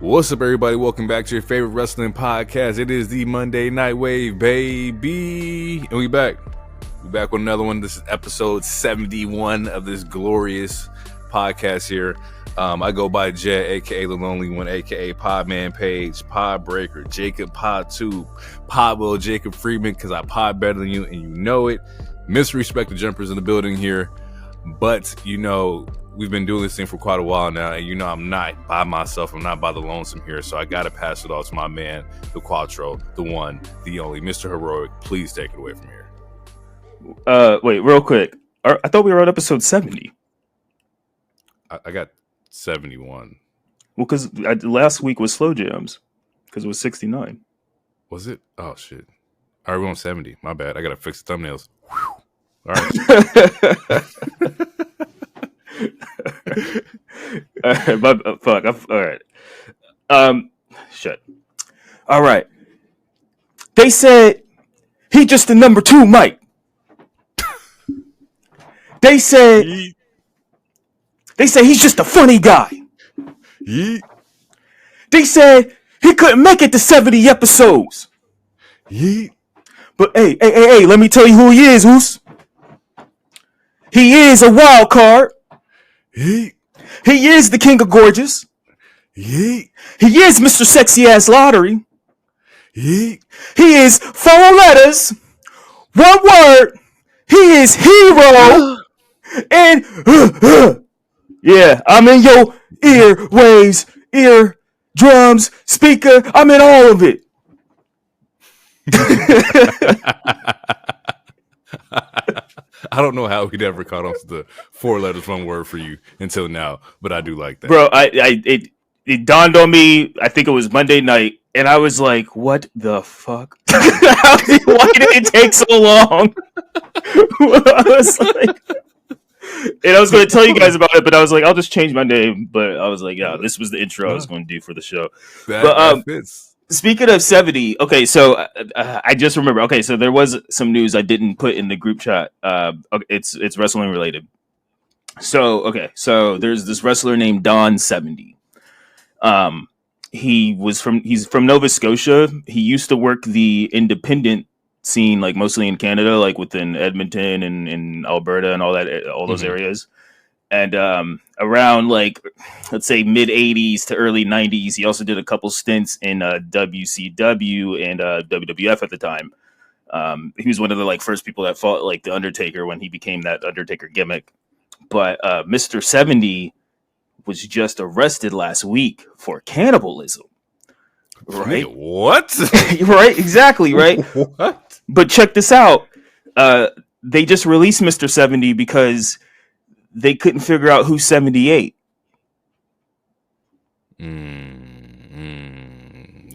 What's up, everybody? Welcome back to your favorite wrestling podcast. It is the Monday Night Wave, baby. And we back. We back with another one. This is episode 71 of this glorious podcast here. I go by Jay, a.k.a. The Lonely One, a.k.a. Podman Page, Podbreaker, Jacob Podtube, Podwell, Jacob Freeman, because I pod better than you, and you know it. Misrespect the jumpers in the building here. But, you know, we've been doing this thing for quite a while now, and you know I'm not by myself. I'm not by the lonesome here, so I got to pass it off to my man, the Quattro, the one, the only, Mr. Heroic. Please take it away from here. Wait, real quick. I thought we were on episode 70. I got 71. Well, because last week was Slow Jams, because it was 69. Was it? Oh, shit. All right, we're on 70. My bad. I got to fix the thumbnails. Whew. All right. Fuck. All right. Shit. All right. They said he just the number 2 Mike. They said he's just a funny guy. Yeet. They said he couldn't make it to 70 episodes. Yeet. But hey, let me tell you who he is, Oos. He is a wild card. Yeet. He is the king of gorgeous. Yeet. He is Mr. Sexy Ass Lottery. Yeet. He is 4 letters, 1 word. He is hero. And yeah, I'm in your ear waves, ear drums, speaker. I'm in all of it. I don't know how he'd ever caught on to the 4 letters, 1 word for you until now, but I do like that. Bro, it dawned on me, I think it was Monday night, and I was like, what the fuck? Why did it take so long? I was like, and I was going to tell you guys about it, but I was like, I'll just change my name. But I was like, yeah, this was the intro I was going to do for the show. That fits. Speaking of 70, okay, so I just remember. Okay, so there was some news I didn't put in the group chat. It's wrestling related. So there's this wrestler named Don 70. He's from Nova Scotia. He used to work the independent scene, like mostly in Canada, like within Edmonton and in Alberta and all those areas. And around, like, let's say mid 80s to early 90s, he also did a couple stints in WCW and WWF at the time. He was one of the first people that fought like the Undertaker when he became that Undertaker gimmick. But Mr. 70 was just arrested last week for cannibalism. Right? What? Right? Exactly. Right. What? But check this out. They just released Mr. 70 because they couldn't figure out who's 78.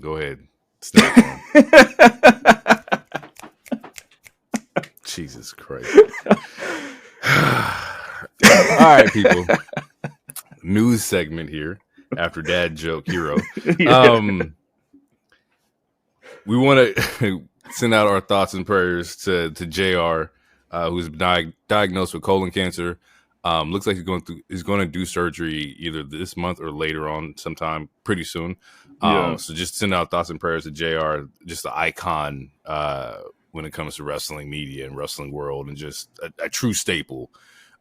Go ahead. Snap on. Jesus Christ. All right, people. News segment here after Dad Joke Hero. We want to send out our thoughts and prayers to JR, who's diagnosed with colon cancer. Looks like he's going to do surgery either this month or later on sometime pretty soon. So just send out thoughts and prayers to JR, just the icon when it comes to wrestling media and wrestling world, and just a true staple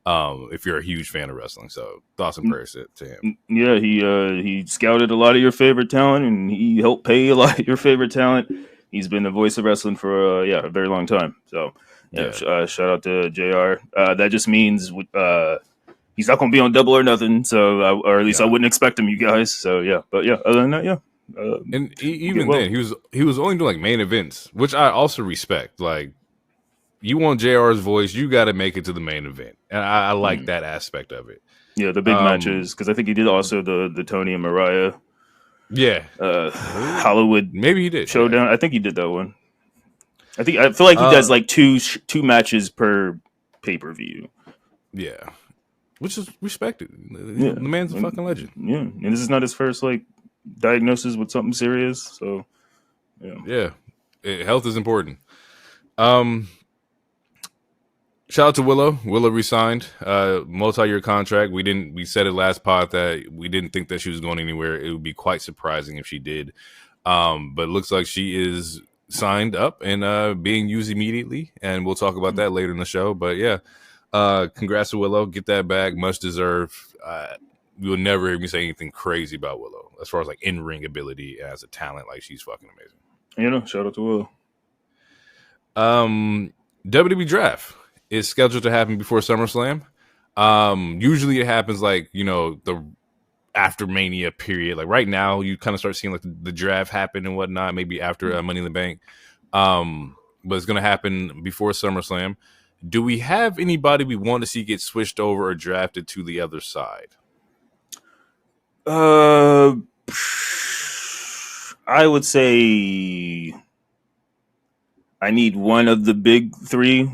if you're a huge fan of wrestling. So thoughts and prayers to him. Yeah, he scouted a lot of your favorite talent, and he helped pay a lot of your favorite talent. He's been the voice of wrestling for a very long time. So shout out to JR. That just means he's not going to be on Double or Nothing. So or at least I wouldn't expect him, you guys. So but other than that, and even then, he was only doing like main events, which I also respect. Like, you want JR's voice, you got to make it to the main event, and I like that aspect of it. Yeah, the big matches, because I think he did also the Tony and Mariah. Yeah, Hollywood. Maybe he did Showdown. Yeah. I think he did that one. I feel like he does like two matches per pay-per-view. Yeah, which is respected. Yeah. The man's a fucking legend. Yeah, and this is not his first diagnosis with something serious. So health is important. Shout out to Willow. Willow resigned, multi-year contract. We said it last pod that we didn't think that she was going anywhere. It would be quite surprising if she did. But it looks like she is signed up and being used immediately, and we'll talk about that later in the show. But yeah, congrats to Willow. Get that back, much deserved. You will never hear me say anything crazy about Willow as far as like in-ring ability as a talent. Like, she's fucking amazing. Shout out to Willow. WWE Draft is scheduled to happen before SummerSlam. Usually it happens like, the after Mania period. Like right now, you kind of start seeing like the draft happen and whatnot, maybe after Money in the Bank. But it's going to happen before SummerSlam. Do we have anybody we want to see get switched over or drafted to the other side? I would say I need one of the big three.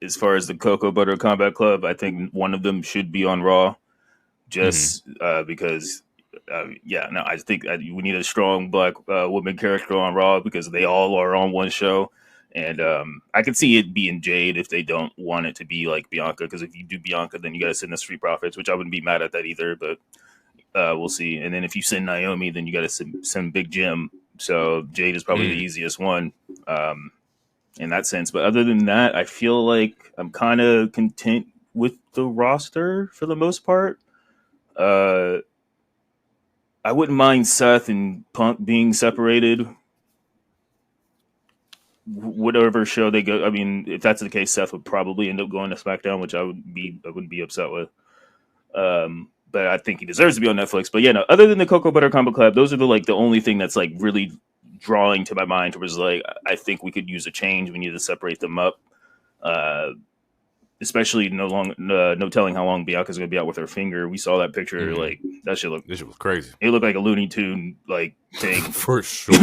As far as the Cocoa Butter Combat Club, I think one of them should be on Raw, just because. I think we need a strong black woman character on Raw because they all are on one show, and I could see it being Jade if they don't want it to be like Bianca. Because if you do Bianca, then you got to send the Street Profits, which I wouldn't be mad at that either. But we'll see. And then if you send Naomi, then you got to send Big Jim. So Jade is probably the easiest one. In that sense. But other than that, I feel like I'm kind of content with the roster for the most part. I wouldn't mind Seth and Punk being separated. Whatever show they go, I mean, if that's the case, Seth would probably end up going to SmackDown, which I wouldn't be upset with. But I think he deserves to be on Netflix. But yeah, no, other than the Cocoa Butter Combo Club, those are the only thing that's like really drawing to my mind was like, I think we could use a change. We need to separate them up. Especially no telling how long Bianca's gonna be out with her finger. We saw that picture, like that shit looked. This shit was crazy. It looked like a Looney Tune like thing for sure,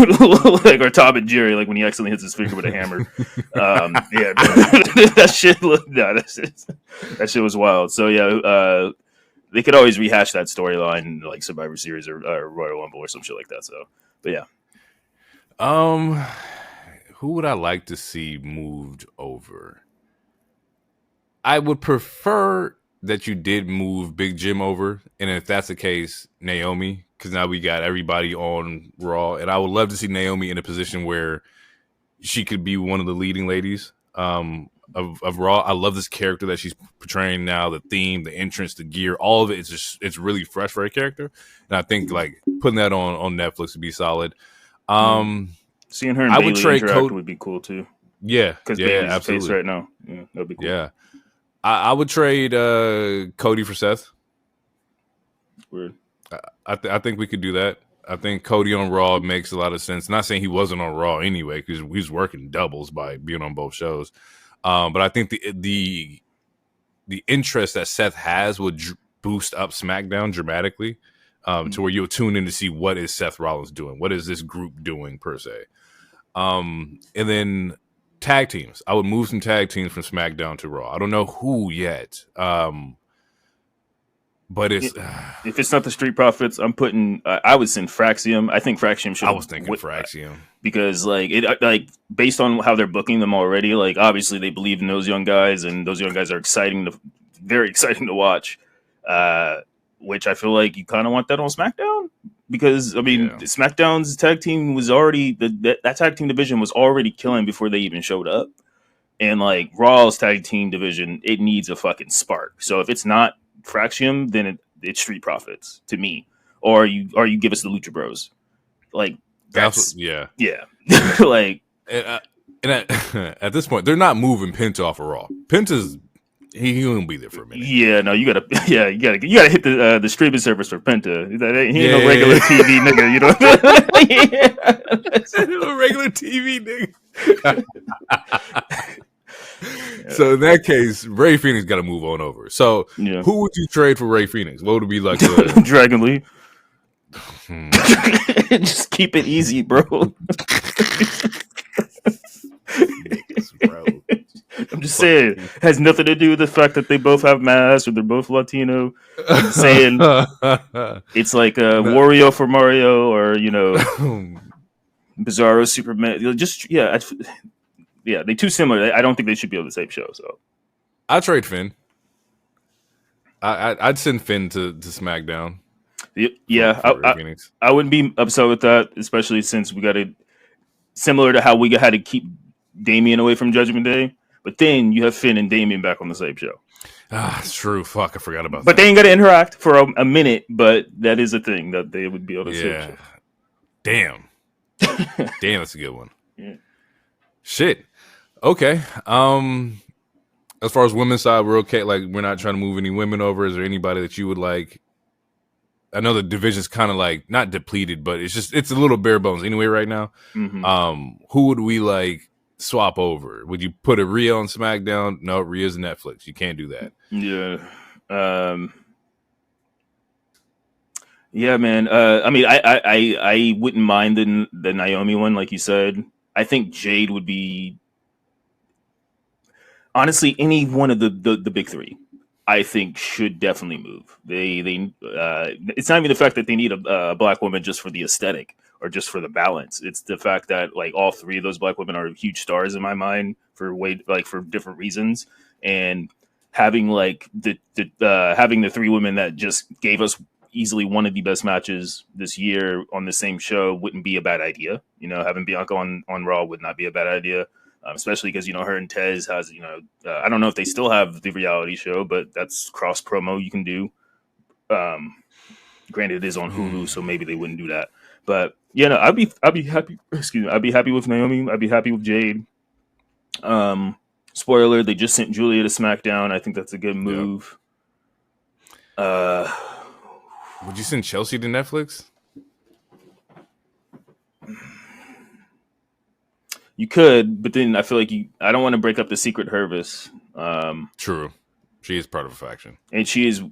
like or Tom and Jerry, like when he accidentally hits his finger with a hammer. Yeah, that shit looked. No, that shit was wild. So yeah, they could always rehash that storyline like Survivor Series or Royal Rumble or some shit like that. So, but yeah. Who would I like to see moved over? I would prefer that you did move Big Jim over, and if that's the case, Naomi, because now we got everybody on Raw, and I would love to see Naomi in a position where she could be one of the leading ladies of Raw. I love this character that she's portraying now, the theme, the entrance, the gear, all of it. It's really fresh for a character, and I think like putting that on Netflix would be solid. Seeing her and Bayley interact would be cool too. Yeah, because Bayley's absolutely face right now. Yeah, that'd be cool. Yeah, I would trade Cody for Seth. Weird. I think we could do that. I think Cody on Raw makes a lot of sense. Not saying he wasn't on Raw anyway, because he's working doubles by being on both shows. But I think the interest that Seth has would boost up SmackDown dramatically, to where you'll tune in to see what is Seth Rollins doing, what is this group doing per se. And then tag teams. I would move some tag teams from SmackDown to Raw. I don't know who yet. But it's if it's not the Street Profits, I'm putting. I would send Fraxium. I think Fraxium should. I was thinking Fraxium because based on how they're booking them already. Like obviously they believe in those young guys, and those young guys are very exciting to watch. Which I feel like you kind of want that on SmackDown because I mean SmackDown's tag team was already that tag team division was already killing before they even showed up, and like Raw's tag team division, it needs a fucking spark. So if it's not Fraxium, then it's Street Profits to me, or you give us the Lucha Bros, like that's yeah. Like and at this point, they're not moving Penta off of Raw. Penta's he won't be there for a minute. Yeah, no, you gotta hit the streaming service for Penta. He ain't no regular TV nigga, you know. No regular TV nigga. So in that case, Ray Phoenix got to move on over. So who would you trade for Ray Phoenix? What would it be like? Dragon Lee. Just keep it easy, bro. I'm just saying, it has nothing to do with the fact that they both have masks or they're both Latino. I'm just saying, it's like Wario for Mario or Bizarro Superman. Just yeah, they're too similar. I don't think they should be on the same show. So I'd trade Finn. I'd send Finn to SmackDown. Yeah, for Phoenix. I wouldn't be upset with that, especially since we got to similar to how we had to keep Damian away from Judgment Day. But then you have Finn and Damian back on the same show. It's true. Fuck, I forgot about that. But they ain't got to interact for a minute. But that is a thing that they would be on the same show. Damn. Damn, that's a good one. Yeah. Shit. Okay. As far as women's side, we're okay. Like, we're not trying to move any women over. Is there anybody that you would like? I know the division's kind of like not depleted, but it's a little bare bones anyway right now. Mm-hmm. Who would we like swap over? Would you put a Rhea on SmackDown? No, Rhea's Netflix. You can't do that. Yeah. Yeah, man. I mean, I wouldn't mind the Naomi one, like you said. I think Jade would be honestly any one of the big three. I think should definitely move. It's not even the fact that they need a black woman just for the aesthetic or just for the balance. It's the fact that like all three of those black women are huge stars in my mind for different reasons, and having like having the three women that just gave us easily one of the best matches this year on the same show wouldn't be a bad idea. You know, having Bianca on Raw would not be a bad idea. Especially because, you know, her and Tez has, you know, I don't know if they still have the reality show, but that's cross promo you can do. Granted, it is on Hulu, so maybe they wouldn't do that. But yeah, no, I'd be happy. Excuse me, I'd be happy with Naomi. I'd be happy with Jade. Spoiler: they just sent Julia to SmackDown. I think that's a good move. Yep. Would you send Chelsea to Netflix? You could, but then I feel like I don't want to break up the Secret Service. True. She is part of a faction. And she is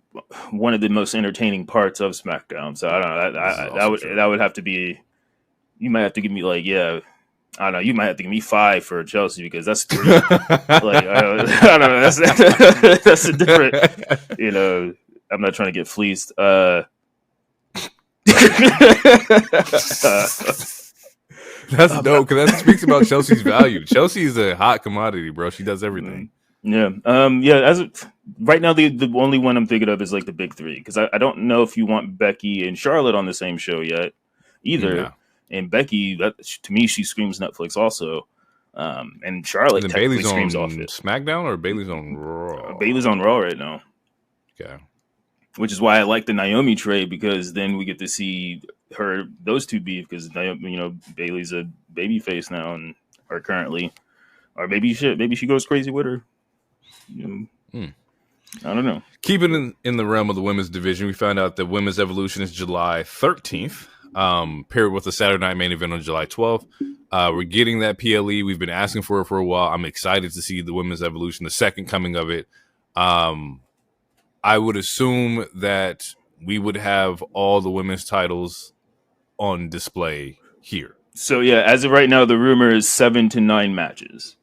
one of the most entertaining parts of SmackDown. So I don't know. That would have to be. You might have to give me I don't know. You might have to give me 5 for Chelsea because that's 3. I don't know. That's a different. You know, I'm not trying to get fleeced. That's dope because that speaks about Chelsea's value. Chelsea is a hot commodity, bro. She does everything. Yeah. Right now, the only one I'm thinking of is like the big three because I don't know if you want Becky and Charlotte on the same show yet either. Yeah. And Becky, to me, she screams Netflix also. And Charlotte technically screams off it. SmackDown or Bayley's on Raw? Bayley's on Raw right now. Okay. Which is why I like the Naomi trade because then we get to see those two beef because Bayley's a baby face now or currently, or maybe she goes crazy with her. I don't know. Keeping in the realm of the women's division, we found out that Women's Evolution is July 13th, paired with the Saturday Night Main Event on July 12th. We're getting that PLE. We've been asking for it for a while. I'm excited to see the Women's Evolution, the second coming of it. I would assume that we would have all the women's titles on display here. So yeah, as of right now, the rumor is 7 to 9 matches.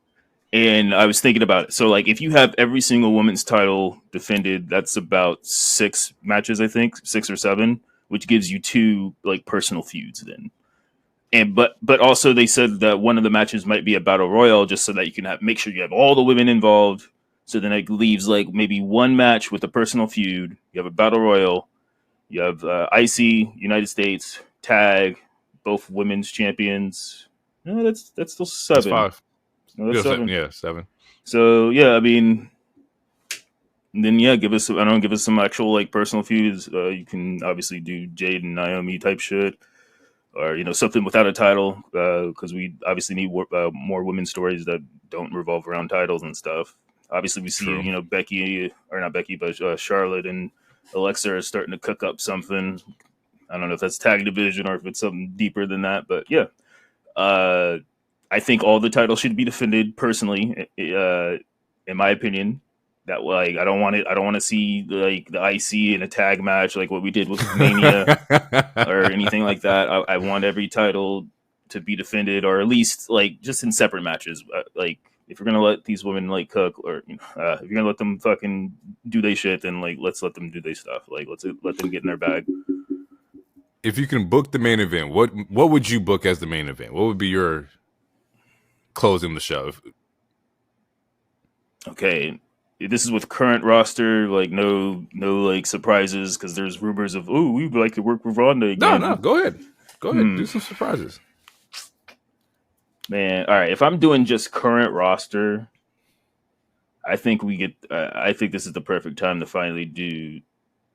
And I was thinking about it. So like if you have every single women's title defended, that's about 6 matches, I think, 6 or 7, which gives you 2 like personal feuds then. And but also they said that one of the matches might be a battle royal just so that you can make sure you have all the women involved. So then it leaves like maybe one match with a personal feud. You have a battle royal. You have IC, United States, tag, both women's champions. No, that's still 7. That's 5. No, that's 7. Yeah, 7. So yeah, I mean, then yeah, give us some actual like personal feuds. You can obviously do Jade and Naomi type shit, or something without a title, because we obviously need more women's stories that don't revolve around titles and stuff. Obviously, we see, Becky, or not Becky, but Charlotte and Alexa are starting to cook up something. I don't know if that's tag division or if it's something deeper than that. But yeah, I think all the titles should be defended personally, in my opinion. That like I don't want to see like the IC in a tag match like what we did with Mania or anything like that. I want every title to be defended, or at least like just in separate matches. Like, if you're gonna let these women like cook, or if you're gonna let them fucking do their shit, then like let's let them do their stuff. Like let's let them get in their bag. If you can book the main event, what would you book as the main event? What would be your closing the show? Okay, this is with current roster, like no like surprises because there's rumors of we would like to work with Ronda No, again. go ahead, do some surprises. Man, all right. If I'm doing just current roster, I think we get. I think this is the perfect time to finally do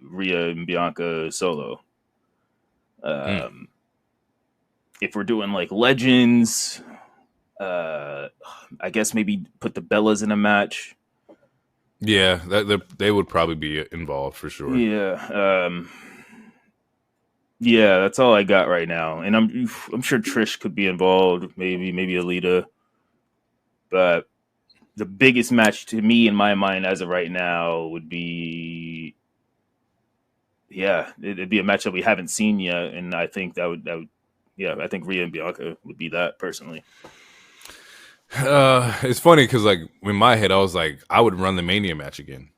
Rhea and Bianca solo. Um, if we're doing like legends, I guess maybe put the Bellas in a match. Yeah, they would probably be involved for sure. Yeah, yeah, that's all I got right now, and I'm sure Trish could be involved, maybe Alita, but the biggest match to me in my mind as of right now would be, yeah, it'd be a match that we haven't seen yet, and I think that would yeah, I think Rhea and Bianca would be that personally. It's funny because like in my head, I was like, I would run the Mania match again.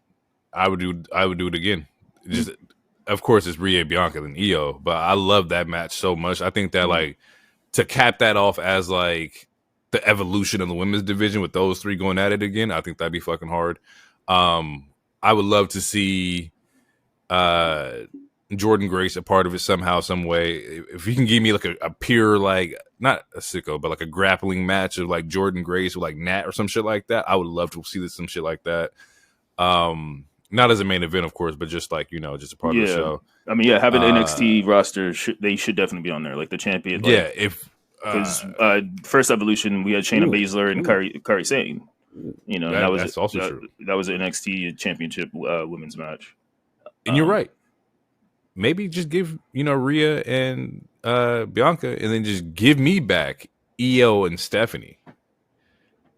I would do it again. Just of course it's Rhea and Bianca and Io, but I love that match so much. I think that like to cap that off as like the evolution of the women's division with those three going at it again, I think that'd be fucking hard. I would love to see Jordan Grace a part of it somehow, some way. If you can give me like a pure, like not a sicko, but like a grappling match of like Jordan Grace with like Nat or some shit like that, I would love to see some shit like that. Not as a main event, of course, but just like, just a part of the show. I mean, yeah, having an NXT roster, they should definitely be on there, like the champion. Like, yeah, if because first evolution we had Shayna Baszler and Kairi Sane. That's also true. That was an NXT championship women's match. And you're right. Maybe just give Rhea and Bianca, and then just give me back Io and Stephanie,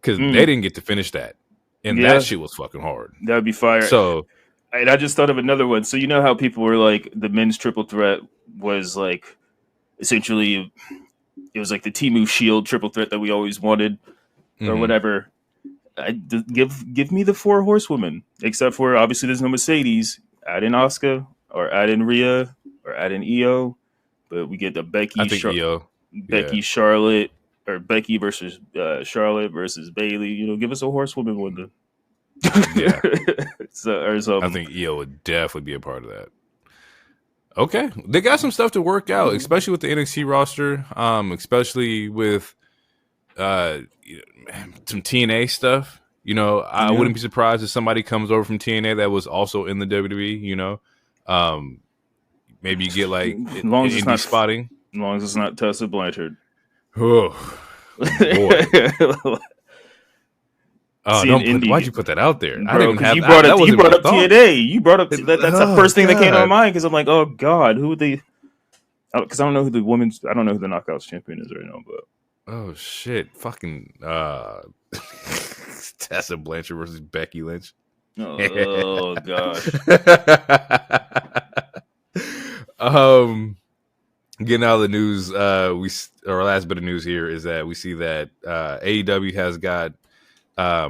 because they didn't get to finish that, and that shit was fucking hard. That would be fire. So, and I just thought of another one. So you know how people were like, the men's triple threat was like essentially it was like the Temu Shield triple threat that we always wanted, or whatever. Give me the 4 horsewomen, except for obviously there's no Mercedes. Add in Asuka, or add in Rhea, or add in Io, but we get the Becky, Io. Charlotte, or Becky versus Charlotte versus Bailey. Give us a horsewoman one. Yeah. so I think Io would definitely be a part of that. Okay, they got some stuff to work out, especially with the NXT roster, especially with some TNA stuff. I wouldn't be surprised if somebody comes over from TNA that was also in the WWE. Maybe you get like as long as it's not spotting. As long as it's not Tessa Blanchard. Oh boy. Why'd you put that out there? Bro, I didn't have. You brought up TNA. You brought up that's the first thing that came to my mind, because I'm like, oh god, who would they? Because I don't know who the Knockouts champion is right now, but oh shit, fucking Tessa Blanchard versus Becky Lynch. Oh gosh. Getting out of the news, our last bit of news here is that we see that AEW has got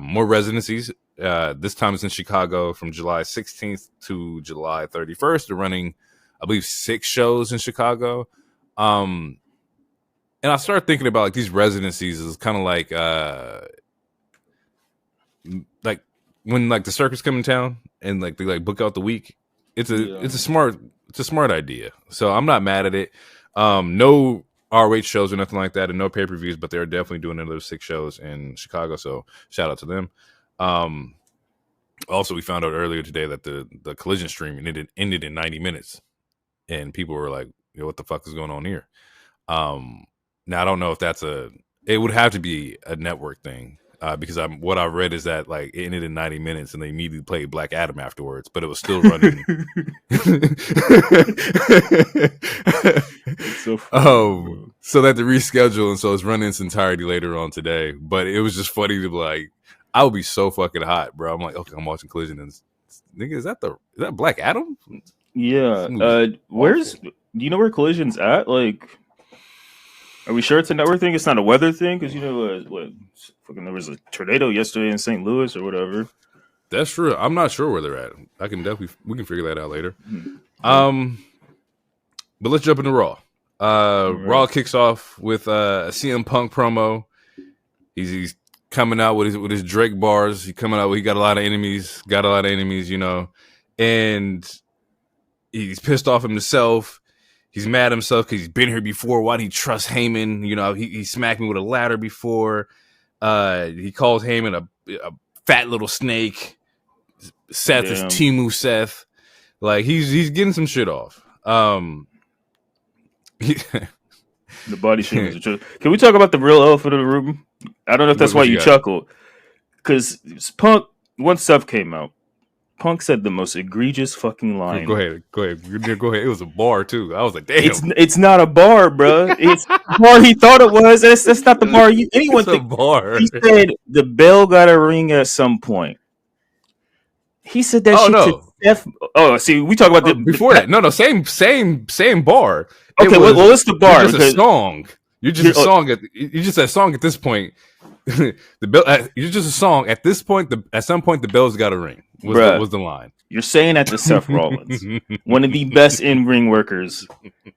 more residencies. This time it's in Chicago from July 16th to July 31st. They're running, I believe, 6 shows in Chicago. And I started thinking about like these residencies is kind of like when like the circus come in town and like they like book out the week. It's a smart idea. So I'm not mad at it. No ROH shows or nothing like that, and no pay-per-views, but they're definitely doing another 6 shows in Chicago. So shout out to them. Also, we found out earlier today that the Collision stream ended in 90 minutes, and people were like, "What the fuck is going on here?" Now I don't know if it would have to be a network thing. Because what I read is that like it ended in 90 minutes and they immediately played Black Adam afterwards, but it was still running. So funny, so they had to reschedule, and so it's running its entirety later on today. But it was just funny to be like, I would be so fucking hot, bro. I'm like, okay, I'm watching Collision, and nigga, is that Black Adam? Yeah. Do you know where Collision's at? Like, are we sure it's a network thing? It's not a weather thing? Because fucking there was a tornado yesterday in St. Louis or whatever. That's true. I'm not sure where they're at. We can figure that out later. But let's jump into Raw. Raw kicks off with a CM Punk promo. He's coming out with his Drake bars. He got a lot of enemies. You know, and he's pissed off himself. He's mad at himself because he's been here before. Why did he trust Heyman? You know, he smacked me with a ladder before. He calls Heyman a fat little snake. Seth is Timu Seth. Like he's getting some shit off. The body shame is a joke. Can we talk about the real elephant in the room? I don't know if that's why you chuckle. Because Punk, once stuff came out, Punk said the most egregious fucking line. Go ahead. It was a bar too. I was like, damn. It's not a bar, bro. It's the bar he thought it was. That's not the bar anyone think. Bar. He said the bell got a ring at some point. He said that shit to Seth. Oh, see, we talk about before that. No, same bar. Okay, well, it's the bar. You're just a song. You're just a song. You're just a song at this point. The bell. You're just a song at this point. At some point, the bell's got a ring. Was the line? You're saying that to Seth Rollins, one of the best in-ring workers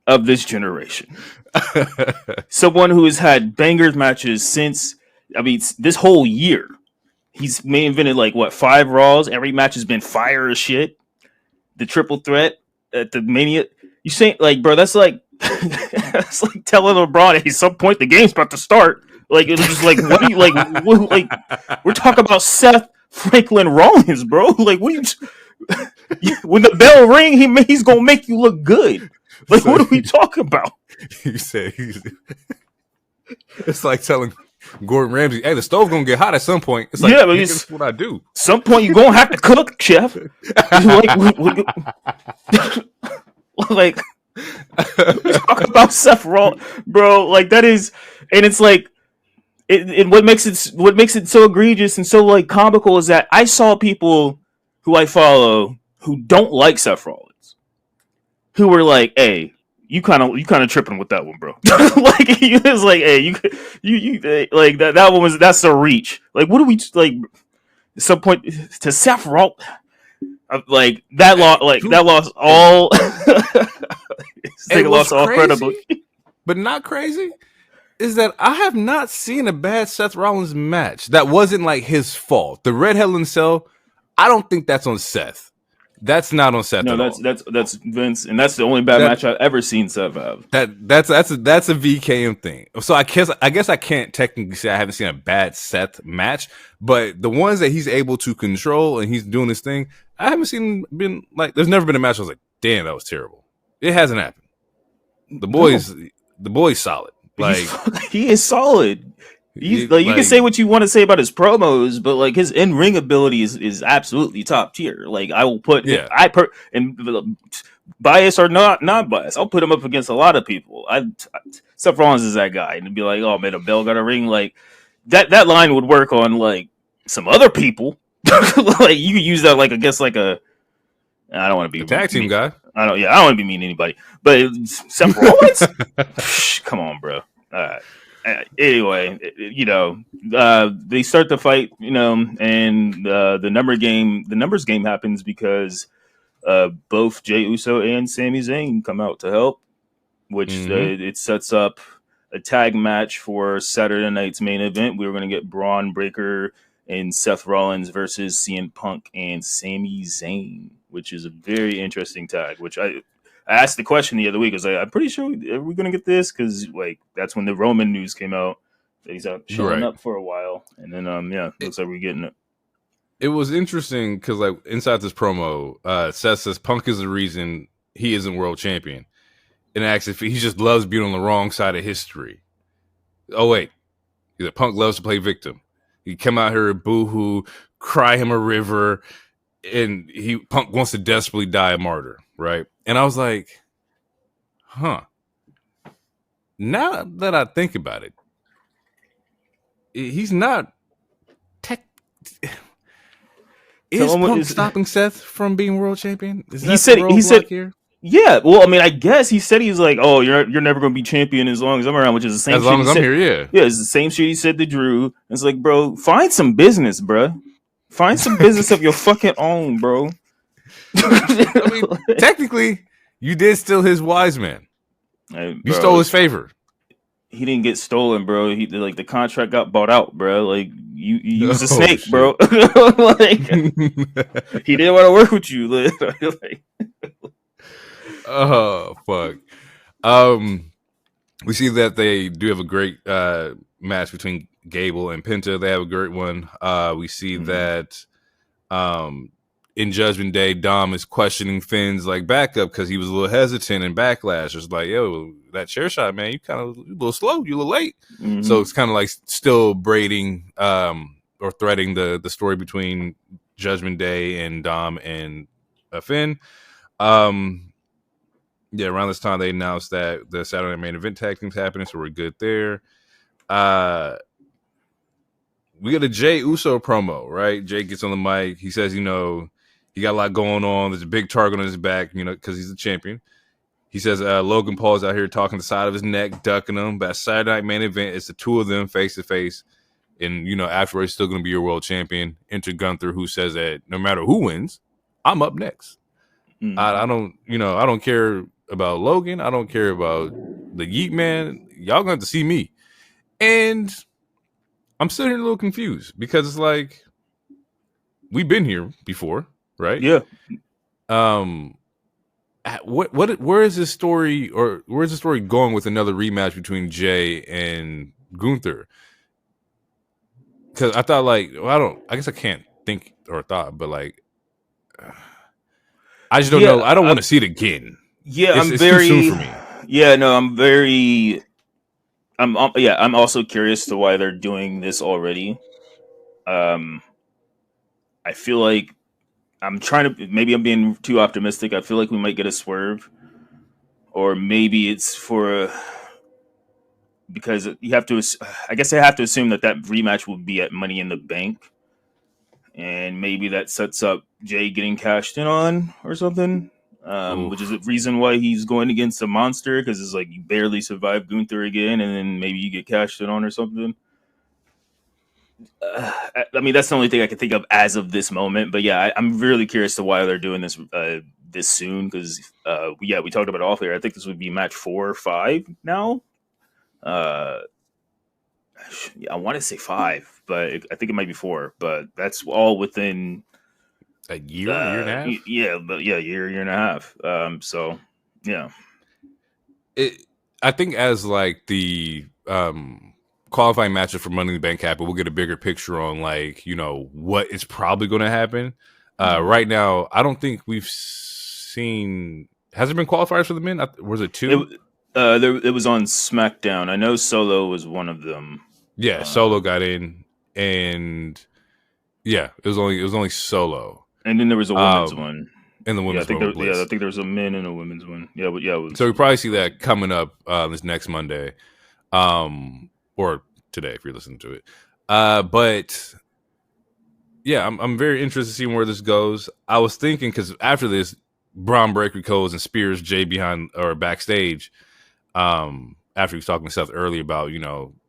of this generation, someone who has had bangers matches since. I mean, this whole year. He's main evented like 5 Raws. Every match has been fire as shit. The triple threat at the Mania. You saying bro? That's like that's like telling LeBron at some point the game's about to start. Like it's just like what do you like? We're talking about Seth Franklin Rollins, bro. Like what do you? When the bell ring, he's gonna make you look good. Like so, what are we talking about? You said it's like telling Gordon Ramsay, hey, the stove's gonna get hot at some point. It's like, yeah, but that's what I do. Some point you're gonna have to cook, chef. Like talk about Seth Rollins, bro. Like that is, and it's like, what makes it so egregious and so like comical is that I saw people who I follow who don't like Seth Rollins, who were like, hey. You kind of tripping with that one, bro. Like he was like, "Hey, you like that one that's a reach." Like, what do we like? At some point to Seth Rollins, like that lost all. They lost all credibility, but not crazy. Is that I have not seen a bad Seth Rollins match that wasn't like his fault. The Red Hell in Cell, I don't think that's on Seth. That's not on Seth. No, that's Vince, and that's the only bad match I've ever seen Seth have. That's a VKM thing. So I guess I can't technically say I haven't seen a bad Seth match, but the ones that he's able to control and he's doing his thing, I haven't seen been like. There's never been a match I was like, damn, that was terrible. It hasn't happened. The boy's solid. Like he is solid. He's like you can say what you want to say about his promos, but like his in-ring ability is absolutely top tier. Like I will put bias or not bias, I'll put him up against a lot of people. Seth Rollins is that guy, and be like, oh man, a bell got a ring. Like that line would work on like some other people. Like you could use that like against like a. I don't want to be a tag team guy. I don't want to be mean to anybody, but Seth Rollins, come on, bro. All right. Anyway, they start the fight, and the numbers game happens because both Jey Uso and Sami Zayn come out to help, which it sets up a tag match for Saturday night's main event. We were going to get Braun Breaker and Seth Rollins versus CM Punk and Sami Zayn, which is a very interesting tag, which I asked the question the other week. I was like, I'm pretty sure are we going to get this? Because like that's when the Roman news came out that he's out showing up for a while, and then looks like we're getting it. It was interesting because like inside this promo, Seth says Punk is the reason he isn't world champion, and asks if he just loves being on the wrong side of history. Oh wait, he's like, Punk loves to play victim. He come out here, boo-hoo, cry him a river, and Punk wants to desperately die a martyr, right? And I was like, huh. Now that I think about it, he's not Is Punk stopping Seth from being world champion? He said here? Yeah, well, I mean, I guess he said he's like, oh, you're never going to be champion as long as I'm around, which is the same. As long as I'm here, yeah. Yeah, it's the same shit he said to Drew. It's like, bro, find some business, bro. Find some business of your fucking own, bro. I mean, technically, you did steal his wise man. Hey, you stole his favor. he didn't get stolen, bro. He like the contract got bought out, bro. Like you used a Oh snake, shit. bro. Like he didn't want to work with you. Like, Oh fuck. Um, we see that they do have a great match between Gable and Penta. They have a great one. We see that um in Judgment Day, Dom is questioning Finn's like backup because he was a little hesitant in Backlash. It's like, yo, that chair shot, man, you kind of a little slow, you a little late. So it's kind of like still braiding or threading the story between Judgment Day and Dom and Finn. Yeah, around this time they announced that the Saturday Night Main Event tag team's happening, so we're good there. We got a Jay Uso promo, right? Jay gets on the mic. He says, he got a lot going on. There's a big target on his back, because he's the champion. He says Logan Paul's out here talking the side of his neck, ducking him. But Saturday Night Main Event, it's the two of them face to face. And, afterwards, still going to be your world champion. Enter Gunther, who says that no matter who wins, I'm up next. I don't care about Logan. I don't care about the Yeet Man. Y'all going to have to see me. And I'm sitting here a little confused because it's like, we've been here before, right? yeah. Where is this story, or where's the story going with another rematch between Jay and Gunther? Because I thought, I guess I can't think or thought, but like, I just don't know. I don't want to see it again. Yeah, it's too soon for me. Yeah, no, I'm also curious to why they're doing this already. I feel like maybe I'm being too optimistic. I feel like we might get a swerve, or maybe it's because you have to. I guess I have to assume that rematch will be at Money in the Bank, and maybe that sets up Jay getting cashed in on or something. Which is a reason why he's going against a monster, because it's like you barely survive Gunther again, and then maybe you get cashed in on or something. I mean, that's the only thing I can think of as of this moment. But yeah, I'm really curious to why they're doing this this soon, because we talked about it off here. I think this would be match 4 or 5 now. I want to say 5, but I think it might be 4. But that's all within a year and a half. Year and a half. So yeah, I think as like the qualifying matchup for Money in the Bank happen, we'll get a bigger picture on what is probably going to happen. Right now, I don't think we've seen. Has there been qualifiers for the men? Was it 2? It was on SmackDown. I know Solo was one of them. Yeah, Solo got in, and yeah, it was only Solo. And then there was a women's one. And the women's one. I think there was a men and a women's one. Yeah, but yeah. So we probably see that coming up this next Monday, or today if you're listening to it. But yeah, I'm very interested in seeing where this goes. I was thinking, because after this, Braun Breaker goes and spears Jay behind or backstage. After he was talking to Seth earlier about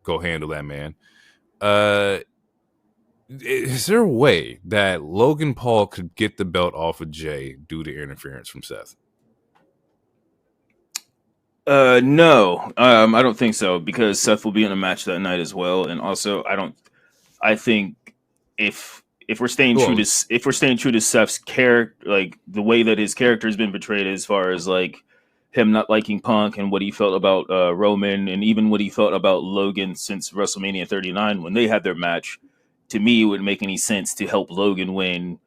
go handle that man. Is there a way that Logan Paul could get the belt off of Jay due to interference from Seth? No, I don't think so, because Seth will be in a match that night as well, and also I think if we're staying true to Seth's character, like the way that his character has been portrayed, as far as like him not liking Punk and what he felt about Roman, and even what he felt about Logan since WrestleMania 39 when they had their match. To me, it wouldn't make any sense to help Logan win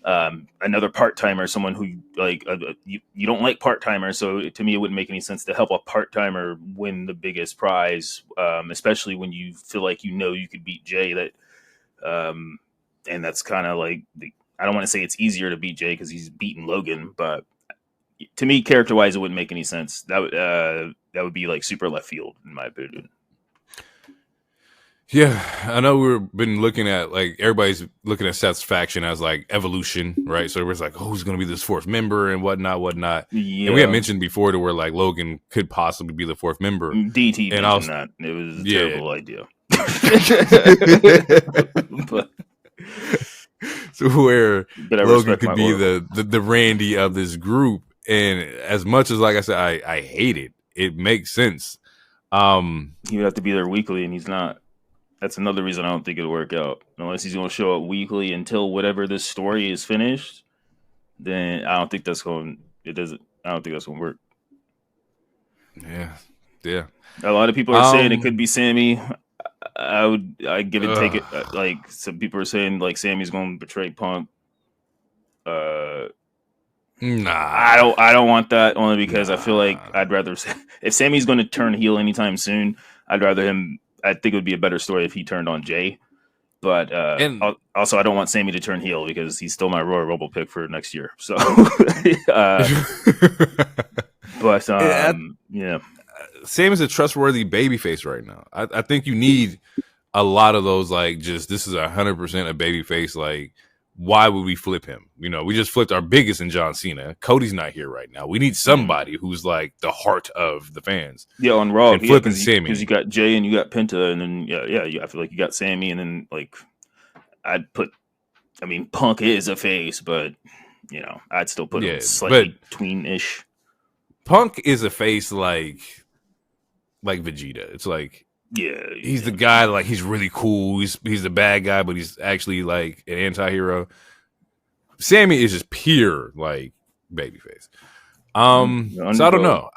another part-timer, someone who you don't like part-timers. So to me, it wouldn't make any sense to help a part-timer win the biggest prize, especially when you feel like you could beat Jay. And that's kind of like, I don't want to say it's easier to beat Jay because he's beaten Logan, but to me, character-wise, it wouldn't make any sense. That would be like super left field, in my opinion. Yeah, I know we've been looking at, like, everybody's looking at Seth's faction as like evolution, right? So everybody's like, who's going to be this 4th member and whatnot. Yeah. And we had mentioned before to where like Logan could possibly be the 4th member. DT mentioned that. It was a terrible idea. But so where Logan could be the Randy of this group. And as much as, like I said, I hate it, it makes sense. He would have to be there weekly, and he's not. That's another reason I don't think it'll work out. Unless he's going to show up weekly until whatever this story is finished, then I don't think that's going. It doesn't. I don't think that's going to work. Yeah. A lot of people are saying it could be Sammy. I give it take it. Like some people are saying, like Sammy's going to betray Punk. Nah, I don't want that only because I feel like I'd rather if Sammy's going to turn heel anytime soon, I'd rather him. I think it would be a better story if he turned on Jay. But also, I don't want Sammy to turn heel because he's still my Royal Rumble pick for next year. So, but yeah, Sammy's a trustworthy babyface right now. I think you need a lot of those. Like, just this is 100% a babyface. Like, why would we flip him? You know, we just flipped our biggest in John Cena. Cody's not here right now. We need somebody who's like the heart of the fans. Yeah, on Raw, and flipping Sammy because you got Jay and you got Penta, and then I feel like you got Sammy, and then like Punk is a face, but you know, I'd still put him slightly tween-ish. Punk is a face like Vegeta. It's like he's the guy, like he's really cool. He's the bad guy, but he's actually like an anti-hero. Sammy is just pure like babyface. So I don't know.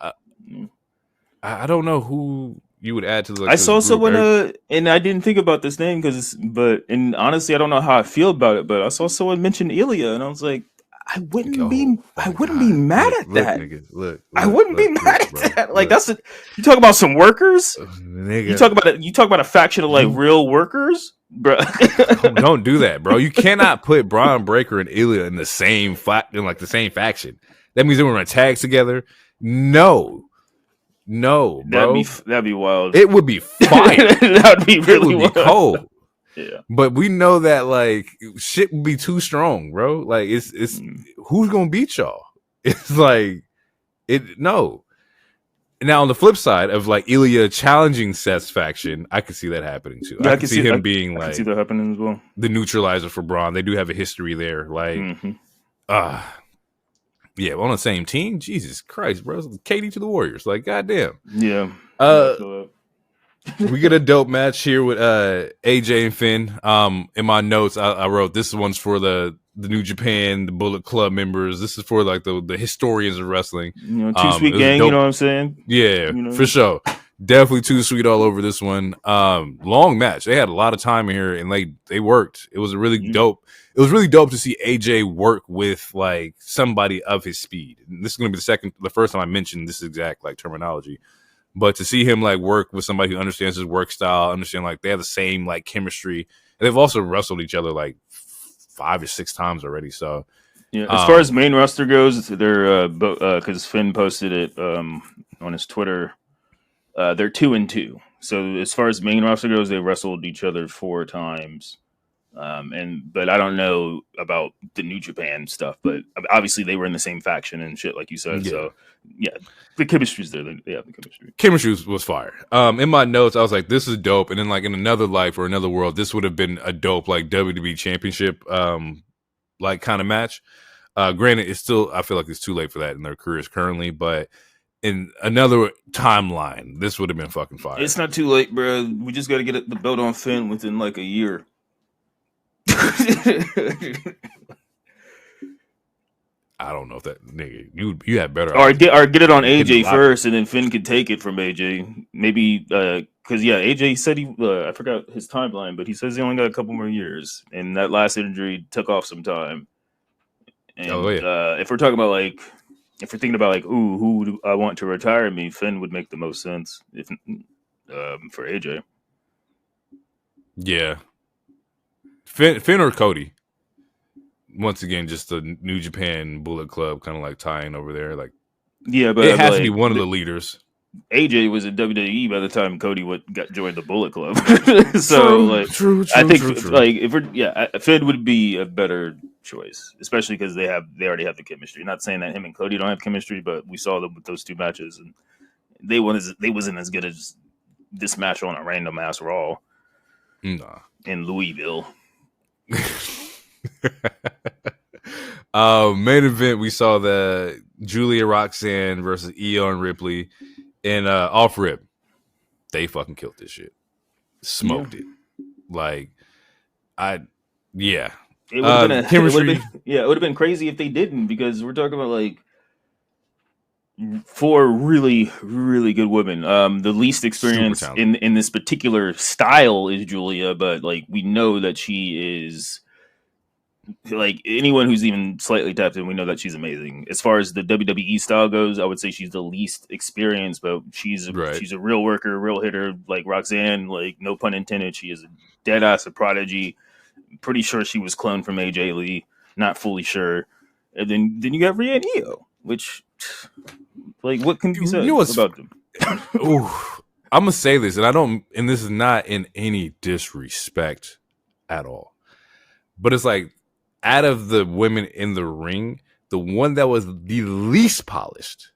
I don't know who you would add to the. I saw someone, and I didn't think about this name and honestly, I don't know how I feel about it. But I saw someone mention Ilya, and I was like, I wouldn't be mad at that. I wouldn't be mad at that. Like you talk about some workers. You talk about a faction of like real workers, bro. Don't do that, bro. You cannot put Braun Breaker and Ilya in the same the same faction. That means they were going to tag together. No, bro. That'd be wild. It would be fire. That would be really wild. Be cold. Yeah, but we know that like shit would be too strong, bro. Like it's who's gonna beat y'all? It's like no. Now on the flip side of like Ilya challenging Seth's faction, I could see that happening too. Yeah, I can see him being like, I can see that happening as well. The neutralizer for Braun. They do have a history there. Like, yeah, on the same team. Jesus Christ, bro. Katie to the Warriors. Like, goddamn. Yeah. We get a dope match here with AJ and Finn. In my notes, I wrote this one's for the New Japan, the Bullet Club members. This is for like the historians of wrestling. You know, Too Sweet gang. You know what I'm saying? Yeah, for sure. Definitely Too Sweet all over this one. Long match. They had a lot of time here, and they worked. It was a really dope. It was really dope to see AJ work with like somebody of his speed. And this is going to be the first time I mentioned this exact like terminology. But to see him like work with somebody who understands his work style, understand like they have the same like chemistry, and they've also wrestled each other like 5 or 6 times already. So yeah, as far as main roster goes, they're because Finn posted it on his Twitter. They're 2-2. So as far as main roster goes, they wrestled each other 4 times. But I don't know about the New Japan stuff, but obviously they were in the same faction and shit, like you said. Yeah. So yeah, the chemistry's there. They have the chemistry. Chemistry was fire. In my notes, I was like, this is dope. And then like in another life or another world, this would have been a dope like WWE championship like kind of match. Granted, it's still, I feel like it's too late for that in their careers currently, but in another timeline, this would have been fucking fire. It's not too late, bro. We just got to get the belt on Finn within like a year. I don't know if that nigga you had better or get it on AJ first, and then Finn could take it from AJ. Maybe because AJ said I forgot his timeline, but he says he only got a couple more years, and that last injury took off some time. And if we're talking about like, if we're thinking about like, who do I want to retire me, Finn would make the most sense if for AJ. Yeah. Finn or Cody. Once again, just the New Japan Bullet Club kind of like tying over there. Like, yeah, but it has to be one of the leaders. AJ was in WWE by the time Cody joined the Bullet Club. So true, I think like if we're Finn would be a better choice, especially because they already have the chemistry. Not saying that him and Cody don't have chemistry, but we saw them with those 2 matches, and they wasn't as good as this match on a random ass Raw in Louisville. Main event, we saw the Julia Roxanne versus Io and Ripley in off rip. they fucking killed this shit. Smoked it. Like, yeah. It would have been chemistry. it would have been crazy if they didn't, because we're talking about like four really, really good women. The least experience in this particular style is Julia, but like we know that she is, like, anyone who's even slightly tapped in, we know that she's amazing. As far as the WWE style goes, I would say she's the least experienced, but she's a real worker, real hitter. Like Roxanne, like, no pun intended, she is a dead ass a prodigy. Pretty sure she was cloned from AJ Lee. Not fully sure. And then you got Rhea and Io, which, like, what can be said about them? Ooh, I'm gonna say this, and this is not in any disrespect at all, but it's like, out of the women in the ring, the one that was the least polished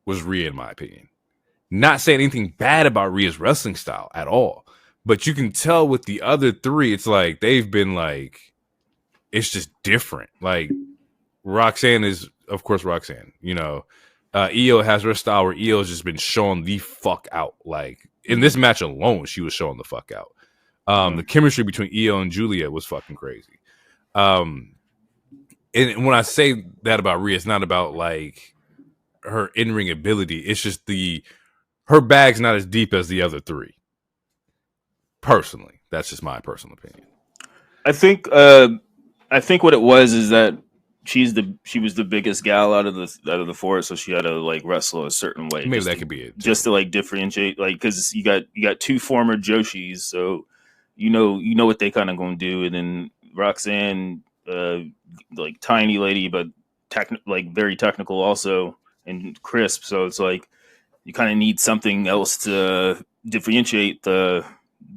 was Rhea, in my opinion. Not saying anything bad about Rhea's wrestling style at all, but you can tell with the other three, it's like they've been like, it's just different. Like, Roxanne is, of course, Roxanne. You know, Io has her style where Io has just been showing the fuck out. Like, in this match alone, she was showing the fuck out. The chemistry between Io and Julia was fucking crazy. And when I say that about Rhea, it's not about like her in-ring ability. It's just her bag's not as deep as the other three. Personally, that's just my personal opinion. I think what it was is that she was the biggest gal out of the four, so she had to like wrestle a certain way. Maybe that could be it, just to like differentiate, like, because you got two former Joshis, so you know what they kind of gonna do, and then Roxanne, like tiny lady, but like very technical also, and crisp. So it's like you kind of need something else to differentiate the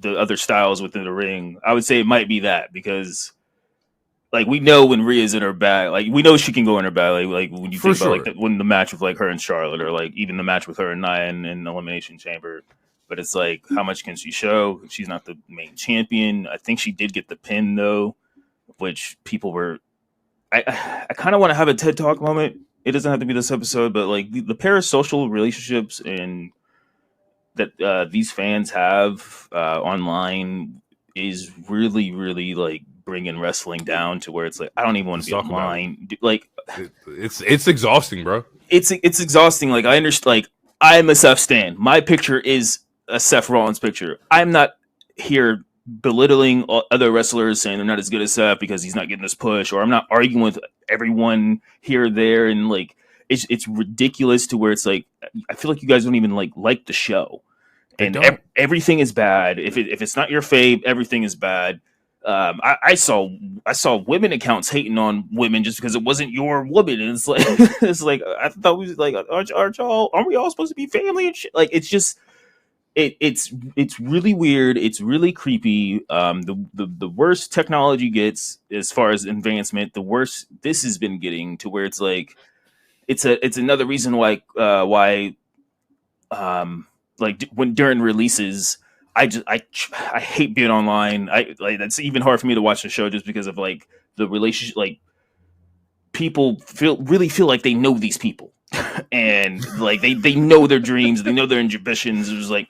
other styles within the ring. I would say it might be that, because like we know when Rhea's in her bag, like we know she can go in her bag. Like when you think about like when the match with like her and Charlotte, or like even the match with her and Nia in the Elimination Chamber. But it's like, how much can she show? She's not the main champion. I think she did get the pin though, which people were. I kind of want to have a TED Talk moment. It doesn't have to be this episode, but like the parasocial relationships and that these fans have online is really, really like bringing wrestling down to where it's like, I don't even want to be online. Like, it's exhausting, bro. It's exhausting. Like, I understand. Like, I'm a Seth stan. My picture is a Seth Rollins picture. I'm not here belittling other wrestlers, saying they're not as good as Seth because he's not getting this push, or I'm not arguing with everyone here or there. And like, it's ridiculous to where it's like, I feel like you guys don't even like the show, and everything is bad. If it's not your fave, everything is bad. I saw women accounts hating on women just because it wasn't your woman, and it's like I thought we was like, aren't we all supposed to be family and shit? Like, it's just it's really weird. It's really creepy. The worse technology gets as far as advancement, the worse this has been getting, to where it's like it's another reason why like when during releases, I hate being online. That's even hard for me to watch the show just because of like the relationship. Like, people really feel like they know these people, and like they know their dreams, they know their ambitions. It was like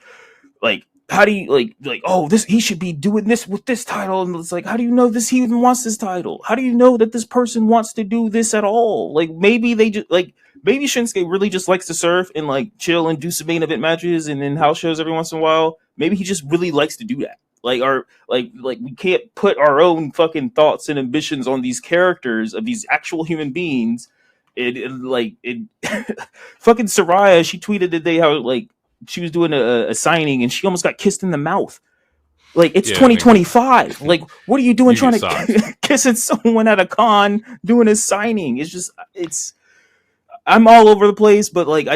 how do you like oh, this, he should be doing this with this title, and it's like, how do you know this, he even wants this title? How do you know that this person wants to do this at all? Like, maybe they just maybe Shinsuke really just likes to surf and like chill and do some main event matches and then house shows every once in a while. Maybe he just really likes to do that. Like, we can't put our own fucking thoughts and ambitions on these characters of these actual human beings. Fucking Soraya, she tweeted today how like she was doing a signing and she almost got kissed in the mouth. Like, it's 2025. Like, what are you doing trying to kissing someone at a con doing a signing? It's just, I'm all over the place, but like,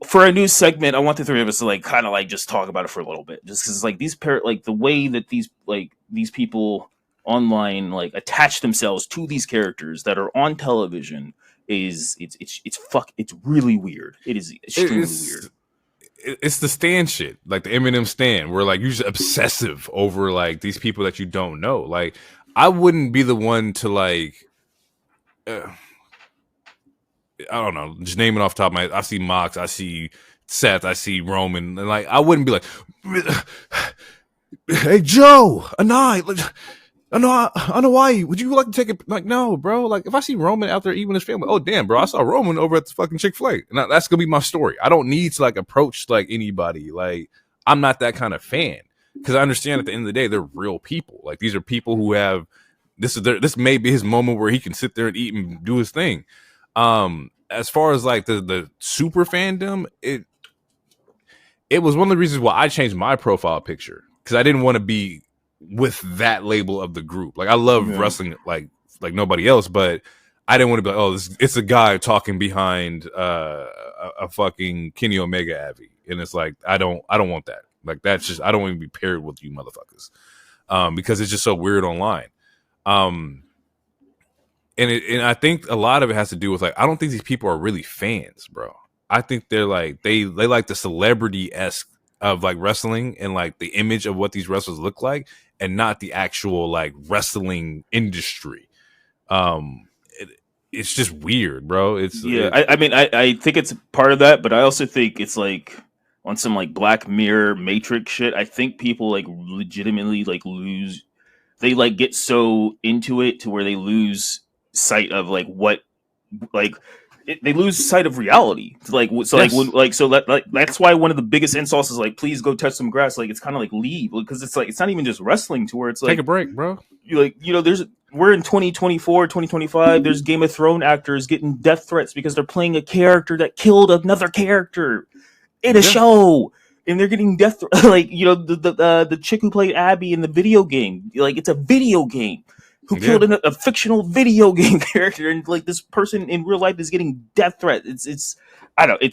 for a new segment, I want the three of us to like kind of like just talk about it for a little bit, just because like the way that these people online like attach themselves to these characters that are on television it's really weird. It is extremely weird. It's the Stan shit, like the Eminem Stan, where like you're just obsessive over like these people that you don't know. Like, I wouldn't be the one to like. I don't know, just naming off the top of my head. I see Mox, I see Seth, I see Roman, and like I wouldn't be like, hey Joe, Anai, I know why. Would you like to take it? Like, no, bro. Like, if I see Roman out there eating with his family, oh damn, bro, I saw Roman over at the fucking Chick-fil-A. And that's gonna be my story. I don't need to like approach like anybody. Like, I'm not that kind of fan because I understand at the end of the day they're real people. Like, these are people who have this may be his moment where he can sit there and eat and do his thing. As far as like the super fandom, it was one of the reasons why I changed my profile picture because I didn't want to be with that label of the group. Like I love wrestling like nobody else, but I didn't want to be like, oh, it's a guy talking behind a fucking Kenny Omega Avi. And it's like I don't want that. Like that's just I don't want to be paired with you motherfuckers. Because it's just so weird online. And I think a lot of it has to do with like I don't think these people are really fans, bro. I think they're like they like the celebrity-esque of like wrestling and like the image of what these wrestlers look like and not the actual like wrestling industry. It's just weird, bro. I mean I think it's part of that, but I also think it's like on some like Black Mirror Matrix shit. I think people like legitimately like they like get so into it to where they lose sight of like what like they lose sight of reality. Like so, yes. That's why one of the biggest insults is like, please go touch some grass. Like it's kind of like leave because it's like it's not even just wrestling to where it's like take a break, bro. We're in 2024, 2025. There's Game of Thrones actors getting death threats because they're playing a character that killed another character in a show, and they're getting death like the chick who played Abby in the video game. Like it's a video game. Who killed a fictional video game character, and like this person in real life is getting death threat. It's I don't know.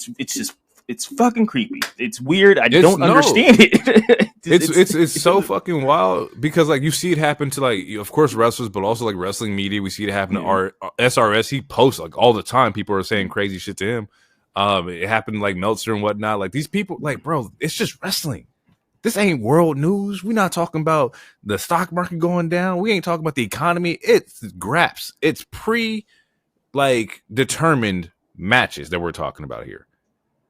It's fucking creepy. It's weird. I don't understand it. it's so fucking wild because like you see it happen to like of course wrestlers, but also like wrestling media. We see it happen to our SRS. He posts like all the time. People are saying crazy shit to him. It happened to like Meltzer and whatnot. Like these people, like bro, it's just wrestling. This ain't world news. We're not talking about the stock market going down. We ain't talking about the economy. It's graps. It's determined matches that we're talking about here.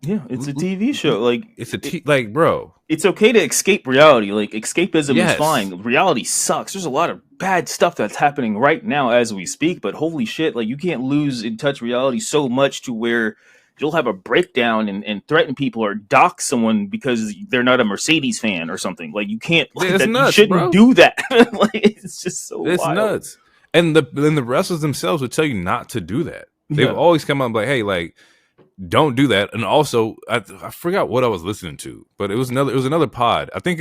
Yeah, it's a TV show. Like it's like, bro. It's okay to escape reality. Like escapism is fine. Reality sucks. There's a lot of bad stuff that's happening right now as we speak. But holy shit, like you can't lose in touch reality so much to where you'll have a breakdown and threaten people or dock someone because they're not a Mercedes fan or something. Like you can't. Like, nuts, you shouldn't do that. Like it's just so. It's wild. Nuts. And the wrestlers themselves would tell you not to do that. They've always come out and be like, hey, like don't do that. And also, I forgot what I was listening to, but it was another pod. I think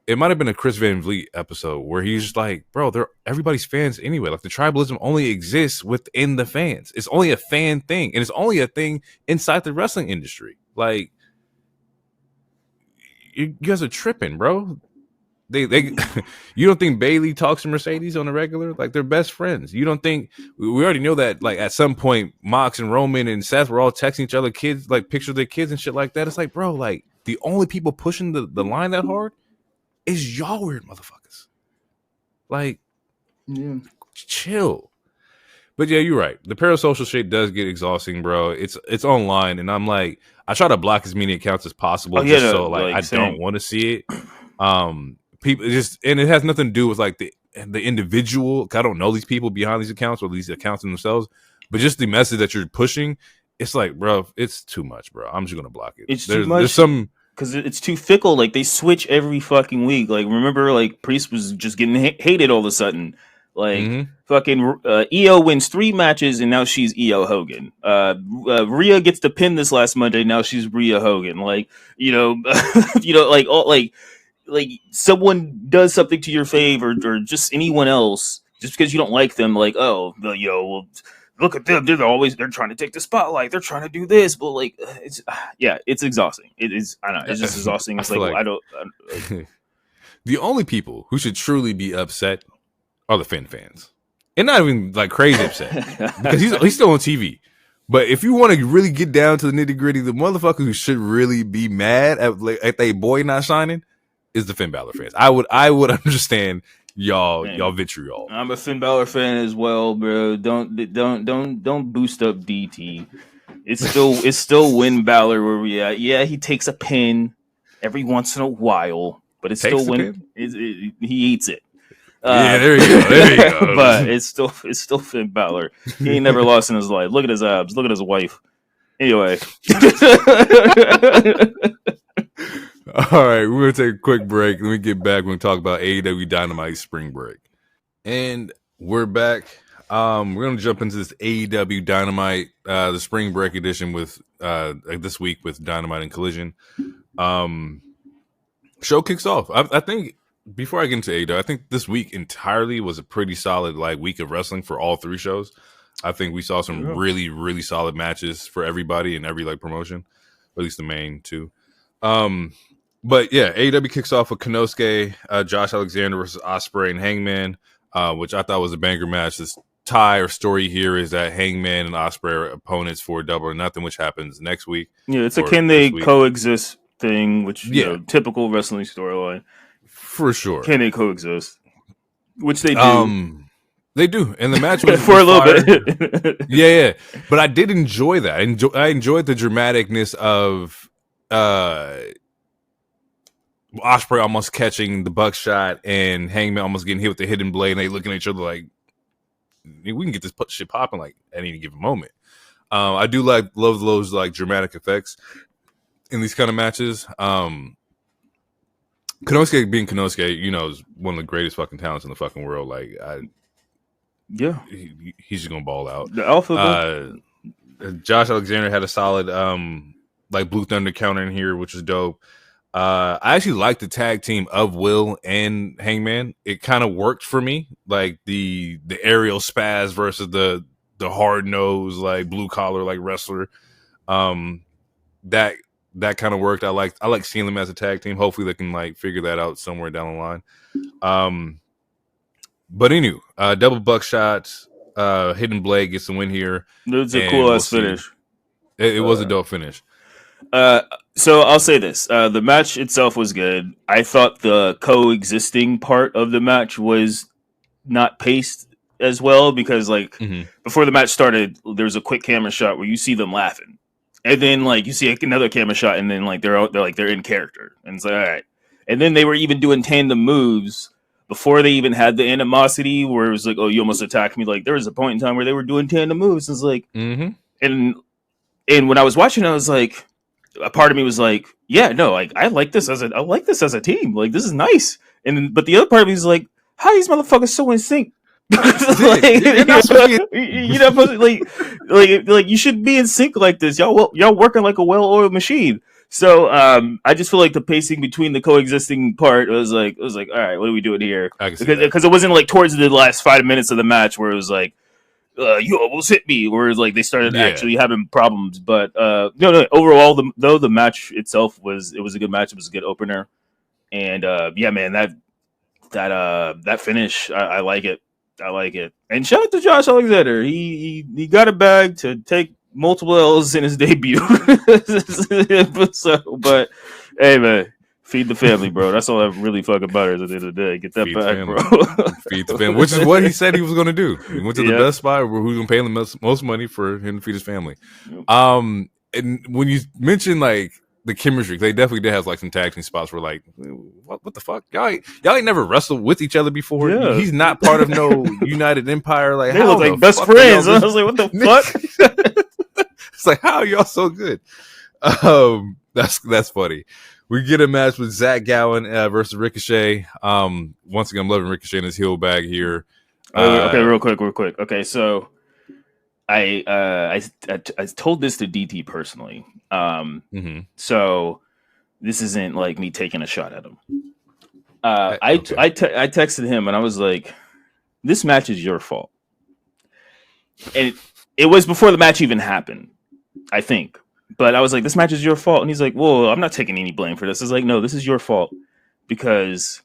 it might have been a Chris Van Vliet episode where he's just like, bro, they're everybody's fans anyway. Like the tribalism only exists within the fans. It's only a fan thing. And it's only a thing inside the wrestling industry. Like you guys are tripping, bro. They you don't think Bailey talks to Mercedes on a regular? Like they're best friends. You don't think we already know that like at some point Mox and Roman and Seth were all texting each other kids, like pictures of their kids and shit like that. It's like, bro, like the only people pushing the line that hard is y'all weird motherfuckers. Like, chill. But yeah, you're right. The parasocial shit does get exhausting, bro. It's online, and I'm like, I try to block as many accounts as possible, I don't want to see it. People and it has nothing to do with like the individual. I don't know these people behind these accounts or these accounts themselves, but just the message that you're pushing. It's like, bro, it's too much, bro. I'm just gonna block it. It's too much. There's some. Because it's too fickle. Like they switch every fucking week. Like remember, like Priest was just getting hated all of a sudden. Like fucking Io wins 3 matches and now she's Io Hogan. Rhea gets the pin this last Monday. Now she's Rhea Hogan. Like like someone does something to your fave or just anyone else just because you don't like them. Like well, look at them. They're trying to take the spotlight. They're trying to do this, but like, it's exhausting. It is. I don't know. It's just exhausting. It's like I don't. The only people who should truly be upset are the Finn fans, and not even like crazy upset because he's still on TV. But if you want to really get down to the nitty gritty, the motherfuckers who should really be mad at their boy not signing is the Finn Balor fans. I would understand. Y'all vitriol. I'm a Finn Balor fan as well, bro. Don't boost up DT. It's still Win Balor where we at. Yeah, he takes a pin every once in a while, but it's Takes still the pin? He eats it. Yeah, there you go. There you go. But it's still Finn Balor. He ain't never lost in his life. Look at his abs. Look at his wife. Anyway. All right, we're gonna take a quick break. Let me get back. We're gonna talk about AEW Dynamite Spring Break, and we're back. We're gonna jump into this AEW Dynamite, the Spring Break edition with this week with Dynamite and Collision. Show kicks off. I think before I get into AEW, I think this week entirely was a pretty solid week of wrestling for all three shows. I think we saw some really, really solid matches for everybody in every promotion, or at least the main two. But yeah, AEW kicks off with Konosuke, Josh Alexander versus Ospreay and Hangman, which I thought was a banger match. This tie or story here is that Hangman and Ospreay are opponents for Double or Nothing, which happens next week. Yeah, it's a can they coexist thing, which typical wrestling storyline. For sure. Can they coexist? Which they do. They do, and the match was for a little bit. yeah. But I did enjoy that. I enjoyed the dramaticness of Ospreay almost catching the buckshot and Hangman almost getting hit with the hidden blade, and they looking at each other like, we can get this shit popping at any given moment. I do love those dramatic effects in these kind of matches. Konosuke being Konosuke, is one of the greatest fucking talents in the fucking world. He's just gonna ball out. The alpha. Josh Alexander had a solid Blue Thunder counter in here, which is dope. I actually liked the tag team of Will and Hangman. It kind of worked for me, the aerial spaz versus the hard nose blue collar wrestler. That kind of worked. I like seeing them as a tag team. Hopefully they can figure that out somewhere down the line. But anyway, double buckshot, hidden blade gets the win here. It was a cool ass finish. It was a dope finish. So I'll say this: the match itself was good. I thought the coexisting part of the match was not paced as well because, before the match started, there was a quick camera shot where you see them laughing, and then you see another camera shot, and then they're in character, and it's all right. And then they were even doing tandem moves before they even had the animosity, where it was oh, you almost attacked me. There was a point in time where they were doing tandem moves. It's and when I was watching, I was a part of me was yeah, no, I like this as a team. This is nice. But the other part of me is how are these motherfuckers so in sync? You're not supposed to, you should be in sync like this. Y'all working like a well-oiled machine. So I just feel the pacing between the coexisting part was all right, what are we doing here? Because it wasn't towards the last 5 minutes of the match where it was you almost hit me, where they started actually having problems. But no. Overall, the match itself was a good match. It was a good opener, and man, that finish, I like it. I like it. And shout out to Josh Alexander. He got a bag to take multiple L's in his debut. But hey, man. Feed the family, bro. That's all that really fucking matters at the end of the day. Get that back, bro. Feed the family, which is what he said he was going to do. He went to the best spot where who's going to pay him the most money for him to feed his family. And when you mention the chemistry, they definitely did have some tag team spots where what the fuck? Y'all ain't never wrestled with each other before. Yeah. He's not part of no United Empire. They look best friends. I was what the fuck? It's how are y'all so good? That's funny. We get a match with Zach Gowen versus Ricochet. Once again, I'm loving Ricochet in his heel bag here. Okay, real quick. Okay, so I told this to DT personally. So this isn't me taking a shot at him. I texted him and I was this match is your fault. And it was before the match even happened, I think. But I was this match is your fault. And he's well, I'm not taking any blame for this. It's no, this is your fault. Because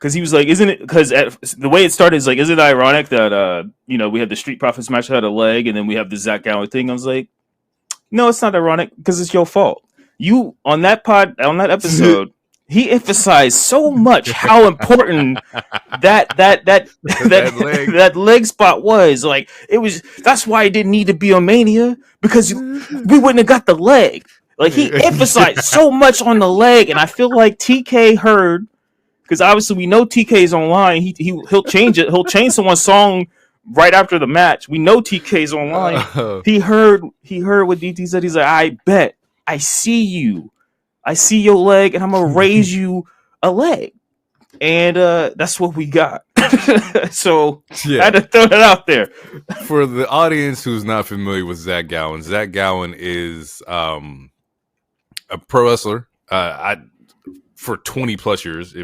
he was isn't it, because the way it started is isn't it ironic that, we had the Street Profits match that had a leg, and then we have the Zach Gowen thing. I was no, it's not ironic, because it's your fault. You, on that episode, he emphasized so much how important that leg. that leg spot was. Like, it was. That's why it didn't need to be on Mania, because we wouldn't have got the leg. Like, he emphasized so much on the leg, and I feel like TK heard, because obviously we know TK's online. He'll change it. He'll change someone's song right after the match. We know TK's online. He heard what DT said. He's like, I bet I see you. I see your leg, and I'm gonna raise you a leg. And that's what we got. So I had to throw that out there. For the audience who's not familiar with Zach Gowen is a pro wrestler. For 20 plus years.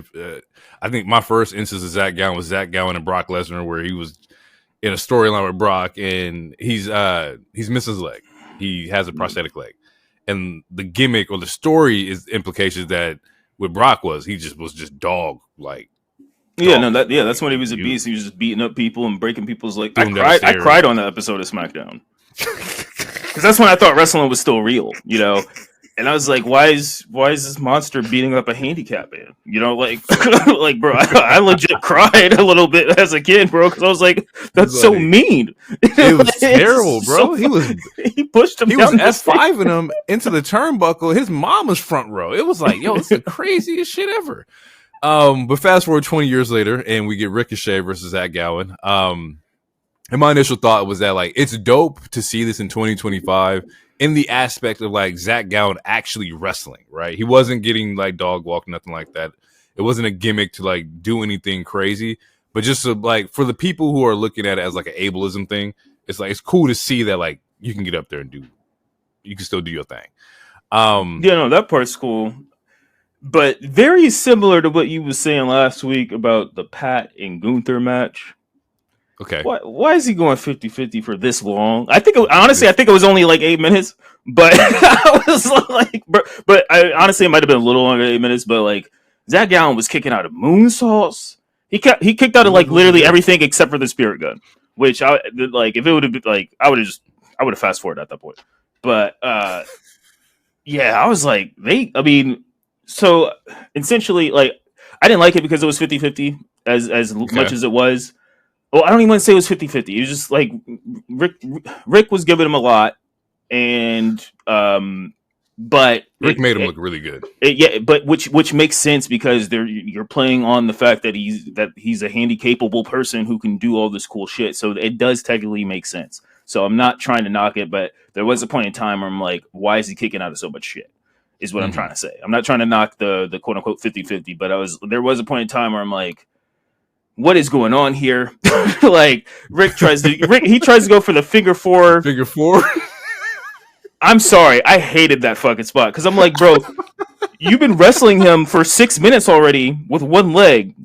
I think my first instance of Zach Gowen was Zach Gowen and Brock Lesnar, where he was in a storyline with Brock, and he's missing his leg. He has a prosthetic leg. And the gimmick or the story is implications that with Brock was just dog like. That's when he was a beast. He was just beating up people and breaking people's legs. I cried on that episode of SmackDown because that's when I thought wrestling was still real, you know. And I was like, why is this monster beating up a handicap man? You know, like, like, bro, I legit cried a little bit as a kid, bro, because I was like, that's so mean. It was terrible, bro. He pushed him. He was F5ing him into the turnbuckle. His mom was front row. It was like, yo, it's the craziest shit ever. But fast forward 20 years later, and we get Ricochet versus Zach Gowen. And my initial thought was that, like, it's dope to see this in 2025. In the aspect of like Zach Gowen actually wrestling, right? He wasn't getting like dog walk, nothing like that. It wasn't a gimmick to like do anything crazy, but just to, like, for the people who are looking at it as like an ableism thing, it's like, it's cool to see that like you can get up there and you can still do your thing. That part's cool, but very similar to what you were saying last week about the Pat and Gunther match. Okay. Why is he going 50-50 for this long? I think it was only like 8 minutes, but I was like, but honestly, it might have been a little longer than 8 minutes, but like, Zach Gowen was kicking out of moonsaults. He kicked out of like literally everything except for the spirit gun, which I like, if it would have been like, I would have fast forwarded at that point. But yeah, I was like, so essentially, like, I didn't like it because it was 50-50 as much as it was. Well, I don't even want to say it was 50-50. It was just like Rick was giving him a lot, and but Rick made him look really good. But which makes sense because you're playing on the fact that he's a handy capable person who can do all this cool shit. So it does technically make sense. So I'm not trying to knock it, but there was a point in time where I'm like, why is he kicking out of so much shit? Is what I'm trying to say. I'm not trying to knock the quote unquote 50-50, but there was a point in time where I'm like, what is going on here? Like, Rick tries to go for the figure four. Figure four? I'm sorry. I hated that fucking spot. Because I'm like, bro, you've been wrestling him for 6 minutes already with one leg.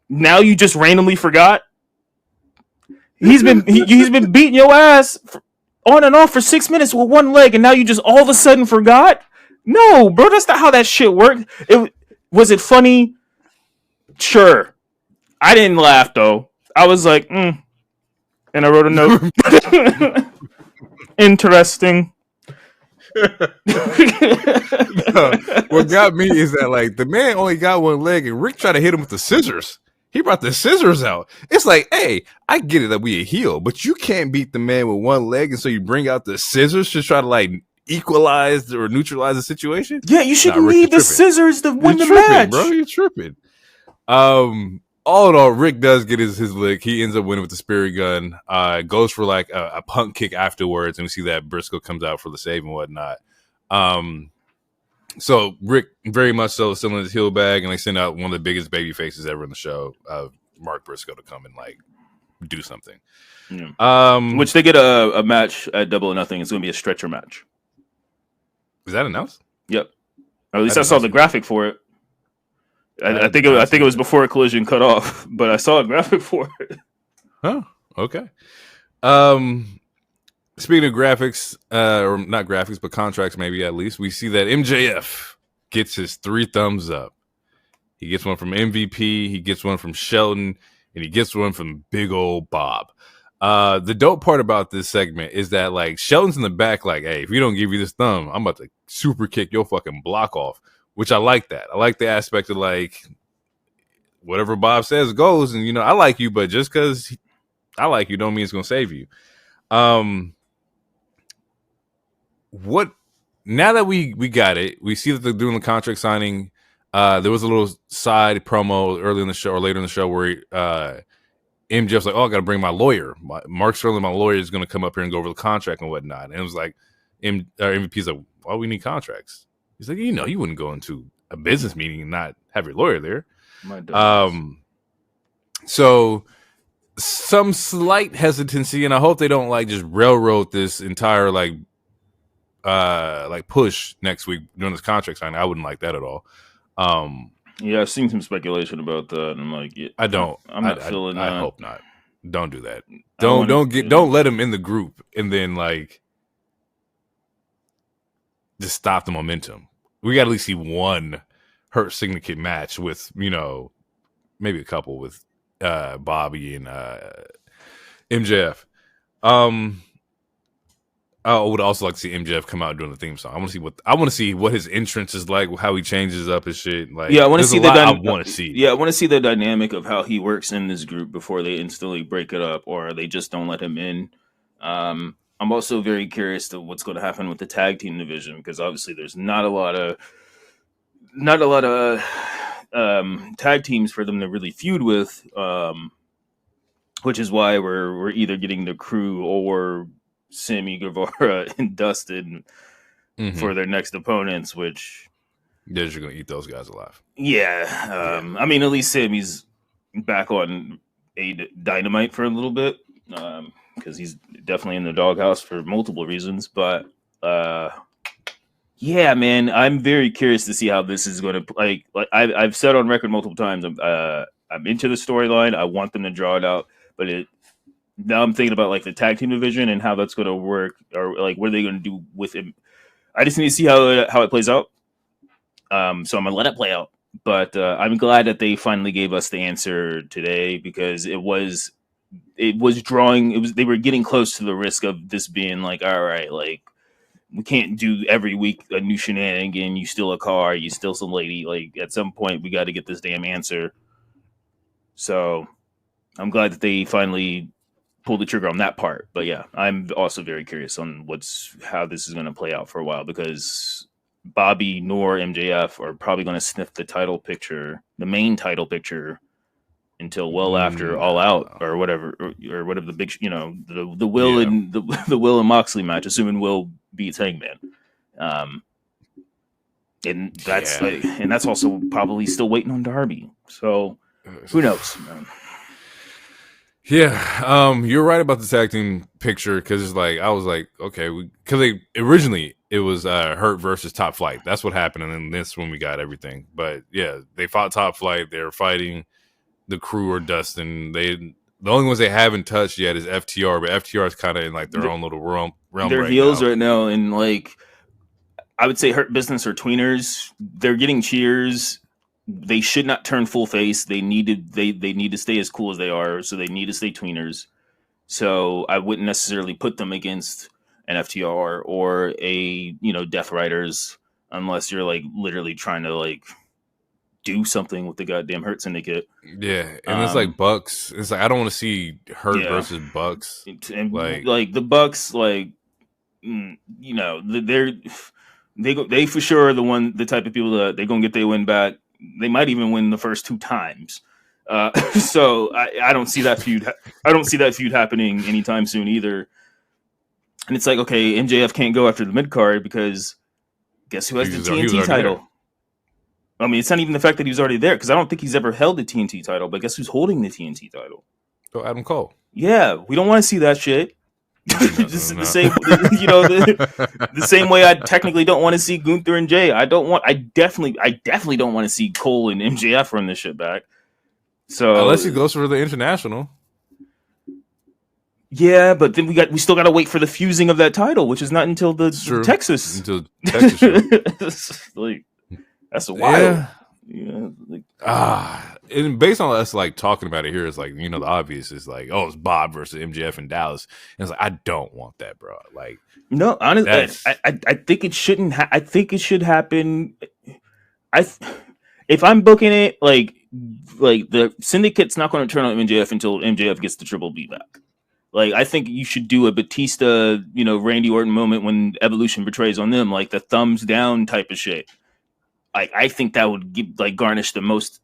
Now you just randomly forgot? He's been beating your ass on and off for 6 minutes with one leg, and now you just all of a sudden forgot? No, bro, that's not how that shit worked. Was it funny? Sure. I didn't laugh though. I was like, and I wrote a note. Interesting. What got me is that, like, the man only got one leg, and Rick tried to hit him with the scissors. He brought the scissors out. It's like, hey, I get it that we a heel, but you can't beat the man with one leg, and so you bring out the scissors to try to like equalize or neutralize the situation. Yeah, you should need the scissors to win the match, bro. You're tripping. All in all, Rick does get his lick. He ends up winning with the spirit gun. Goes for like a punk kick afterwards, and we see that Briscoe comes out for the save and whatnot. So Rick very much so still in his heel bag, and they send out one of the biggest baby faces ever in the show, Mark Briscoe, to come and like do something. Yeah. Which they get a match at Double or Nothing. It's going to be a stretcher match. Is that announced? Yep. Or at least I saw the graphic for it. I think it was before a Collision cut off, but I saw a graphic for it. Oh, okay. Speaking of graphics, or not graphics, but contracts, maybe at least, we see that MJF gets his 3 thumbs up. He gets one from MVP, he gets one from Shelton, and he gets one from big old Bob. The dope part about this segment is that, like, Shelton's in the back, like, hey, if you don't give you this thumb, I'm about to super kick your fucking block off. which I like that. I like the aspect of like whatever Bob says goes, and you know I like you, but just because I like you don't mean it's gonna save you. What now that we got it, we see that they're doing the contract signing. There was a little side promo early in the show or later in the show where MJF's like, "Oh, I got to bring my lawyer. Mark Sterling, my lawyer, is going to come up here and go over the contract and whatnot." And it was like, MVP's like, "Why we need contracts?" He's like, "You know, you wouldn't go into a business meeting and not have your lawyer there." So some slight hesitancy, and I hope they don't like just railroad this entire like push next week during this contract signing. I wouldn't like that at all. Yeah, I've seen some speculation about that, and I'm like, yeah, I don't. I'm not feeling that. I hope not. Don't do that. Don't let him in the group and then like just stop the momentum. We got to at least see one Hurt Syndicate match with, you know, maybe a couple with Bobby and MJF. I would also like to see MJF come out doing the theme song. I want to see what his entrance is like, how he changes up his shit. Like, yeah, I want to see I want to see. Yeah, I want to see the dynamic of how he works in this group before they instantly break it up or they just don't let him in. I'm also very curious to what's going to happen with the tag team division because obviously there's not a lot of tag teams for them to really feud with, which is why we're either getting the Crew or Sammy Guevara and Dustin for their next opponents, which they're just gonna eat those guys alive. Yeah, I mean, at least Sammy's back on a Dynamite for a little bit because he's definitely in the doghouse for multiple reasons. But yeah, man, I'm very curious to see how this is going to like. I've said on record multiple times, I'm into the storyline. I want them to draw it out, but now I'm thinking about like the tag team division and how that's going to work, or like what are they going to do with him. I just need to see how it plays out. So I'm gonna let it play out. But I'm glad that they finally gave us the answer today because it was drawing. They were getting close to the risk of this being like, all right, like we can't do every week a new shenanigan. You steal a car, you steal some lady. Like at some point, we got to get this damn answer. So I'm glad that they finally pull the trigger on that part. But yeah, I'm also very curious on how this is going to play out for a while because Bobby nor MJF are probably going to sniff the main title picture until well after All Out or whatever the big, the Will and the Will and Moxley match, assuming Will beats Hangman. And that's also probably still waiting on Darby. So who knows? Yeah, you're right about the tag team picture because it's like I was like, okay, because originally it was Hurt versus Top Flight. That's what happened, and then this when we got everything. But yeah, they fought Top Flight. They're fighting the Crew or Dustin. The only ones they haven't touched yet is FTR, but FTR is kind of in like their own little realm. They're heels right now, and like I would say, Hurt Business or tweeners. They're getting cheers. They should not turn full face. They need to stay as cool as they are, so they need to stay tweeners. So I wouldn't necessarily put them against an FTR or a Death Riders unless you're like literally trying to like do something with the goddamn Hurt Syndicate. Yeah, and it's like Bucks. It's like I don't want to see Hurt versus Bucks. And like the Bucks, like they for sure are the type of people that they're gonna get their win back. They might even win the first 2 times. So I don't see that feud. I don't see that feud happening anytime soon either. And it's like, okay, MJF can't go after the mid card because guess who has the TNT title? I mean, it's not even the fact that he was already there because I don't think he's ever held the TNT title. But guess who's holding the TNT title? Oh, Adam Cole. Yeah, we don't want to see that shit. The same, the same way I technically don't want to see Gunther and Jay. I definitely don't want to see Cole and MJF run this shit back. So unless he goes for the international, yeah, but then we still got to wait for the fusing of that title, which is not until the Texas. Until Texas, like that's a wild. Yeah, and based on us like talking about it here, it's like the obvious is like, oh, it's Bob versus MJF in Dallas, and it's like I don't want that, bro. Like, no, honestly, I think it shouldn't. I think it should happen. if I'm booking it, like the syndicate's not going to turn on MJF until MJF gets the Triple B back. Like, I think you should do a Batista, Randy Orton moment when Evolution betrays on them, like the thumbs down type of shit. Like, I think that would garnish the most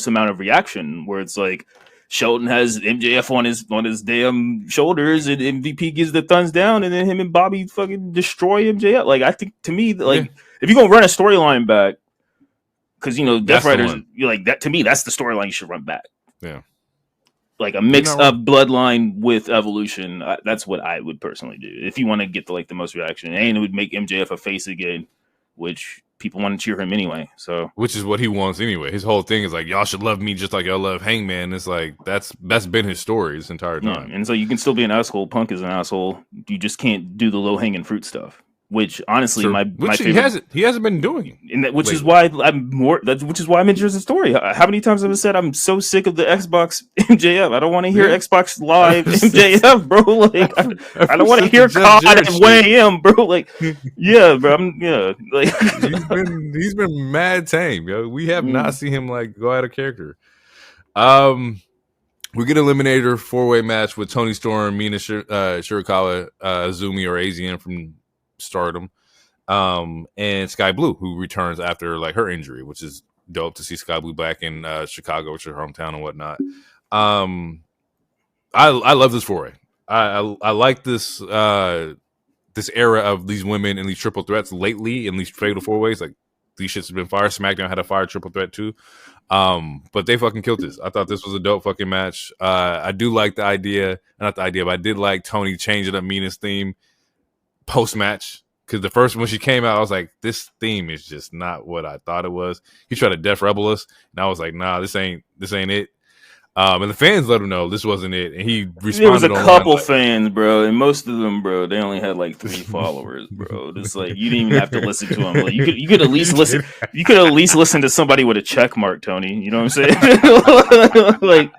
amount of reaction, where it's like Shelton has MJF on his damn shoulders, and MVP gives the thumbs down, and then him and Bobby fucking destroy MJF. Like, I think, to me, like, if you're gonna run a storyline back, because Death Riders, like that, to me, that's the storyline you should run back. Yeah. Like a mix of Bloodline with Evolution. That's what I would personally do if you want to get the most reaction. And it would make MJF a face again, which people want to cheer him anyway. So, which is what he wants anyway. His whole thing is like, y'all should love me just like y'all love Hangman. It's like that's been his story this entire time. Yeah. And so you can still be an asshole. Punk is an asshole. You just can't do the low hanging fruit stuff. Which honestly, my favorite, he hasn't been doing, which is why I'm interested in the story. How many times have I said I'm so sick of the Xbox MJF? I don't want to hear Xbox Live MJF, bro. Like I don't want to hear COD at 1 a.m., bro. Like yeah, bro. Like he's been mad tame, yo. We have not seen him like go out of character. We get eliminator 4-way match with Toni Storm, Mina, Shirakawa, Azumi or AZM from Stardom, and Sky Blue, who returns after like her injury, which is dope to see Sky Blue back in Chicago, which is her hometown and whatnot. I love this 4-way. I like this this era of these women in these triple threats lately in these fatal 4-ways. Like these shits have been fire. SmackDown had a fire triple threat too. But they fucking killed this. I thought this was a dope fucking match. I do like the idea, not the idea, but I did like Tony changing up Mina's theme post-match, because the first when she came out, I was like, this theme is just not what I thought it was. He tried to Def Rebel us, and I was like, nah, this ain't it. And the fans let him know this wasn't it, and he responded. There was a couple fans, bro, and most of them, bro, they only had like 3 followers, bro. It's like you didn't even have to listen to them. Like, you could at least listen. You could at least listen to somebody with a check mark, Tony. You know what I'm saying? Like,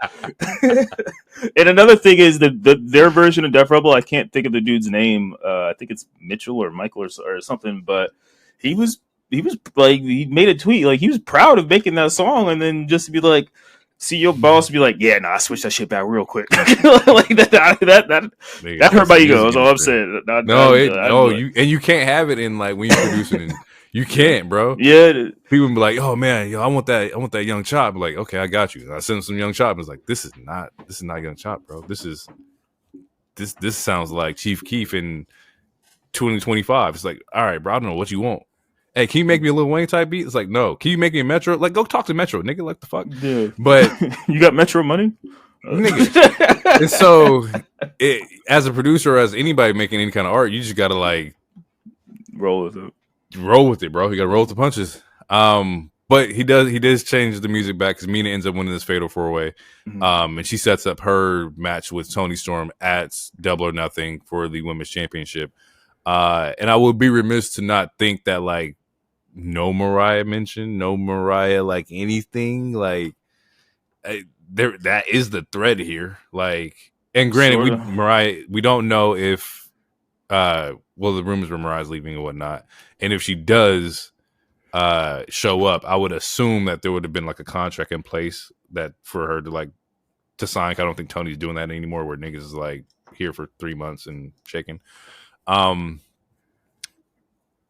and another thing is their version of Def Rebel. I can't think of the dude's name. I think it's Mitchell or Michael or something. But he was like, he made a tweet like he was proud of making that song, and then just to be like, see your boss be like, yeah, nah, switch that shit back real quick. Like that hurt my ego. That's all I'm saying. You can't have it in like when you're producing. You can't, bro. Yeah, people be like, oh man, yo, I want that young chop. I'm like, okay, I got you. And I send him some young chop. It's like, this is not young chop, bro. This sounds like Chief Keef in 2025. It's like, all right, bro, I don't know what you want. Hey, can you make me a Lil Wayne type beat? It's like, no. Can you make me a Metro? Like, go talk to Metro, nigga. Like, the fuck? Yeah. But you got Metro money? Nigga. And so, as a producer, or as anybody making any kind of art, you just got to, like... roll with it. Roll with it, bro. You got to roll with the punches. But he does change the music back, because Mina ends up winning this fatal 4-way. Mm-hmm. And she sets up her match with Toni Storm at Double or Nothing for the Women's Championship. And I would be remiss to not think that, like, no Mariah like anything, like there, that is the thread here. Like, and granted, Mariah, we don't know if the rumors were Mariah's leaving or whatnot, and if she does show up, I would assume that there would have been like a contract in place that for her to sign. I don't think Tony's doing that anymore, where niggas is like here for 3 months and shaking. But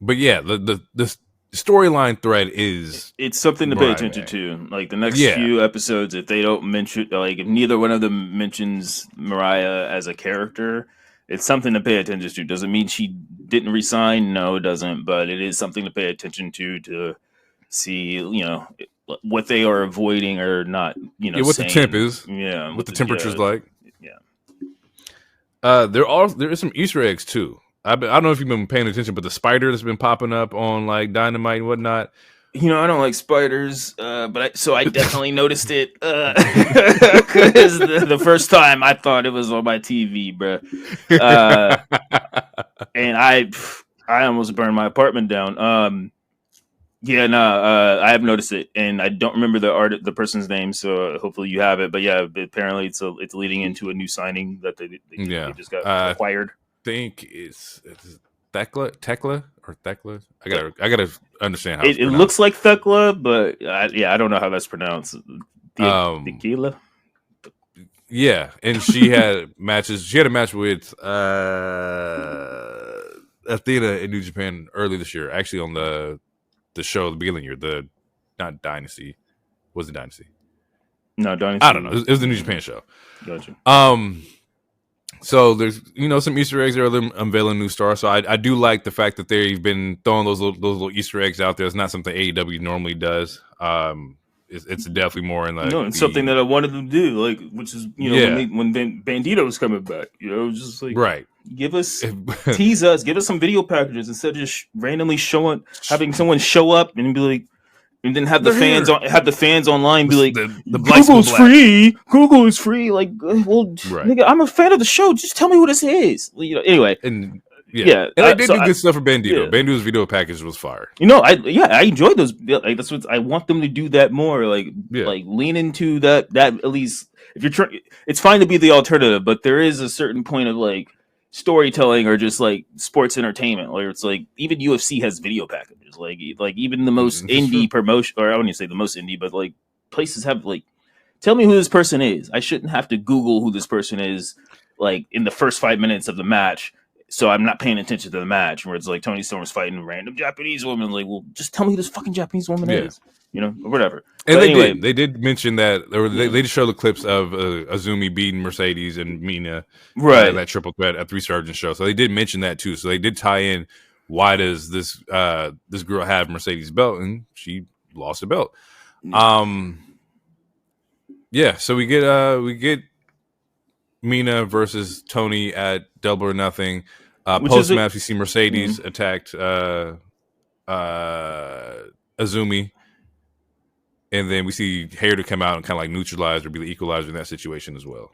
yeah, the storyline thread is, it's something to pay attention to. Like the next few episodes, if they don't mention, like if neither one of them mentions Mariah as a character, it's something to pay attention to. Doesn't mean she didn't resign. No, it doesn't. But it is something to pay attention to see, what they are avoiding or not. What the temp is. Yeah, what the temperature's like. Yeah. There is some Easter eggs too. I don't know if you've been paying attention, but the spider that's been popping up on like Dynamite and whatnot. I don't like spiders, so I definitely noticed it. Because the first time I thought it was on my TV, bro. And I almost burned my apartment down. I have noticed it, and I don't remember the person's name, so hopefully you have it. But yeah, apparently it's leading into a new signing that they just got acquired. I think it's Tekla or Thekla. I gotta understand how it's It pronounced. looks like Thekla, but I don't know how that's pronounced. Tequila. Yeah, and she had matches. She had a match with Athena in New Japan early this year. Actually, on the show at the beginning of the year, not Dynasty. Was it Dynasty? No, Dynasty. I don't know. It was the New Japan show. Gotcha. So there's some Easter eggs there. Them unveiling new stars. So I do like the fact that they've been throwing those little Easter eggs out there. It's not something AEW normally does. It's definitely more in it's something that I wanted them to do, like, which is when Bandito was coming back, just like right. Give us tease us, give us some video packages instead of just randomly having someone show up and be like, and then have the fans online be like, the Google's free. Google is free. Like, well, nigga, I'm a fan of the show. Just tell me what this is. Anyway. And and I did do good stuff for Bandito. Yeah. Bandito's video package was fire. I enjoyed those. Like, that's what I want them to do that more. Like lean into that at least. If you're trying, it's fine to be the alternative, but there is a certain point of like storytelling or just like sports entertainment, where it's like even UFC has video packages. Like even the most indie promotion, or I wouldn't say the most indie, but like places have like, tell me who this person is. I shouldn't have to Google who this person is like in the first 5 minutes of the match. So I'm not paying attention to the match where it's like Tony Storm's fighting a random Japanese woman. Like, well, just tell me who this fucking Japanese woman is, or whatever. And they did mention that, or they just show the clips of Azumi beating Mercedes and Mina, right? That triple threat at 3 Sergeant show. So they did mention that too. So they did tie in. Why does this girl have Mercedes' belt, and she lost the belt? So we get Mina versus Tony at Double or Nothing. Post match, we see Mercedes attacked Azumi, and then we see Hair to come out and kind of like neutralize or be the equalizer in that situation as well.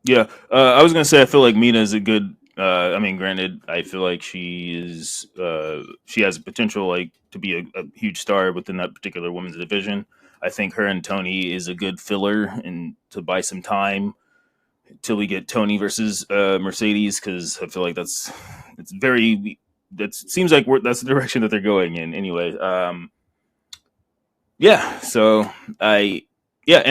Yeah, I was gonna say I feel like Mina is a good. Granted, I feel like she has potential like to be a huge star within that particular women's division. I think her and Tony is a good filler and to buy some time till we get Tony versus Mercedes, because I feel like that seems like that's the direction that they're going in anyway. And I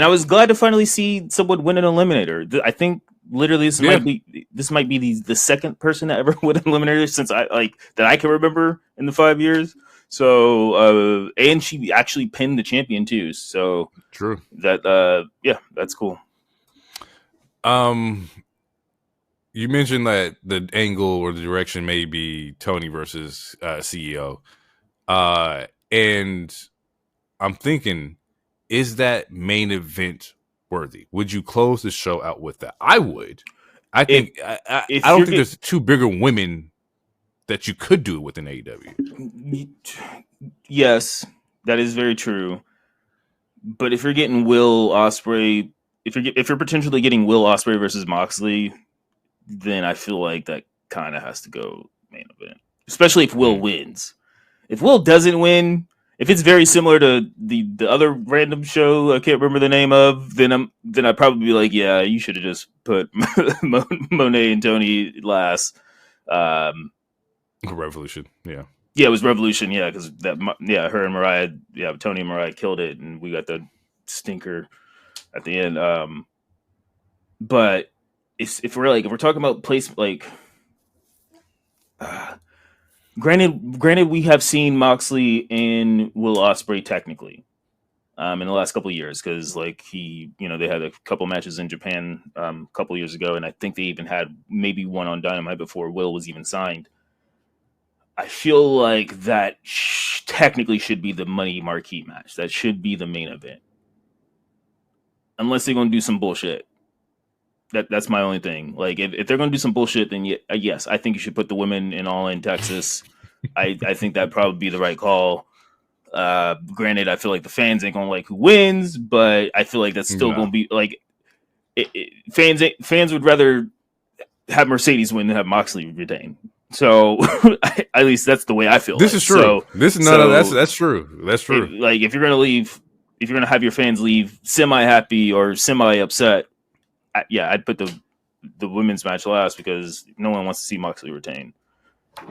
was glad to finally see someone win an eliminator. I think literally this might be the second person that ever won an eliminator since that I can remember in the 5 years. So and she actually pinned the champion too. So true. That's cool. You mentioned that the angle or the direction may be Tony versus CEO, and I'm thinking, is that main event worthy? Would you close the show out with that? I would. I think I don't think there's 2 bigger women that you could do within AEW. Yes, that is very true. But if you're getting Will Ospreay, if you're potentially getting Will Ospreay versus Moxley, then I feel like that kind of has to go main event, especially if Will wins. If Will doesn't win, if it's very similar to the other random show I can't remember the name of, then I'd probably be like, yeah, you should have just put Monet and Tony last. Revolution, yeah, it was Revolution, yeah, because her and Mariah, Tony and Mariah killed it, and we got the stinker at the end. But if we're talking about place, like, granted, we have seen Moxley and Will Ospreay technically, in the last couple of years, because like they had a couple matches in Japan a couple of years ago, and I think they even had maybe one on Dynamite before Will was even signed. I feel like that technically should be the money marquee match. That should be the main event, unless they're going to do some bullshit. That's my only thing. Like, if they're going to do some bullshit, then yes, I think you should put the women in All In Texas. I think that'd probably be the right call. Granted, I feel like the fans ain't going to like who wins, but I feel like that's still going to be like fans would rather have Mercedes win than have Moxley retain. So at least that's the way I feel. This is true. That's true. That's true. Like, if you're going to leave, if you're going to have your fans leave semi happy or semi upset, I'd put the women's match last, because no one wants to see Moxley retain.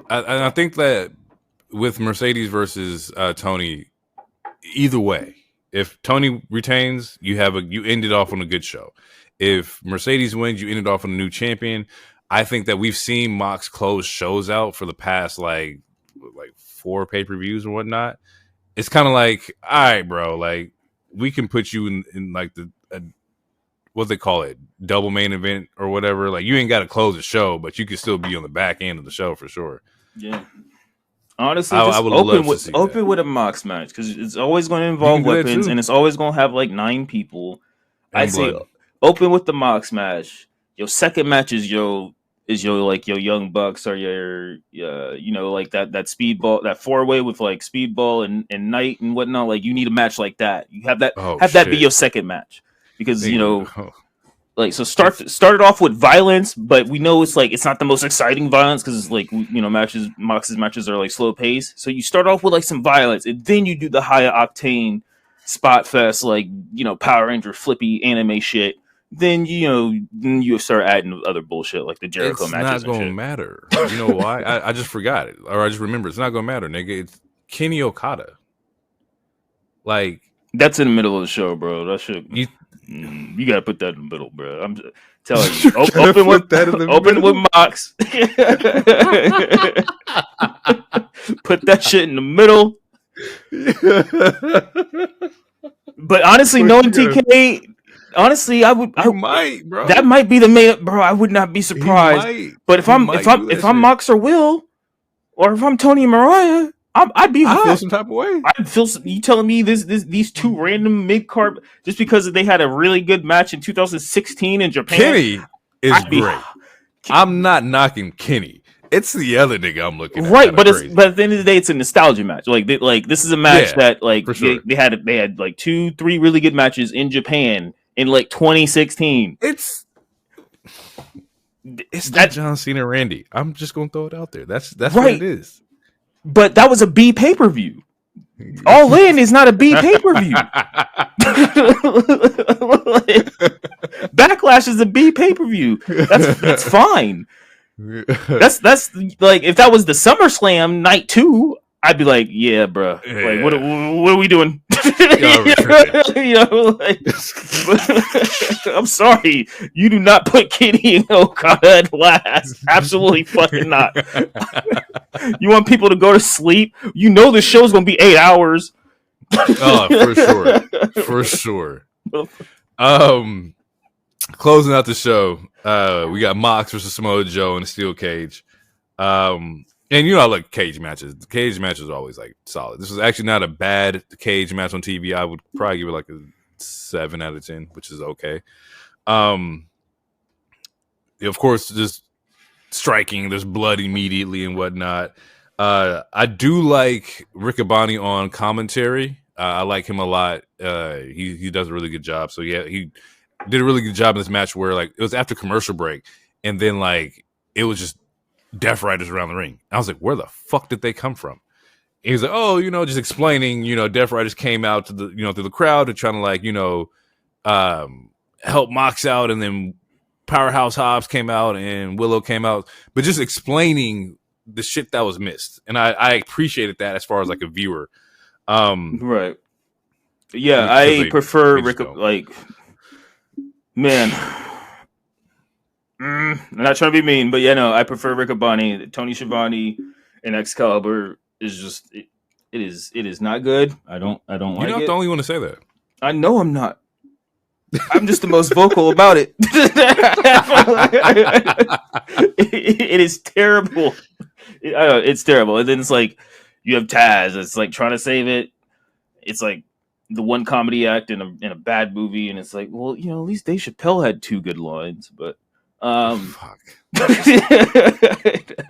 I think that with Mercedes versus Tony, either way, if Tony retains, you ended off on a good show. If Mercedes wins, you ended off on a new champion. I think that we've seen Mox close shows out for the past like 4 pay-per-views or whatnot. It's kind of like, all right, bro, like we can put you in like what they call it, double main event or whatever. Like you ain't got to close the show, but you can still be on the back end of the show for sure. Yeah. Honestly, I would love to see open that. with a Mox match because it's always going to involve weapons and it's always going to have like 9 people. I'd say open with the Mox match. Your second match is your Young Bucks or your like that speedball, that 4-way with like speedball and Knight and whatnot. Like you need a match like that. You have that that be your second match because like so start it off with violence, but we know it's not the most exciting violence because it's like Mox's matches are like slow pace. So you start off with like some violence, and then you do the higher octane spot fest like Power Ranger flippy anime shit. Then you start adding other bullshit like the Jericho matches. It's not gonna matter. You know why? I just forgot it, or I just remember. It's not gonna matter, nigga. It's Kenny Okada. Like that's in the middle of the show, bro. That shit. You gotta put that in the middle, bro. I'm just telling you. Open with Mox. Put that shit in the middle. But honestly, knowing TK, honestly, I might, bro. That might be the main, bro. I would not be surprised. But if I'm Mox or Will, or if I'm Tony and Mariah, I'd be hot. I feel some type of way. I'd feel. You telling me these 2 random mid card just because they had a really good match in 2016 in Japan? Kenny is great. I'm not knocking Kenny. It's the other nigga I'm looking at. Right, but at the end of the day, it's a nostalgia match. Like this is a match that like sure. they had like 2-3 really good matches in Japan in like 2016. It's not John Cena Randy. I'm just gonna throw it out there. That's right. What it is. But that was a B pay-per-view. All In is not a B pay-per-view. Backlash is a B pay-per-view. That's fine. That's like if that was the SummerSlam night 2, I'd be like, yeah, bro. Yeah. Like, what are we doing? I'm sorry. You do not put Kenny and Okada at last. Absolutely fucking not. You want people to go to sleep? You know the show's gonna be 8 hours. Oh, for sure. Closing out the show, we got Mox versus Samoa Joe in a steel cage. And I like cage matches. The cage match is always like solid. This was actually not a bad cage match on TV. I would probably give it like a 7 out of 10, which is okay. Of course, just striking. There's blood immediately and whatnot. I do like Riccaboni on commentary. I like him a lot. He does a really good job. So yeah, he did a really good job in this match where like it was after commercial break, and then like it was just Death Riders around the ring. I was like, where the fuck did they come from? And he was like, oh, just explaining, Death Riders came out to the, through the crowd and trying to like, help Mox out, and then Powerhouse Hobbs came out and Willow came out, but just explaining the shit that was missed. And I appreciated that as far as like a viewer. Right. Yeah, I prefer man. I'm not trying to be mean, but I prefer Riccaboni. Tony Schiavone and Excalibur is just it is not good. I don't like it. You're not the only one to say that. I know I'm not. I'm just the most vocal about it. It is terrible. It's terrible. And then it's like you have Taz. It's like trying to save it. It's like the one comedy act in a bad movie, and it's like, well, at least Dave Chappelle had 2 good lines, but. Fuck.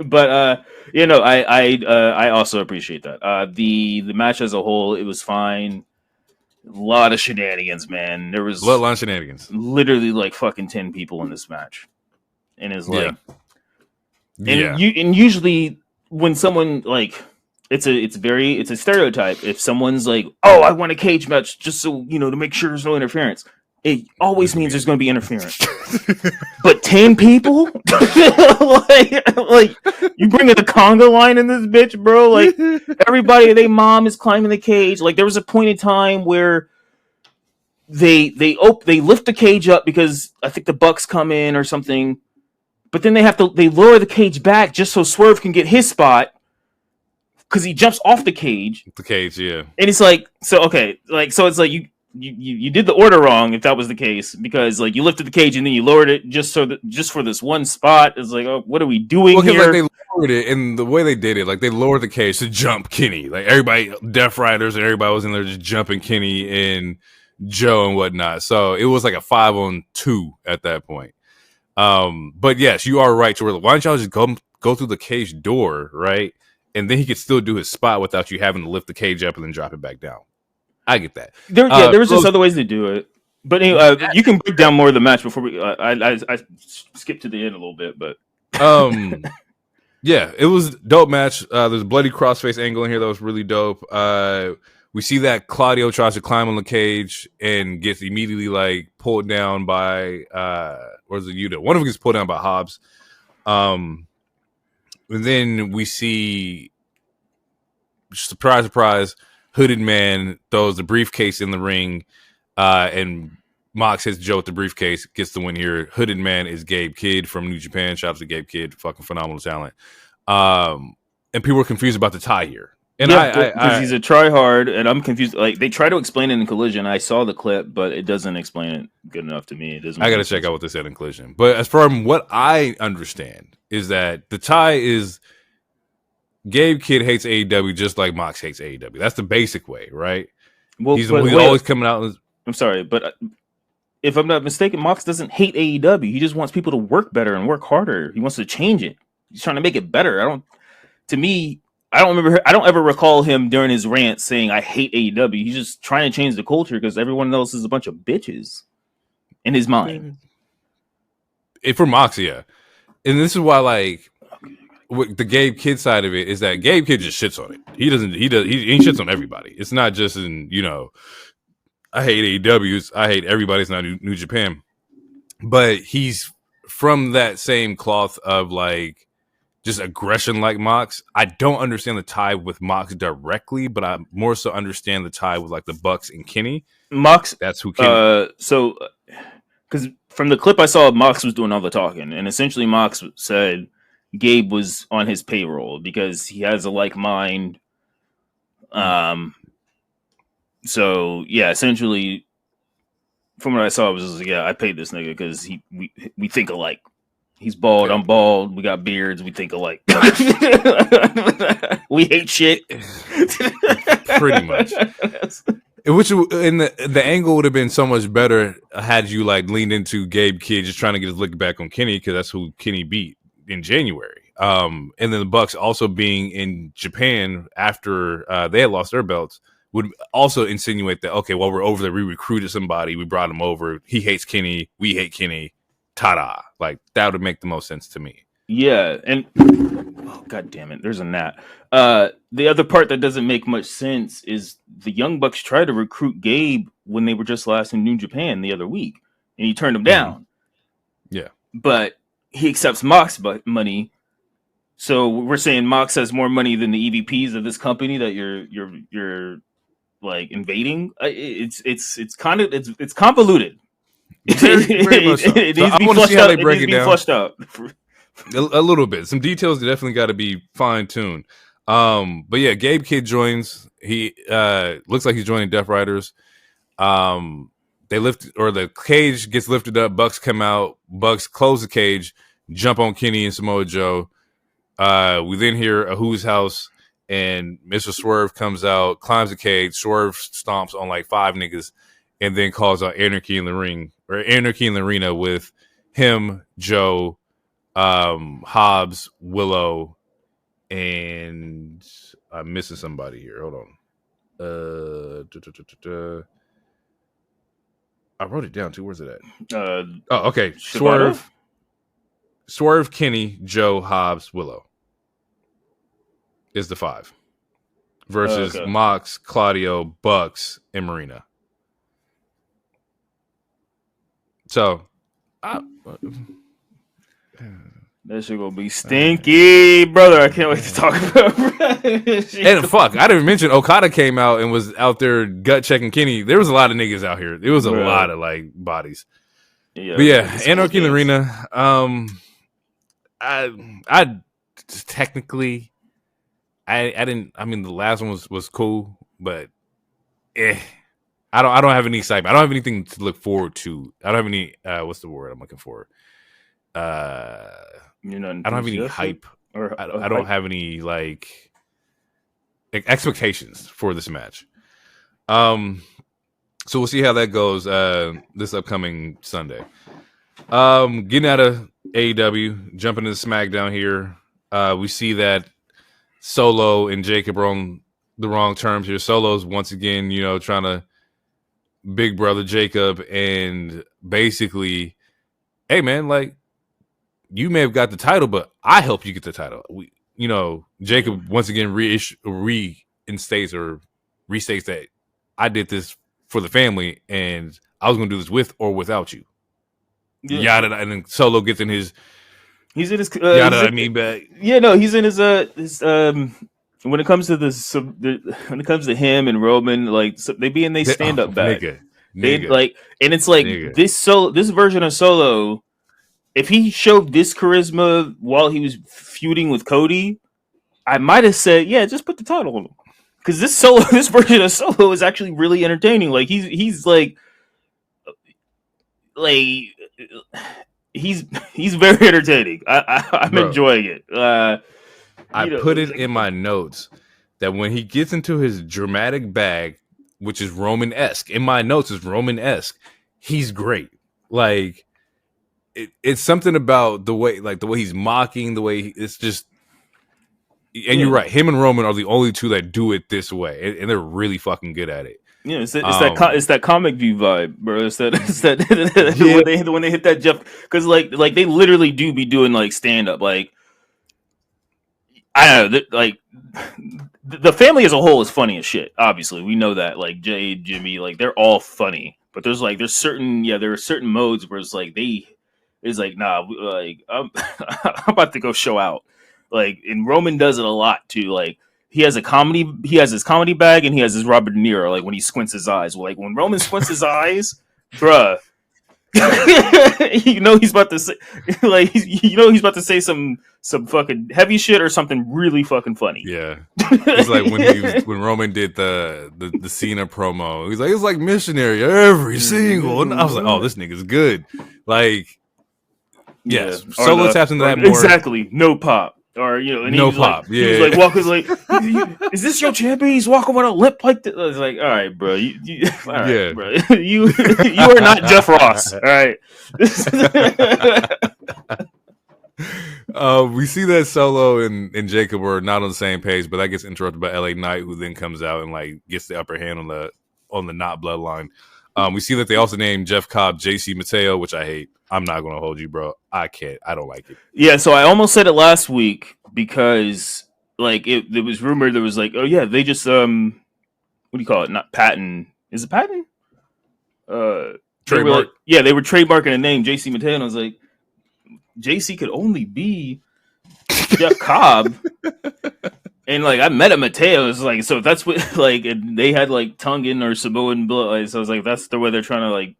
But I also appreciate that. The match as a whole, it was fine. A lot of shenanigans, man. There was bloodline shenanigans. Literally like fucking 10 people in this match, and it's like, and usually when someone like it's a stereotype. If someone's like, oh, I want a cage match just so to make sure there's no interference. it always means there's going to be interference. But 10 people? like, you bring in the conga line in this bitch, bro? Like, everybody, their mom is climbing the cage. Like, there was a point in time where they lift the cage up because I think the Bucks come in or something, but then they lower the cage back just so Swerve can get his spot because he jumps off the cage. The cage, yeah. And it's like, so okay, like, so it's like you did the order wrong if that was the case, because like you lifted the cage and then you lowered it just for this one spot. It's like, oh, what are we doing here? Like, they lowered it, and the way they did it, like they lowered the cage to jump Kenny. Like everybody, Death Riders and everybody was in there just jumping Kenny and Joe and whatnot. So it was like a 5-on-2 at that point. But yes, you are right, Jordan. Why don't y'all just go through the cage door, right? And then he could still do his spot without you having to lift the cage up and then drop it back down. I get that. There was just other ways to do it. But anyway, you can break down more of the match before we. I skipped to the end a little bit, but yeah, it was a dope match. There's a bloody crossface angle in here that was really dope. We see that Claudio tries to climb on the cage and gets immediately like pulled down by or is it Yuta? One of them gets pulled down by Hobbs. And then we see, surprise, surprise, Hooded Man throws the briefcase in the ring, and Mox hits Joe with the briefcase, gets the win here. Hooded Man is Gabe Kidd from New Japan. Shout out to Gabe Kidd, fucking phenomenal talent. And people were confused about the tie here. And yeah, because he's a tryhard, and I'm confused. Like, they try to explain it in Collision. I saw the clip, but it doesn't explain it good enough to me. It doesn't. I got to check out what they said in Collision. But as far as what I understand is that the tie is Gabe Kidd hates AEW just like Mox hates AEW. That's the basic way, right? Well, he's always coming out. I'm sorry, but if I'm not mistaken, Mox doesn't hate AEW. He just wants people to work better and work harder. He wants to change it. He's trying to make it better. I don't ever recall him during his rant saying I hate AEW. He's just trying to change the culture because everyone else is a bunch of bitches in his mind. For Mox, yeah. And this is why, like, the Gabe Kidd side of it is that Gabe Kidd just shits on it. He shits on everybody. It's not just in, I hate AEW. I hate everybody. It's not New Japan. But he's from that same cloth of like just aggression like Mox. I don't understand the tie with Mox directly, but I more so understand the tie with like the Bucks and Kenny. Mox, that's who Kenny. Because from the clip I saw, Mox was doing all the talking, and essentially Mox said Gabe was on his payroll because he has a like mind. So yeah, essentially, from what I saw, it was just like, yeah, I paid this nigga because we think alike. He's bald, I'm bald, we got beards, we think alike. We hate shit. Pretty much. Which in the angle would have been so much better had you like leaned into Gabe Kidd just trying to get his lick back on Kenny because that's who Kenny beat in January. And then the Bucks also being in Japan after they had lost their belts would also insinuate that, okay, well, we're over there, we recruited somebody, we brought him over, he hates Kenny, we hate Kenny, ta-da. Like, that would make the most sense to me. Yeah, and oh god damn it, there's a gnat. The other part that doesn't make much sense is the Young Bucks tried to recruit Gabe when they were just last in New Japan the other week, and he turned them down. Yeah, but he accepts Mox money, so we're saying Mox has more money than the EVPs of this company that you're like invading. It's convoluted. Very much so. I want to see how they break it down. Flushed out. A little bit. Some details definitely got to be fine-tuned. But yeah, Gabe Kidd joins. He looks like he's joining Death Riders. The cage gets lifted up. Bucks come out. Bucks close the cage, jump on Kenny and Samoa Joe. We then hear a Who's House, and Mr. Swerve comes out, climbs the cage. Swerve stomps on like 5 niggas, and then calls out Anarchy in the ring, or Anarchy in the arena with him, Joe, Hobbs, Willow, and I'm missing somebody here. Hold on. I wrote it down too. Where's it at? Okay. Swerve, Kenny, Joe, Hobbs, Willow is the 5 versus Mox, Claudio, Bucks, and Marina. So, that shit gonna be stinky, brother. I can't wait to talk about it. And fuck, I didn't mention Okada came out and was out there gut checking Kenny. There was a lot of niggas out here. There was a lot of like bodies. Yeah, but yeah, Anarchy in the Arena. I technically, I didn't. I mean, the last one was cool, but I don't have any excitement. I don't have anything to look forward to. I don't have any. What's the word I'm looking for? You're not. I don't have any hype, or I don't have any like expectations for this match. So we'll see how that goes this upcoming Sunday. Getting out of AEW, jumping into SmackDown here. We see that Solo and Jacob are on the wrong terms here. Solo's once again, trying to big brother Jacob and basically, hey man, like you may have got the title, but I helped you get the title. Jacob once again restates that I did this for the family and I was going to do this with or without you. Yeah. Yada, and then Solo gets in his. He's in his. But yeah, no, he's in his. When it comes to when it comes to him and Roman, like they be in they stand up back. They like, and it's like this version of Solo. If he showed this charisma while he was feuding with Cody, I might have said, yeah, just put the title on him. Because this version of Solo is actually really entertaining. Like he's very entertaining. I'm enjoying it. I put it in my notes that when he gets into his dramatic bag, which is Roman-esque, in my notes is Roman-esque, he's great. Like it's something about the way he's mocking, the way it's just. And you're right. Him and Roman are the only two that do it this way, and they're really fucking good at it. Yeah, it's that comic view vibe, bro. It's that when they hit that Jeff, because like they literally do be doing like stand up. Like I don't know, like the family as a whole is funny as shit. Obviously, we know that. Like Jay, Jimmy, like they're all funny. But there are certain modes where it's like nah, like I'm about to go show out. Like, and Roman does it a lot too. Like he has his comedy bag and he has his Robert De Niro. Like when he squints his eyes, like when Roman squints his eyes, bruh, he's about to say, like he's about to say some fucking heavy shit or something really fucking funny. Yeah, it's like when Roman did the Cena promo. He's like, it's like missionary every single. And I was like, oh, this nigga's good. Like, yes, Solo taps into that more. Exactly, no pop. Or and no pop. Like, yeah, he was like walking like, is this your champion? He's walking with a lip like this. I was like, all right, bro, all right, bro, you are not Jeff Ross. All right. We see that Solo and Jacob are not on the same page, but that gets interrupted by LA Knight, who then comes out and like gets the upper hand on the not bloodline. We see that they also named Jeff Cobb JC Mateo, which I hate. I'm not going to hold you, bro. I can't. I don't like it. Yeah, so I almost said it last week because, like, there was rumored there was like, oh yeah, they just what do you call it? Not patent. Is it patent? Trademark. They were trademarking a name, JC Mateo, and I was like, JC could only be Jeff Cobb. And like I met a Mateo, it's like, so that's what like they had like Tongan or Samoan blood. Like, so I was like, that's the way they're trying to like.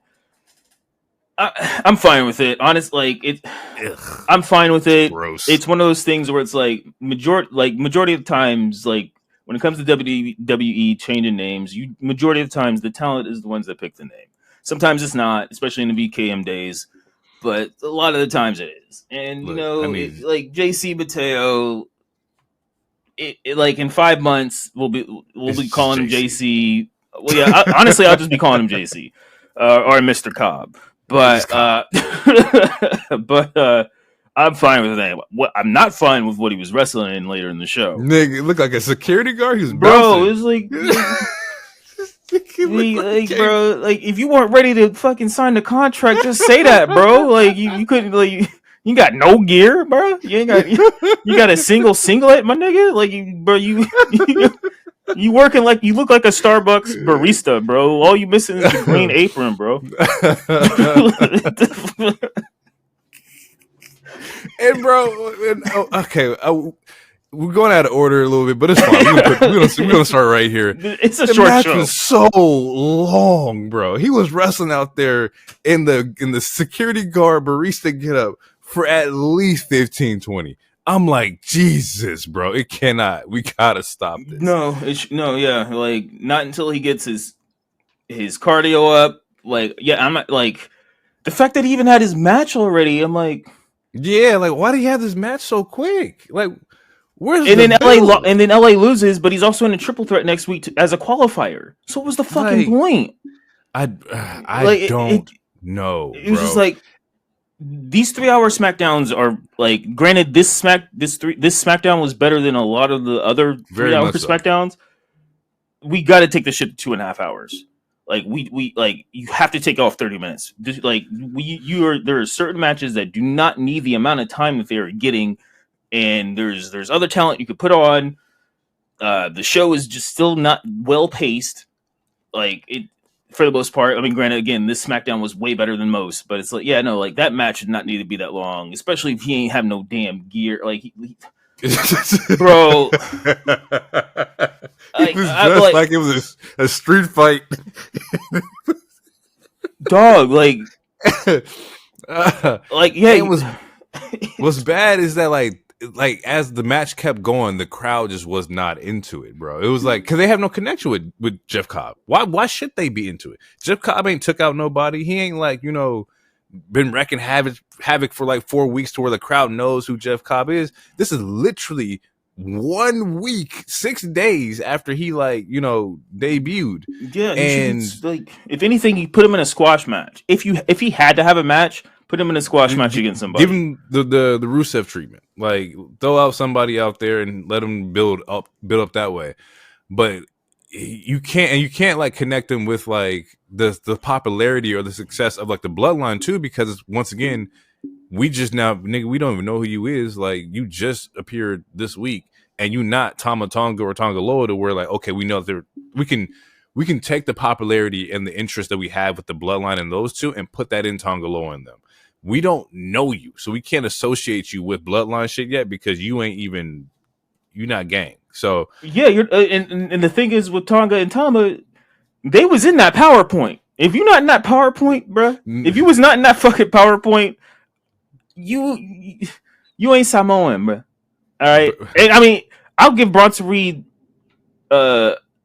I'm fine with it. Honest, like it. Ugh, I'm fine with it. Gross. It's one of those things where it's like majority of times, like when it comes to WWE changing names, majority of the times the talent is the ones that pick the name. Sometimes it's not, especially in the VKM days, but a lot of the times it is. And look, like JC Mateo. It like in 5 months we'll be calling him JC. Well, yeah, honestly, I'll just be calling him JC or Mr. Cobb. But I'm fine with that. What I'm not fine with what he was wrestling in later in the show. Nigga, it looked like a security guard. He's bro. It was like, bro, like if you weren't ready to fucking sign the contract, just say that, bro. Like you couldn't like. You got no gear, bro. You got a singlet, my nigga. Like, You working like you look like a Starbucks barista, bro. All you missing is the green apron, bro. And bro, okay, we're going out of order a little bit, but it's fine. We're gonna start right here. It's a the short match show. was so long, bro. He was wrestling out there in the security guard barista get up for at least 15-20. I'm like, Jesus, bro, it cannot. We gotta stop this. Yeah, like not until he gets his cardio up. Like, yeah, I'm not like the fact that he even had his match already. I'm like, yeah, like why do you have this match so quick? Like, where's and the then build? LA loses, but he's also in a triple threat next week as a qualifier. So what was the fucking point? I don't know. It was just like these 3-hour SmackDowns are like. Granted, this SmackDown was better than a lot of the other 3-hour SmackDowns. We got to take this shit to 2.5 hours. Like we like you have to take off 30 minutes. There are certain matches that do not need the amount of time that they are getting, and there's other talent you could put on. The show is just still not well paced. Like it. For the most part, I mean, granted, again, this SmackDown was way better than most, but it's like, yeah, no, like that match did not need to be that long, especially if he ain't have no damn gear. Like, bro, it was just like it was a street fight, dog. Like, yeah, it was. What's bad is that like as the match kept going, the crowd just was not into it, bro. It was like because they have no connection with Jeff Cobb. Why should they be into it? Jeff Cobb ain't took out nobody. He ain't like been wrecking havoc for like 4 weeks to where the crowd knows who Jeff Cobb is. This is literally 1 week, 6 days after he debuted. Yeah, and like if anything, you put him in a squash match. If he had to have a match. Put him in a squash match against somebody. Give him the Rusev treatment. Like throw out somebody out there and let him build up that way. But you can't like connect him with like the popularity or the success of like the bloodline too, because once again, we just now nigga, we don't even know who you is. Like you just appeared this week and you not Tama Tonga or Tonga Loa to where like, okay, we know that we can take the popularity and the interest that we have with the bloodline and those two and put that in Tonga Loa and them. We don't know you, so we can't associate you with bloodline shit yet because you're not gang. So yeah, you're and the thing is with Tonga and Tama, they was in that PowerPoint. If you're not in that PowerPoint, bruh, if you was not in that fucking PowerPoint, you ain't Samoan, bruh. All right, and I mean, I'll give Bronson Reed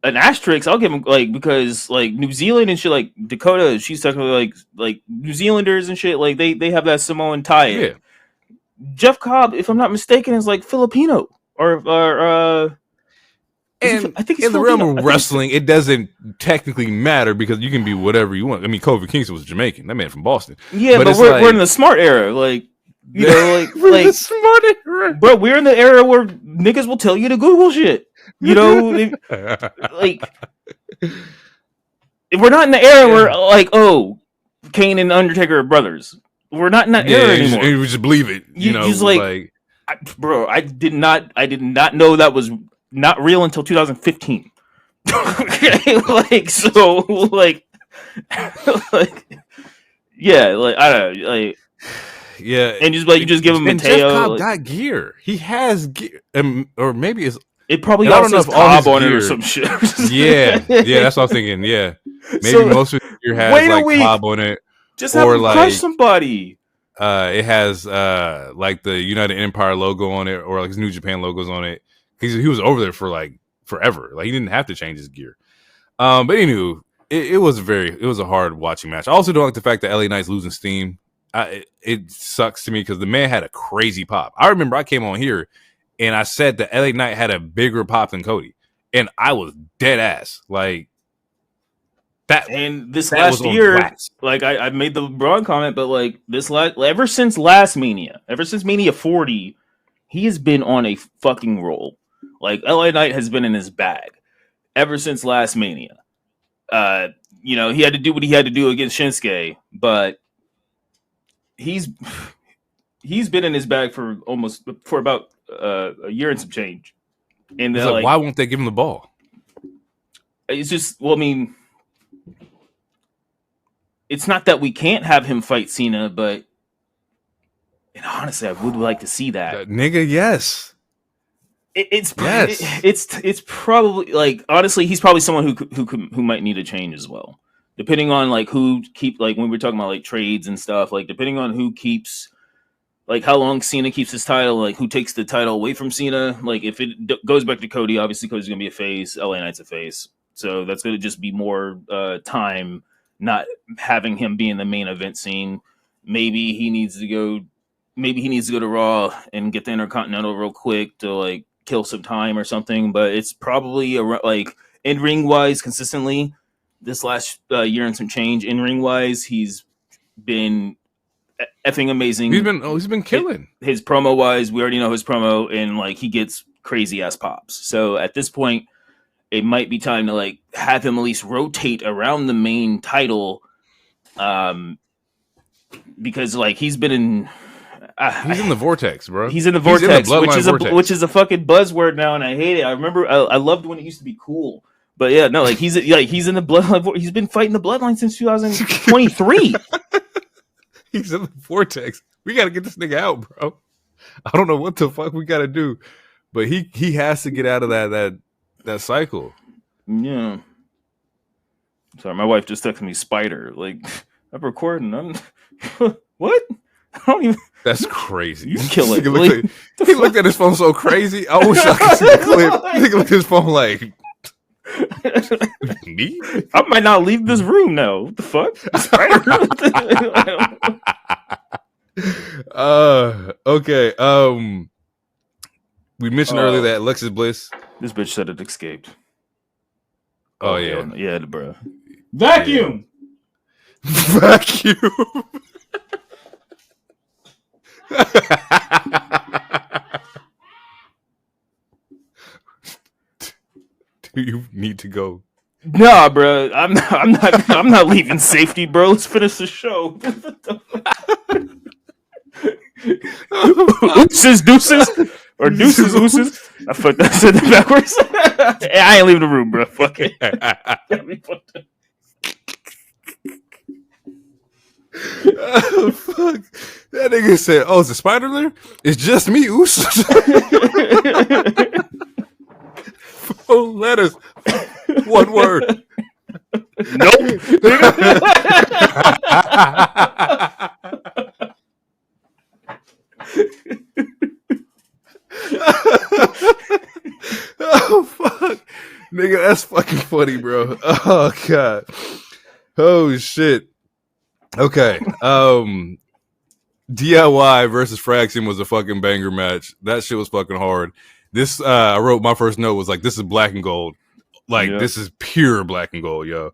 an asterisk. I'll give him because New Zealand and shit, like Dakota, she's technically like New Zealanders and shit. Like they have that Samoan tie. Yeah. Jeff Cobb, if I'm not mistaken, is like Filipino or and I think in the realm of wrestling, it doesn't technically matter because you can be whatever you want. I mean, Kofi Kingston was Jamaican. That man from Boston. Yeah, but we're in the smart era, like. You know, like smart era. Bro, we're in the era where niggas will tell you to Google shit. You know, like we're not in the era where like, oh, Kane and Undertaker are brothers. We're not in that era anymore. You just believe it. You know, just bro, I did not know that was not real until 2015. Yeah, like I don't know, like. Yeah, and you just give him Mateo. Jeff Cobb got gear. He has gear, or maybe it probably also has Cobb on it or some shit. yeah, that's what I'm thinking. Yeah, maybe most of the gear has like Cobb on it. Just have him crush somebody. It has like the United Empire logo on it, or like his New Japan logos on it. Because he was over there for like forever. Like he didn't have to change his gear. But anywho, it was a hard watching match. I also don't like the fact that LA Knight's losing steam. It sucks to me because the man had a crazy pop. I remember I came on here and I said that LA Knight had a bigger pop than Cody, and I was dead ass like that. And this last year, like I made the broad comment, but like ever since Mania 40, he has been on a fucking roll. Like LA Knight has been in his bag ever since last Mania. He had to do what he had to do against Shinsuke, but he's been in his bag for about a year and some change. And why won't they give him the ball? It's just, well, I mean, it's not that we can't have him fight Cena, but and honestly, I would like to see that. Nigga, yes. It's probably like, honestly, he's probably someone who might need a change as well, depending on like who keep, like when we're talking about like trades and stuff, like depending on who keeps, like how long Cena keeps his title, like who takes the title away from Cena. Like if it goes back to Cody, obviously Cody's gonna be a face, LA Knight's a face, so that's gonna just be more time not having him be in the main event scene. Maybe he needs to go to Raw and get the Intercontinental real quick to like kill some time or something. But it's probably like in ring wise, consistently this last year and some change. In ring wise, he's been effing amazing. He's been killing. His promo wise, we already know his promo, and like he gets crazy ass pops. So at this point, it might be time to like have him at least rotate around the main title, because like he's been in. He's in the vortex, bro. He's in the vortex, which is a fucking buzzword now, and I hate it. I remember I loved when it used to be cool, but yeah, no, like he's in the bloodline. He's been fighting the bloodline since 2023. He's in the vortex. We got to get this nigga out, bro. I don't know what the fuck we got to do, but he has to get out of that cycle. Yeah. Sorry, my wife just texted me spider. Like, I'm recording. What? I don't even. That's crazy. You kill it. He looked at his phone so crazy. I wish I could see the clip. He looked at his phone like, me? I might not leave this room now. What the fuck? Okay. We mentioned earlier that Alexis Bliss. This bitch said it escaped. Oh yeah. Yeah, bro. Vacuum! Yeah. Vacuum! Do you need to go? Nah, bro. I'm not leaving safety, bro. Let's finish the show. Deuces or deuces. I said that backwards. I ain't leaving the room, bro. Fuck it. Oh, fuck. That nigga said, "Oh, is the spider there? It's just me, Oos." 4 letters, 1 word. Nope. Oh fuck, nigga, that's fucking funny, bro. Oh god. Oh shit. Okay. DIY versus Fraction was a fucking banger match. That shit was fucking hard. This I wrote my first note was like, this is black and gold. Like This is pure black and gold, yo.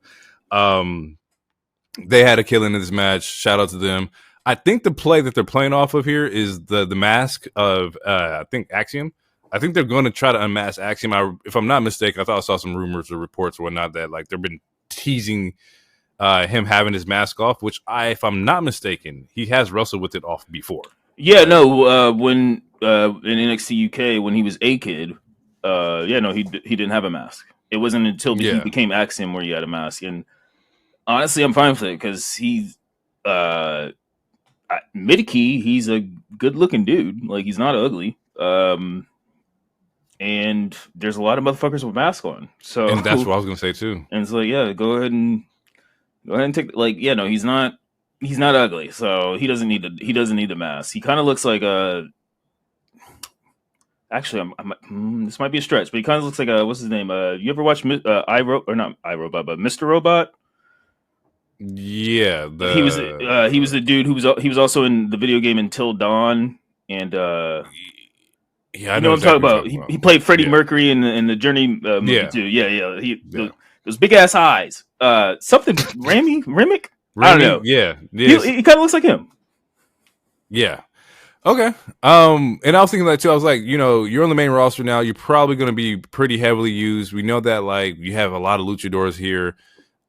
They had a killing in this match. Shout out to them. I think the play that they're playing off of here is the mask of I think Axiom. I think they're going to try to unmask Axiom. If I'm not mistaken, I thought I saw some rumors or reports or whatnot that like they've been teasing him having his mask off, which if I'm not mistaken, he has wrestled with it off before. Yeah, no. When in NXT UK when he was a kid, he didn't have a mask. It wasn't until he became Axiom where he had a mask. And honestly, I'm fine with it because he's mid-key. He's a good-looking dude. Like he's not ugly. And there's a lot of motherfuckers with masks on. So and that's what I was gonna say too. And it's like, yeah, go ahead and take he's not ugly, so he doesn't need the mask. He kind of looks like a. Actually, this might be a stretch, but he kind of looks like a what's his name? You ever watch iRobot or not iRobot, but Mr. Robot? Yeah, he was the dude who was also in the video game Until Dawn, and yeah, I know what I'm talking about. He played Freddie Mercury in the Journey movie too. Yeah. Those big ass eyes. Something Remick? I don't know. Yeah. He kind of looks like him. Yeah. Okay. And I was thinking that too. I was like, you're on the main roster now. You're probably going to be pretty heavily used. We know that like you have a lot of luchadors here.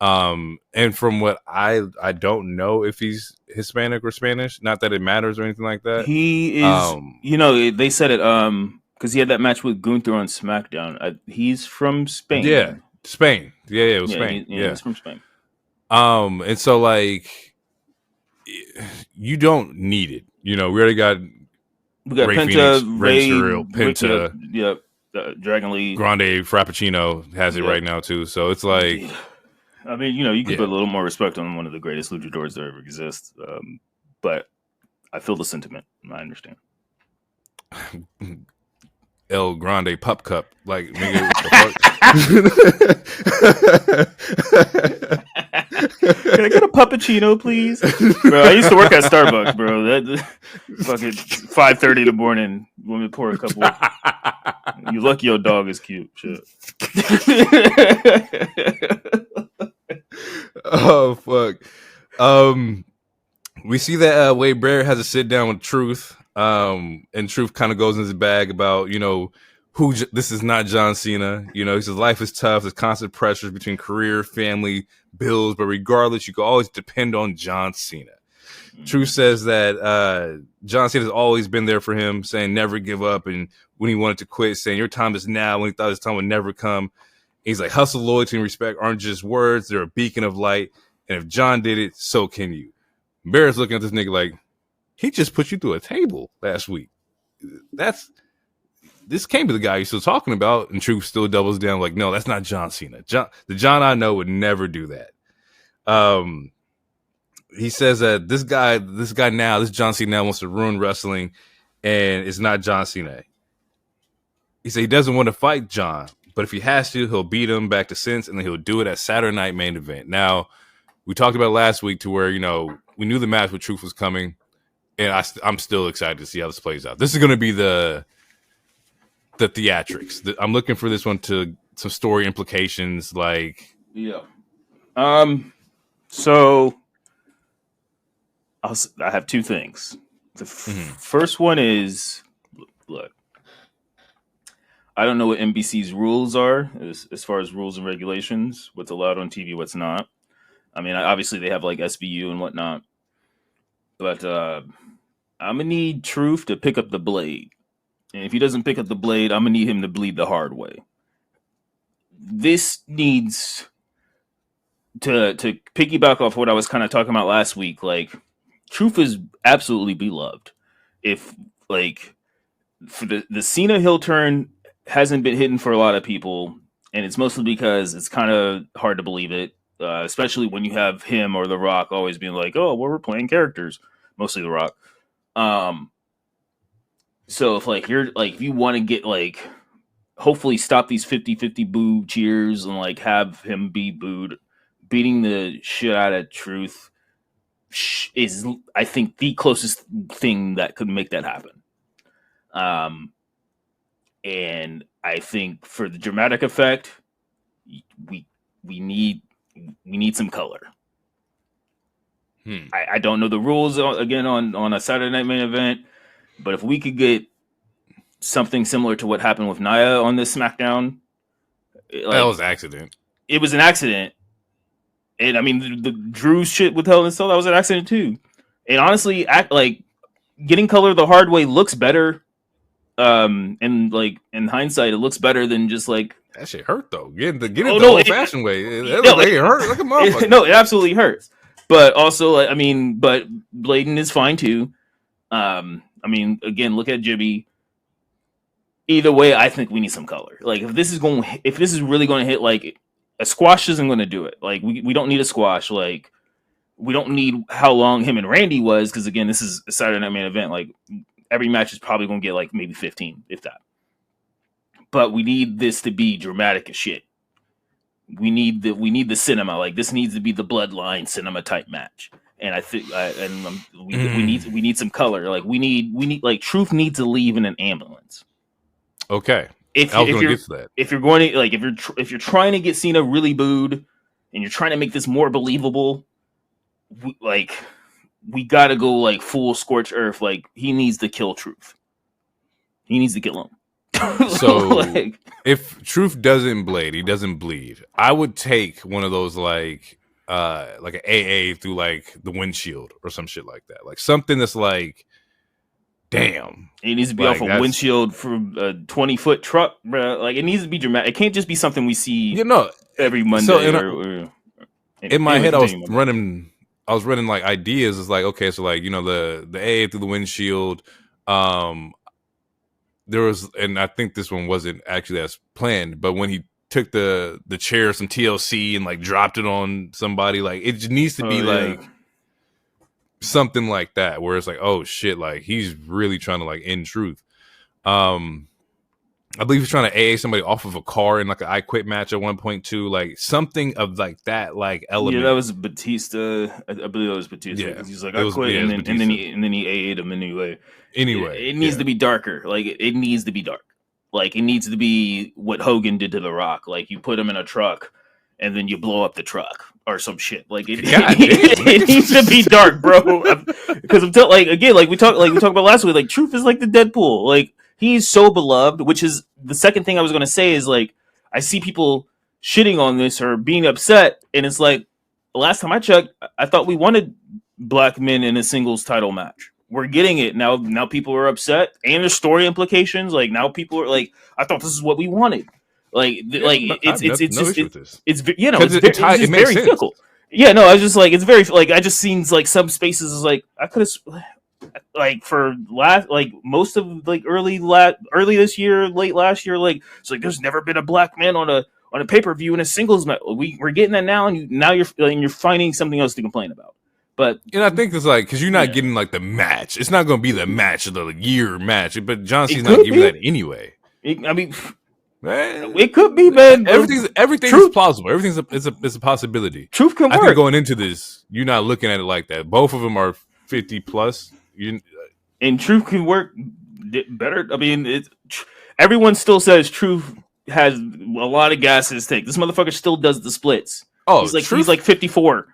And from what I don't know if he's Hispanic or Spanish. Not that it matters or anything like that. He is. They said it. Because he had that match with Gunther on SmackDown. He's from Spain. Yeah. Spain. Yeah, it was Spain. He's from Spain. And so like, you don't need it. You know, we already got Ray Penta, Phoenix, Rey Mysterio, Penta, Dragon Lee, Grande Frappuccino has it right now too. So it's like, I mean, you know, you could put a little more respect on one of the greatest luchadors that ever exist. But I feel the sentiment. I understand. El Grande Pup Cup, like nigga. Can I get a puppuccino, please? Bro, I used to work at Starbucks, bro. That fucking 5:30 in the morning when we pour a couple. You lucky your dog is cute. Shit. Oh fuck. We see that Wade Barrett has a sit down with Truth. And Truth kind of goes in his bag about, you know, this is not John Cena. You know, he says life is tough. There's constant pressures between career, family, bills, but regardless, you can always depend on John Cena. Truth says that John Cena has always been there for him, saying never give up, and when he wanted to quit, saying your time is now, when he thought his time would never come. He's like, hustle, loyalty, and respect aren't just words, they're a beacon of light, and if John did it, so can you. Barrett's looking at this nigga like, he just put you through a table last week. This came to the guy you're still talking about, and Truth still doubles down like, no, that's not John Cena. The John I know would never do that. He says that this John Cena now wants to ruin wrestling, and it's not John Cena. He said he doesn't want to fight John, but if he has to, he'll beat him back to sense, and then he'll do it at Saturday Night Main Event. Now, we talked about last week to where, you know, we knew the match with Truth was coming. And I'm still excited to see how this plays out. This is going to be the theatrics. I'm looking for this one to some story implications. Like, yeah. So I have two things. The first one is, look, I don't know what NBC's rules are as far as rules and regulations. What's allowed on TV, what's not. I mean, obviously they have like SVU and whatnot, but I'm going to need Truth to pick up the blade. And if he doesn't pick up the blade, I'm going to need him to bleed the hard way. This needs to piggyback off what I was kind of talking about last week. Like, Truth is absolutely beloved. If, like, for the Cena heel turn hasn't been hidden for a lot of people, and it's mostly because it's kind of hard to believe it, especially when you have him or The Rock always being like, oh, well, we're playing characters. Mostly The Rock. So if like you're like, if you want to get like, hopefully stop these 50-50 boo cheers and like have him be booed, beating the shit out of Truth is, I think, the closest thing that could make that happen. And I think for the dramatic effect, we need some color. I don't know the rules again on a Saturday Night Main Event, but if we could get something similar to what happened with Nia on this SmackDown, that was an accident. It was an accident, and I mean the Drew shit with Hell in a Cell, that was an accident too. And honestly, like getting color the hard way looks better. And like in hindsight, it looks better than just like that shit hurt though. Get it the old fashioned way. It hurt like a motherfucker. No, it absolutely hurts. But also, like, I mean, but Bladen is fine too. I mean, again, look at Jibby. Either way, I think we need some color. Like, if this is really going to hit, like, a squash isn't going to do it. Like, we don't need a squash. Like, we don't need how long him and Randy was, because again, this is a Saturday Night Main Event. Like, every match is probably going to get like maybe 15, if that. But we need this to be dramatic as shit. We need the cinema. Like, this needs to be the Bloodline cinema type match. And I think we need some color. Like, we need like Truth needs to leave in an ambulance. Okay. If you're going to like if you're trying to get Cena really booed and you're trying to make this more believable, we got to go like full scorched earth. Like, he needs to kill Truth. He needs to kill him. So like, if Truth doesn't bleed, he doesn't bleed. I would take one of those like an AA through like the windshield or some shit like that. Like something that's like, damn. It needs to be off a windshield from a 20-foot truck, bro. Like, it needs to be dramatic. It can't just be something we see. You know, every Monday. So in my head, I was running like ideas. It's like, okay, so like, you know, the AA through the windshield. There was, and I think this one wasn't actually as planned, but when he took the chair, some TLC, and like dropped it on somebody, like it just needs to be like something like that, where it's like, oh shit, like he's really trying to like end Truth. I believe he's trying to AA somebody off of a car in like an I Quit match at one point too, like something of like that, like element. Yeah, that was Batista. I believe that was Batista. Yeah, he's like, I quit, and then he AA'd him anyway. It needs to be darker. Like it needs to be dark. Like it needs to be what Hogan did to The Rock. Like you put him in a truck, and then you blow up the truck or some shit. Like it needs to be dark, bro. Because I'm like again, like we talked about last week. Like Truth is like the Deadpool. Like he's so beloved, which is the second thing I was going to say is like, I see people shitting on this or being upset. And it's like, last time I checked, I thought we wanted black men in a singles title match. We're getting it now. Now people are upset and there's story implications. Like now people are like, I thought this is what we wanted. It's very fickle. Yeah, no, I was just like, it's very like, I just seen like some spaces is like, I could have, like for most of like early this year, late last year, like it's like there's never been a black man on a pay-per-view in a singles match. We're getting that now, and you're finding something else to complain about. But and I think it's like because you're not getting like the match. It's not going to be the match of the year match, but John Cena's not giving that anyway. Man, it could be, man. Everything is plausible. Everything's a possibility. Truth can work. I think going into this, you're not looking at it like that. Both of them are 50 plus. And Truth can work better. I mean, everyone still says Truth has a lot of gas in his tank. This motherfucker still does the splits. Oh, he's like 54.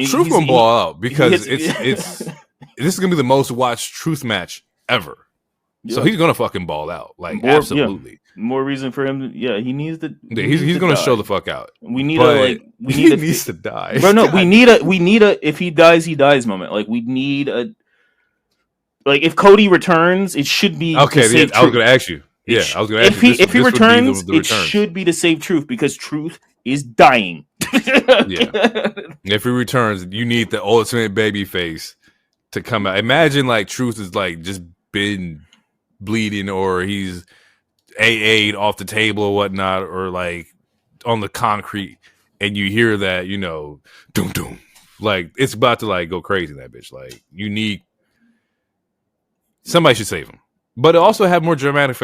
Truth gonna ball out because this is gonna be the most watched Truth match ever. Yeah. So he's gonna fucking ball out, like absolutely. Yeah. More reason for him. He needs to. He's gonna show the fuck out. We need he needs to die. Bro, no, we need a. If he dies, he dies moment. Like we need a. Like if Cody returns, it should be okay. I was gonna ask you. Yeah, I was gonna ask you. If he returns, it should be to save Truth because Truth is dying. Yeah. If he returns, you need the ultimate baby face to come out. Imagine like Truth is like just been bleeding or he's AA'd off the table or whatnot or like on the concrete and you hear that, you know, doom doom. Like it's about to like go crazy in that bitch. Like you need somebody should save him. But it also have more dramatic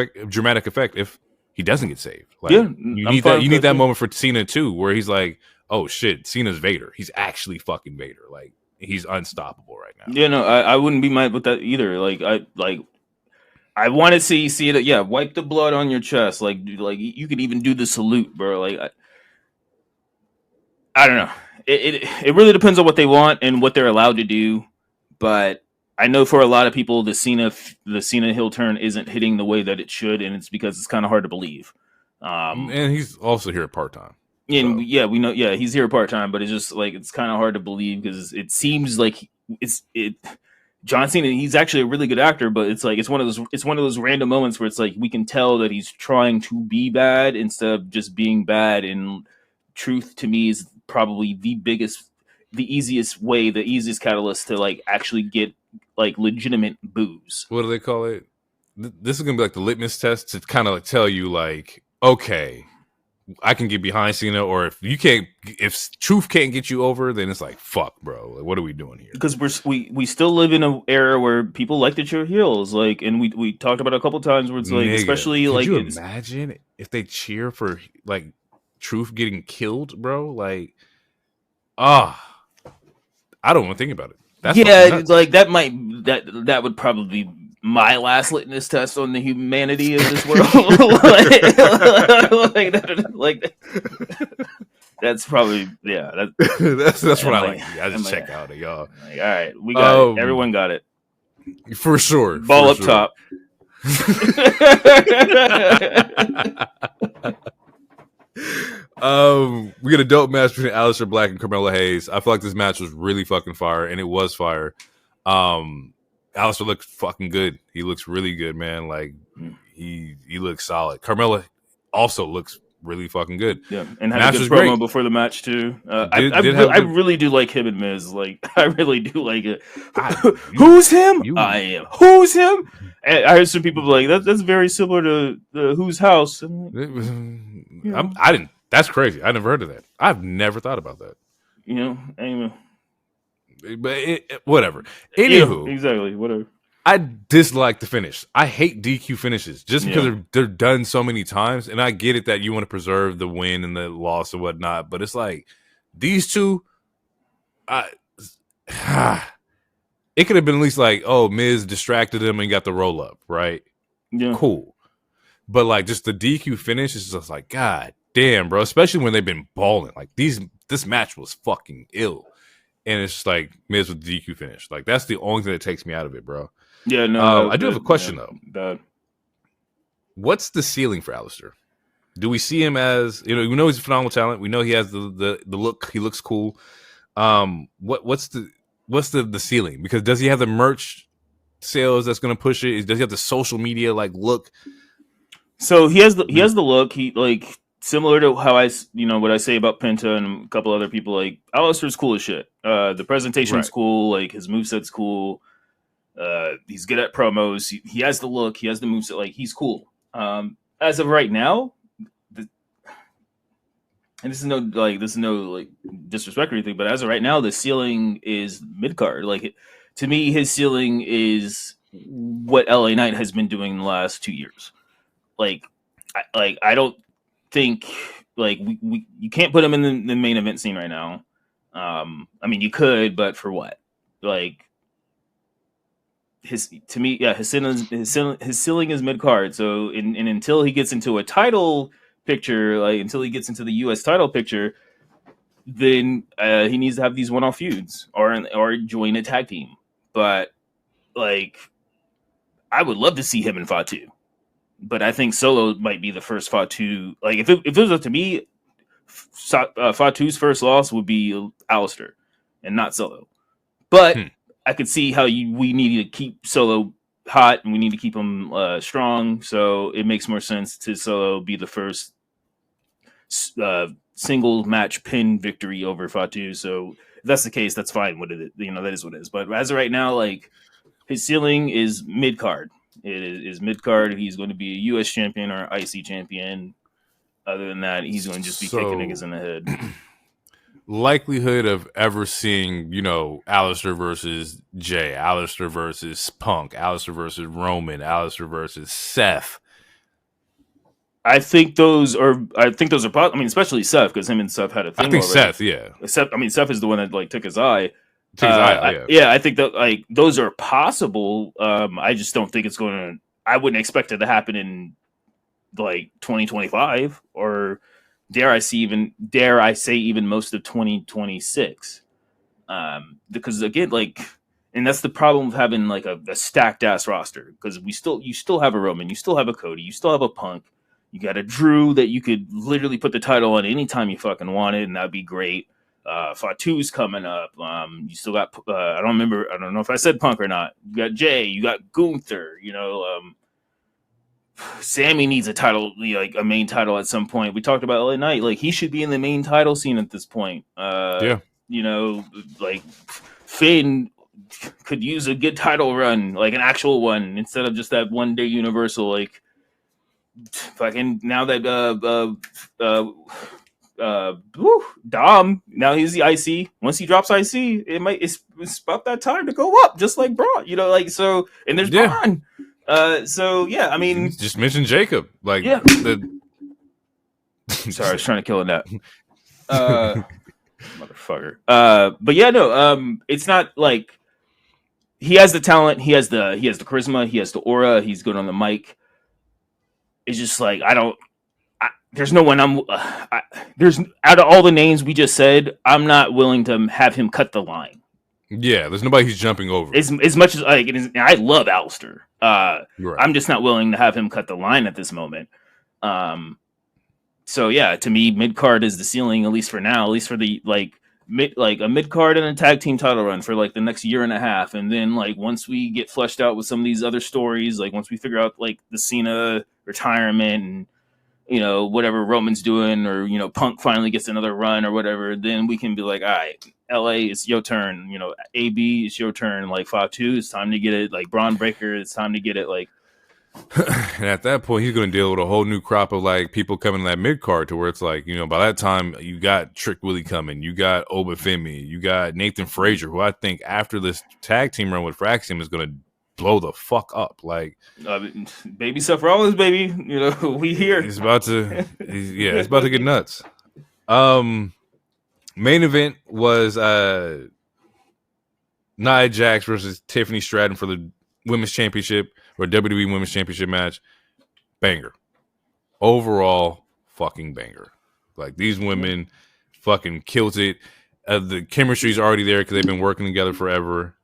effect if he doesn't get saved. Like, you need that. You need that moment for Cena too, where he's like, "Oh shit, Cena's Vader. He's actually fucking Vader. Like he's unstoppable right now." Yeah, no, I wouldn't be mad with that either. I want to see it. Yeah, wipe the blood on your chest. Like you could even do the salute, bro. Like I don't know. It really depends on what they want and what they're allowed to do, but. I know for a lot of people, the Cena heel turn isn't hitting the way that it should, and it's because it's kind of hard to believe. And he's also here part time. And so. We know. Yeah, he's here part time, but it's just like it's kind of hard to believe because it seems like John Cena. He's actually a really good actor, but it's like it's one of those random moments where it's like we can tell that he's trying to be bad instead of just being bad. And Truth to me is probably the easiest catalyst to like actually get. Like legitimate boos. What do they call it? This is gonna be like the litmus test to kind of like tell you like, okay, I can get behind Cena, or if Truth can't get you over, then it's like, fuck, bro, like, what are we doing here? Because we still live in an era where people like to cheer heels, like, and we talked about it a couple times where it's like, especially could like, you imagine if they cheer for like Truth getting killed, bro? Like, I don't want to think about it. That's like that would probably be my last litmus test on the humanity of this world. That's probably that's what I like. I just check out of y'all. Like, all right, we got it. Everyone got it for sure. Ball up top. We get a dope match between Aleister Black and Carmelo Hayes. I feel like this match was really fucking fire, and it was fire. Aleister looked fucking good. He looks really good, man. Like he looks solid. Carmelo also looks really fucking good. Yeah, and had Match a good was promo great. before the match too. I I really do like him and Miz. Like, I really do like it. you Who's him? you I am. Who's him? And I heard some people be like, that's very similar to the Who's House. And like, it was, know. I didn't. That's crazy. I never heard of that. I've never thought about that. Anyway. But whatever. Yeah, Anywho, exactly. Whatever. I dislike the finish. I hate DQ finishes just because they're done so many times. And I get it that you want to preserve the win and the loss and whatnot, but it's like these two, it could have been at least like, oh, Miz distracted him and got the roll up, right? Yeah. Cool. But like just the DQ finish is just like, God damn, bro. Especially when they've been balling. Like this match was fucking ill. And it's just like Miz with the DQ finish. Like that's the only thing that takes me out of it, bro. Yeah, no. I do have a question though. Bad. What's the ceiling for Alistair? Do we see him as, we know he's a phenomenal talent. We know he has the look. He looks cool. What's the ceiling? Because does he have the merch sales that's going to push it? Does he have the social media like look? So he has the look. He like similar to how what I say about Penta and a couple other people. Like Alistair's cool as shit. The presentation's cool. Like his moveset's cool. He's good at promos. He has the look. He has the moveset. Like he's cool. As of right now, and this is no disrespect or anything, but as of right now, the ceiling is mid card. Like to me, his ceiling is what LA Knight has been doing in the last 2 years. I don't think you can't put him in the main event scene right now. I mean you could, but for what? Like his ceiling is mid card. So and until he gets into a title picture, like until he gets into the US title picture, then he needs to have these one-off feuds or join a tag team. But like I would love to see him in Fatu. But I think Solo might be the first Fatu. Like if it was up to me, Fatu's first loss would be Alistair and not Solo. But I could see how we need to keep Solo hot and we need to keep him strong. So it makes more sense to Solo be the first single match pin victory over Fatu. So if that's the case, that's fine. What it is, that is what it is. But as of right now, like his ceiling is mid card. It is mid card. He's going to be a U.S. champion or IC champion. Other than that, he's going to just be kicking niggas in the head. Likelihood of ever seeing, Alistair versus Jay, Alistair versus Punk, Alistair versus Roman, Alistair versus Seth. I think those are possible. I mean, especially Seth, because him and Seth had a thing. I think already. Seth, yeah. Seth is the one that took his eye. I think that those are possible. I just don't think it's going to. I wouldn't expect it to happen in 2025 or dare I say even most of 2026. Because again, and that's the problem of having a stacked ass roster, because you still have a Roman, you still have a Cody, you still have a Punk, you got a Drew that you could literally put the title on anytime you fucking wanted, and that'd be great. Fatu's coming up. You still got I don't know if I said Punk or not. You got Jay, you got Gunther, Sammy needs a title, a main title at some point. We talked about LA Knight, he should be in the main title scene at this point. Finn could use a good title run, an actual one, instead of just that one day Universal. Fucking now that Dom, now he's the IC. Once he drops IC, it's about that time to go up, just like Braun, so. And there's Braun. I mean, just mention Jacob, Sorry, I was trying to kill a net. Motherfucker. But it's not like he has the talent, he has the charisma, he has the aura, he's good on the mic. It's just there's no one there's out of all the names we just said, I'm not willing to have him cut the line. Yeah, there's nobody he's jumping over. As much as I love Alistair. Right. I'm just not willing to have him cut the line at this moment. So yeah, to me, mid card is the ceiling, at least for now, at least for the a mid card and a tag team title run for the next year and a half, and then once we get fleshed out with some of these other stories, once we figure out the Cena retirement and whatever Roman's doing, or Punk finally gets another run or whatever, then we can be like, all right, LA, it's your turn. AB, it's your turn. Like Fatu, it's time to get it. Like Braun Breaker, it's time to get it. Like, and at that point, he's going to deal with a whole new crop of like people coming in that mid card to where it's like, by that time you got Trick Willie coming, you got Obafemi, you got Nathan Frazier, who I think after this tag team run with Fraxium is going to blow the fuck up. Like, baby Seth Rollins, baby, we here. It's about to get nuts. Main event was Nia Jax versus Tiffany Stratton for the Women's Championship or WWE Women's Championship match. Banger. Overall, fucking banger. Like, these women fucking killed it. The chemistry's already there because they've been working together forever.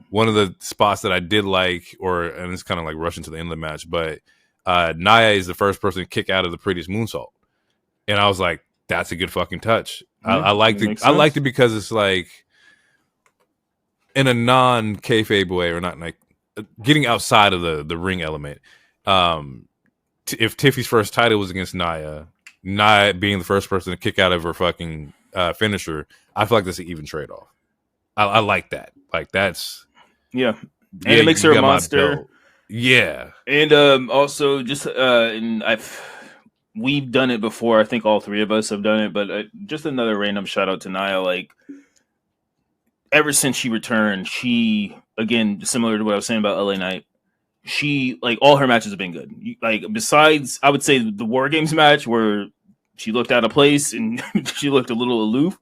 One of the spots that I did like, and it's kind of like rushing to the end of the match, but Nia is the first person to kick out of the prettiest moonsault. And I was like, that's a good fucking touch. I liked it because it's like in a non-kayfabe way, or not like getting outside of the ring element. If Tiffy's first title was against Nia being the first person to kick out of her fucking finisher, I feel like that's an even trade-off. I like that. Like, that's... Yeah. And it makes her a monster. Yeah. And also, just... we've done it before. I think all three of us have done it. But just another random shout-out to Nia. Like, ever since she returned, she... Again, similar to what I was saying about LA Knight, she... Like, all her matches have been good. Like, besides, I would say, the War Games match, where she looked out of place and she looked a little aloof.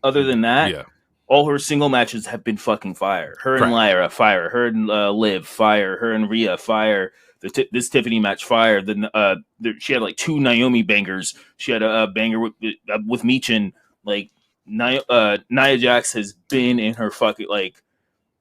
Other than that... Yeah. All her single matches have been fucking fire. Her and Lyra, fire. Her and Liv, fire. Her and Rhea, fire. This Tiffany match, fire. Then she had like 2 Naomi bangers. She had a banger with Michin. Like, Nia Jax has been in her fucking like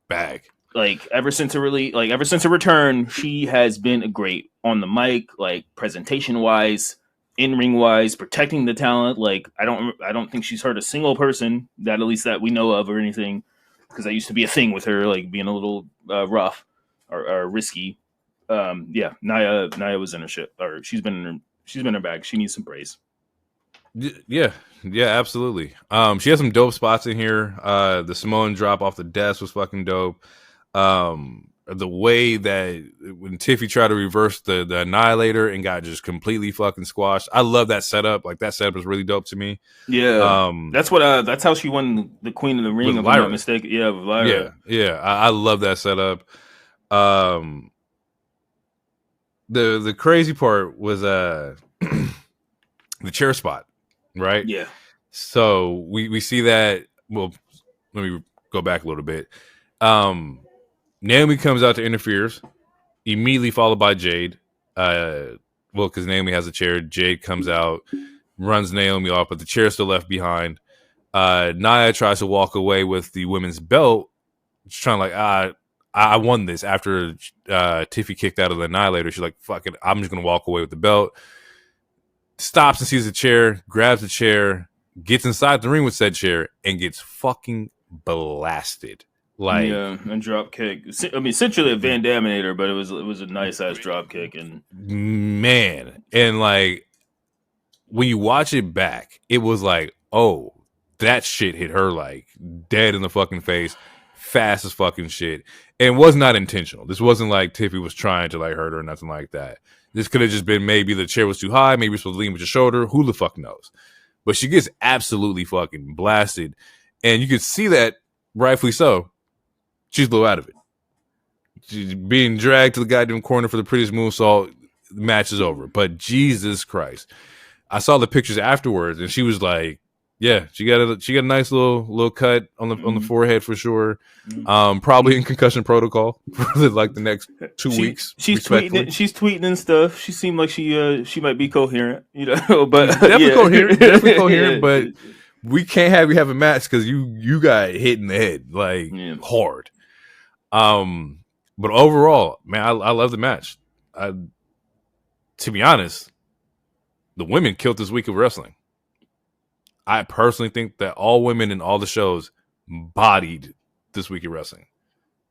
bag. Like, ever since her return, she has been great on the mic, like presentation wise, in ring wise, protecting the talent. Like, I don't think she's hurt a single person that, at least that we know of, or anything, because that used to be a thing with her, like being a little rough or risky. Nia was in her shit, or she's been in her bag. She needs some praise. Yeah, absolutely. She has some dope spots in here. The Samoan drop off the desk was fucking dope. The way that when Tiffy tried to reverse the Annihilator and got just completely fucking squashed. I love that setup. Like, that setup was really dope to me. Yeah. That's how she won the Queen of the Ring, if I'm not mistaken. Yeah, with Lyra. Yeah. I love that setup. The crazy part was the chair spot, right? Yeah. So we see that. Well, let me go back a little bit. Naomi comes out to interferes, immediately followed by Jade. Because Naomi has a chair. Jade comes out, runs Naomi off, but the chair's still left behind. Nia tries to walk away with the women's belt, just trying like, I won this after Tiffy kicked out of the Annihilator. She's like, fuck it, I'm just going to walk away with the belt. Stops and sees the chair, grabs the chair, gets inside the ring with said chair, and gets fucking blasted. Like, yeah, and drop kick. I mean, essentially a Van Daminator, but it was a nice ass drop kick. And man, and like when you watch it back, it was like, oh, that shit hit her like dead in the fucking face, fast as fucking shit, and was not intentional. This wasn't like Tiffy was trying to like hurt her or nothing like that. This could have just been maybe the chair was too high, maybe you're supposed to lean with your shoulder. Who the fuck knows? But she gets absolutely fucking blasted, and you could see that, rightfully so. She's a little out of it. She's being dragged to the goddamn corner for the prettiest moonsault. The match is over. But Jesus Christ, I saw the pictures afterwards, and she was like, "Yeah, she got a nice little cut on the forehead for sure. Probably in concussion protocol for like the next 2 weeks." She's tweeting and stuff. She seemed like she might be coherent, But definitely coherent. But we can't have you have a match because you got hit in the head like hard. But overall, man, I love the match. To be honest, the women killed this week of wrestling. I personally think that all women in all the shows bodied this week of wrestling.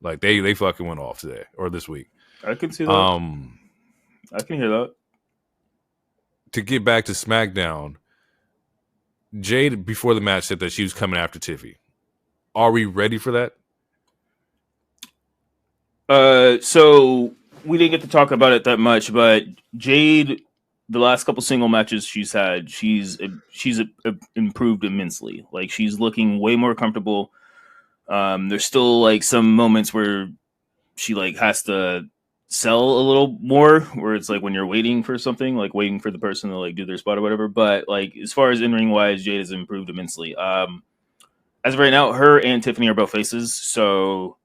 Like they fucking went off today or this week. I can see that. I can hear that. to get back to SmackDown, Jade before the match said that she was coming after Tiffy. Are we ready for that? So we didn't get to talk about it that much, but Jade, the last couple single matches she's had, she's improved immensely. Like, she's looking way more comfortable. There's still like some moments where she like has to sell a little more, where it's like when you're waiting for something, like waiting for the person to like do their spot or whatever. But like, as far as in-ring wise, Jade has improved immensely. As of right now, her and Tiffany are both faces, so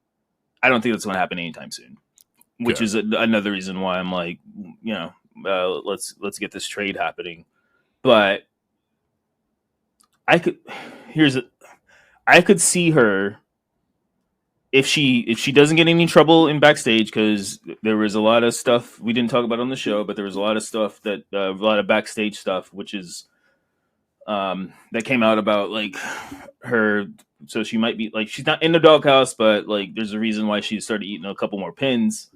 I don't think that's going to happen anytime soon. Which is another reason why I'm like, let's get this trade happening. But I could see her if she doesn't get any trouble in backstage, because there was a lot of stuff we didn't talk about on the show, but there was a lot of stuff that a lot of backstage stuff, which is that came out about like her. So she might be like, she's not in the doghouse, but like there's a reason why she started eating a couple more pins.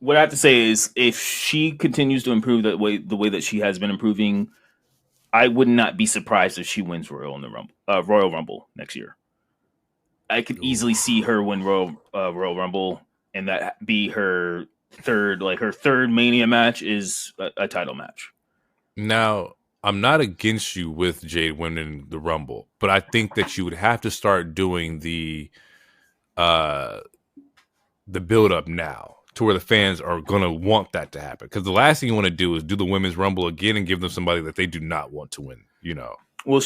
What I have to say is, if she continues to improve the way that she has been improving, I would not be surprised if she wins Royal Rumble next year. I could easily see her win Royal Rumble, and that be her third Mania match is a title match. Now, I'm not against you with Jade winning the Rumble, but I think that you would have to start doing the build up now, to where the fans are going to want that to happen. Because the last thing you want to do is do the Women's Rumble again and give them somebody that they do not want to win, Well,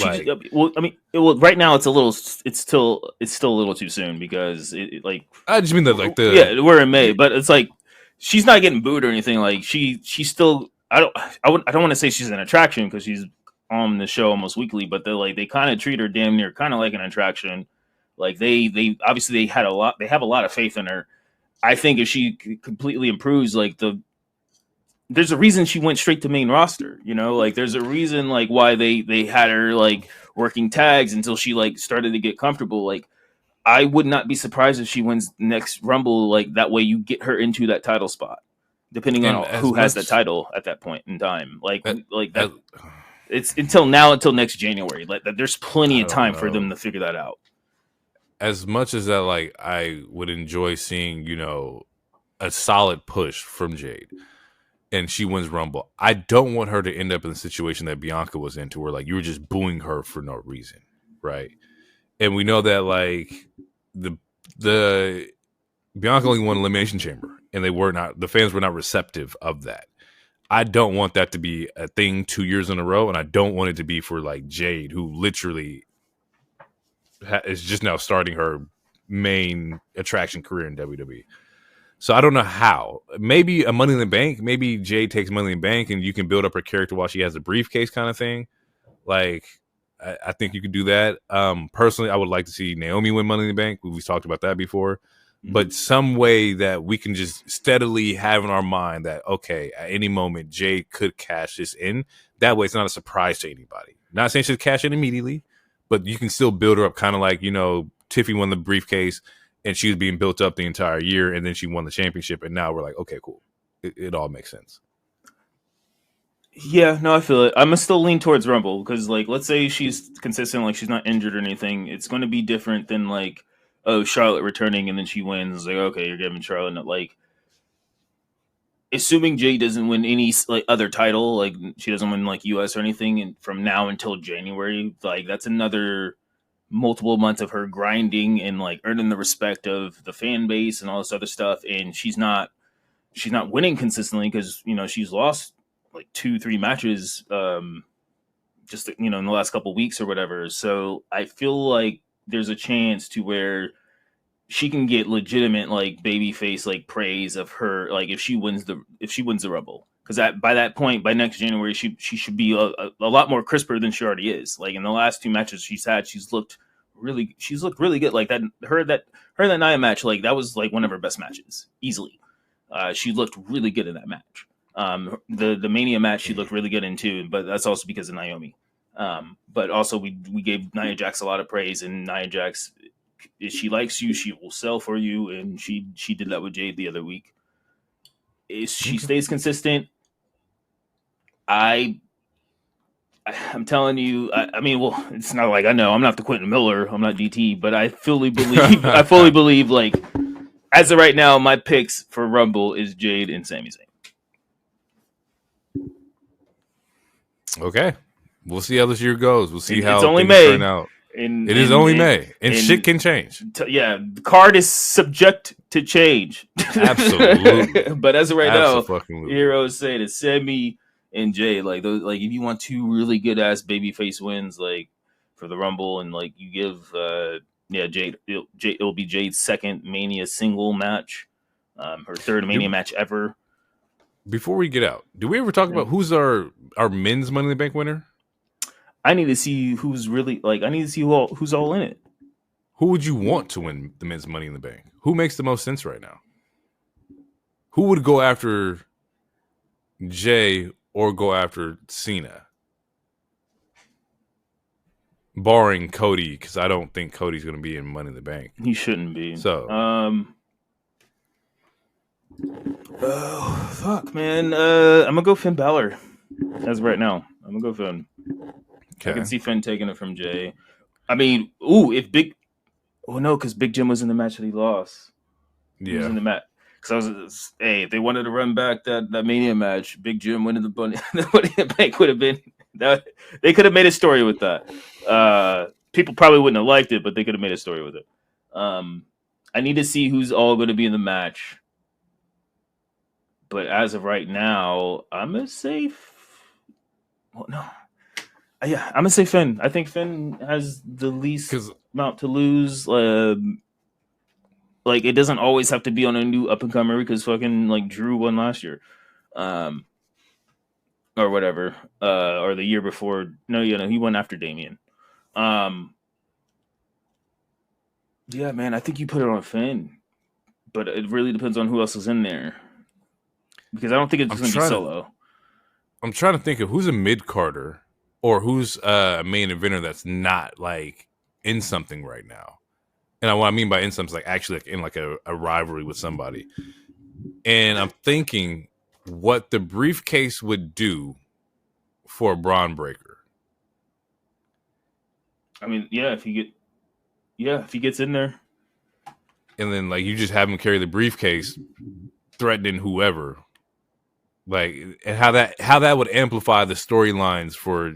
right now it's still a little too soon, because I just mean we're in May, but it's like she's not getting booed or anything. Like she's still, I don't want to say she's an attraction, because she's on the show almost weekly, but they kind of treat her damn near kind of like an attraction. Like they obviously have a lot of faith in her. I think if she completely improves, like there's a reason she went straight to main roster, like there's a reason like why they had her like working tags until she like started to get comfortable. Like, I would not be surprised if she wins next Rumble. Like, that way you get her into that title spot, depending on who has the title at that point in time. It's until next January. Like, there's plenty of time for them to figure that out. As much as that, like, I would enjoy seeing, a solid push from Jade, and she wins Rumble, I don't want her to end up in the situation that Bianca was in, to where like you were just booing her for no reason, right? And we know that like the Bianca only won Elimination Chamber, and the fans were not receptive of that. I don't want that to be a thing 2 years in a row, and I don't want it to be for like Jade, who literally is just now starting her main attraction career in WWE. So I don't know how. Maybe a Money in the Bank. Maybe Jade takes Money in the Bank, and you can build up her character while she has a briefcase, kind of thing. Like, I think you could do that. Personally, I would like to see Naomi win Money in the Bank. We've talked about that before. Mm-hmm. But some way that we can just steadily have in our mind that, okay, at any moment, Jade could cash this in. That way, it's not a surprise to anybody. Not saying she'll cash in immediately, but you can still build her up, kind of like, Tiffy won the briefcase, and she was being built up the entire year, and then she won the championship, and now we're like, okay, cool. It all makes sense. Yeah, no, I feel it. I'm gonna still lean towards Rumble, because, like, let's say she's consistent, like she's not injured or anything. It's going to be different than like, oh, Charlotte returning and then she wins. Like, okay, you're giving Charlotte, like, assuming Jay doesn't win any like other title, like she doesn't win like US or anything, and from now until January, like that's another multiple months of her grinding and like earning the respect of the fan base and all this other stuff. And she's not winning consistently, because she's lost like 2-3 matches just in the last couple of weeks or whatever. So I feel like there's a chance to where she can get legitimate like babyface like praise of her, like if she wins the Rumble, because by that point, by next January, she should be a lot more crisper than she already is. Like in the last 2 matches she's had, she's looked really good. Like that Nia match, like that was like one of her best matches easily. She looked really good in that match. The Mania match she looked really good in too, but that's also because of Naomi. But also we gave Nia Jax a lot of praise, and Nia Jax, if she likes you, she will sell for you, and she did that with Jade the other week. she stays consistent, I'm telling you, I mean, well, it's not like I know I'm not the Quentin Miller, I'm not DT, but I fully believe, like, as of right now, my picks for Rumble is Jade and Sami Zayn. Okay, we'll see how this year goes. We'll see how it's only things May. turn out. It is only May, and shit can change. The card is subject to change. Absolutely. But as of right now, Heroes say to Sami and Jay, like those, like if you want two really good ass babyface wins, like for the Rumble, and like you give, Jade, it'll be Jade's second Mania single match, her third Mania match ever. Before we get out, do we ever talk about who's our men's Money in the Bank winner? I need to see who's really like. I need to see who's all in it. Who would you want to win the men's Money in the Bank? Who makes the most sense right now? Who would go after Jay or go after Cena? Barring Cody, because I don't think Cody's going to be in Money in the Bank. He shouldn't be. So, oh fuck, man. I'm gonna go Finn Balor. As of right now, I'm gonna go Finn. Okay. I can see Finn taking it from Jay. I mean, because Big Jim was in the match that he lost. He was in the match. Because if they wanted to run back that Mania match, Big Jim winning the Money in the Bank would have been that. They could have made a story with that. People probably wouldn't have liked it, but they could have made a story with it. I need to see who's all going to be in the match. But as of right now, I'm gonna say, I'm gonna say Finn. I think Finn has the least amount to lose. Like it doesn't always have to be on a new up and comer because fucking like Drew won last year, or whatever, or the year before. No, he won after Damian. Yeah, man, I think you put it on Finn, but it really depends on who else is in there. Because I don't think it's going to be solo. I'm trying to think of who's a mid-carder or who's a main eventer that's not like in something right now. And what I mean by in something is like actually like in like a rivalry with somebody. And I'm thinking what the briefcase would do for a Braun Breaker. I mean, if he gets in there. And then like you just have him carry the briefcase threatening whoever. Like, and how that would amplify the storylines for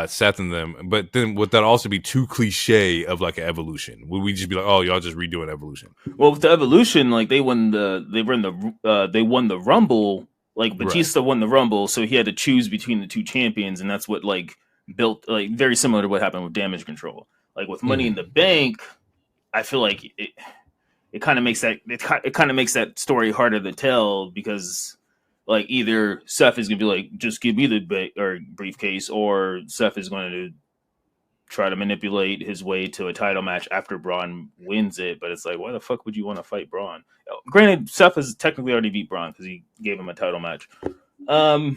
Seth and them, but then would that also be too cliche of like an Evolution? Would we just be like, oh, y'all just redoing Evolution? Well, with the Evolution, like they won the Rumble. Like Batista won the Rumble, so he had to choose between the two champions, and that's what like built like very similar to what happened with Damage Control. Like with Money in the Bank, I feel like it kind of makes that story harder to tell because. Like either Seth is gonna be like, just give me the briefcase, or Seth is going to try to manipulate his way to a title match after Braun wins it. But it's like, why the fuck would you want to fight Braun? Granted, Seth has technically already beat Braun because he gave him a title match. I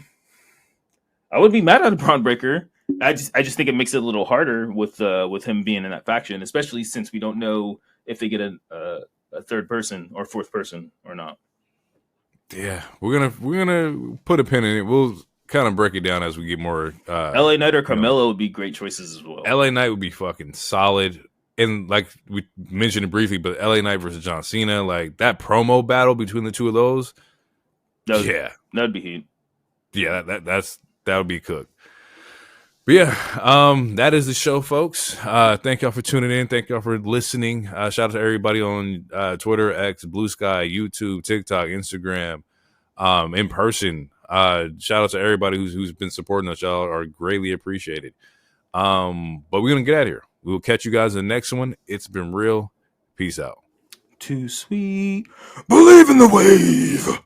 would be mad at a Braun Breaker. I just think it makes it a little harder with him being in that faction, especially since we don't know if they get a third person or fourth person or not. Yeah, we're gonna put a pin in it. We'll kind of break it down as we get more. LA Knight or Carmelo would be great choices as well. LA Knight would be fucking solid, and like we mentioned it briefly, but LA Knight versus John Cena, like that promo battle between the two of those. That'd be heat. Yeah, that would be cooked. But yeah, that is the show, folks. Thank y'all for tuning in. Thank y'all for listening. Shout out to everybody on Twitter, X, Blue Sky, YouTube, TikTok, Instagram, in person. Shout out to everybody who's been supporting us. Y'all are greatly appreciated. But we're gonna get out of here. We will catch you guys in the next one. It's been real. Peace out. Too sweet. Believe in the wave.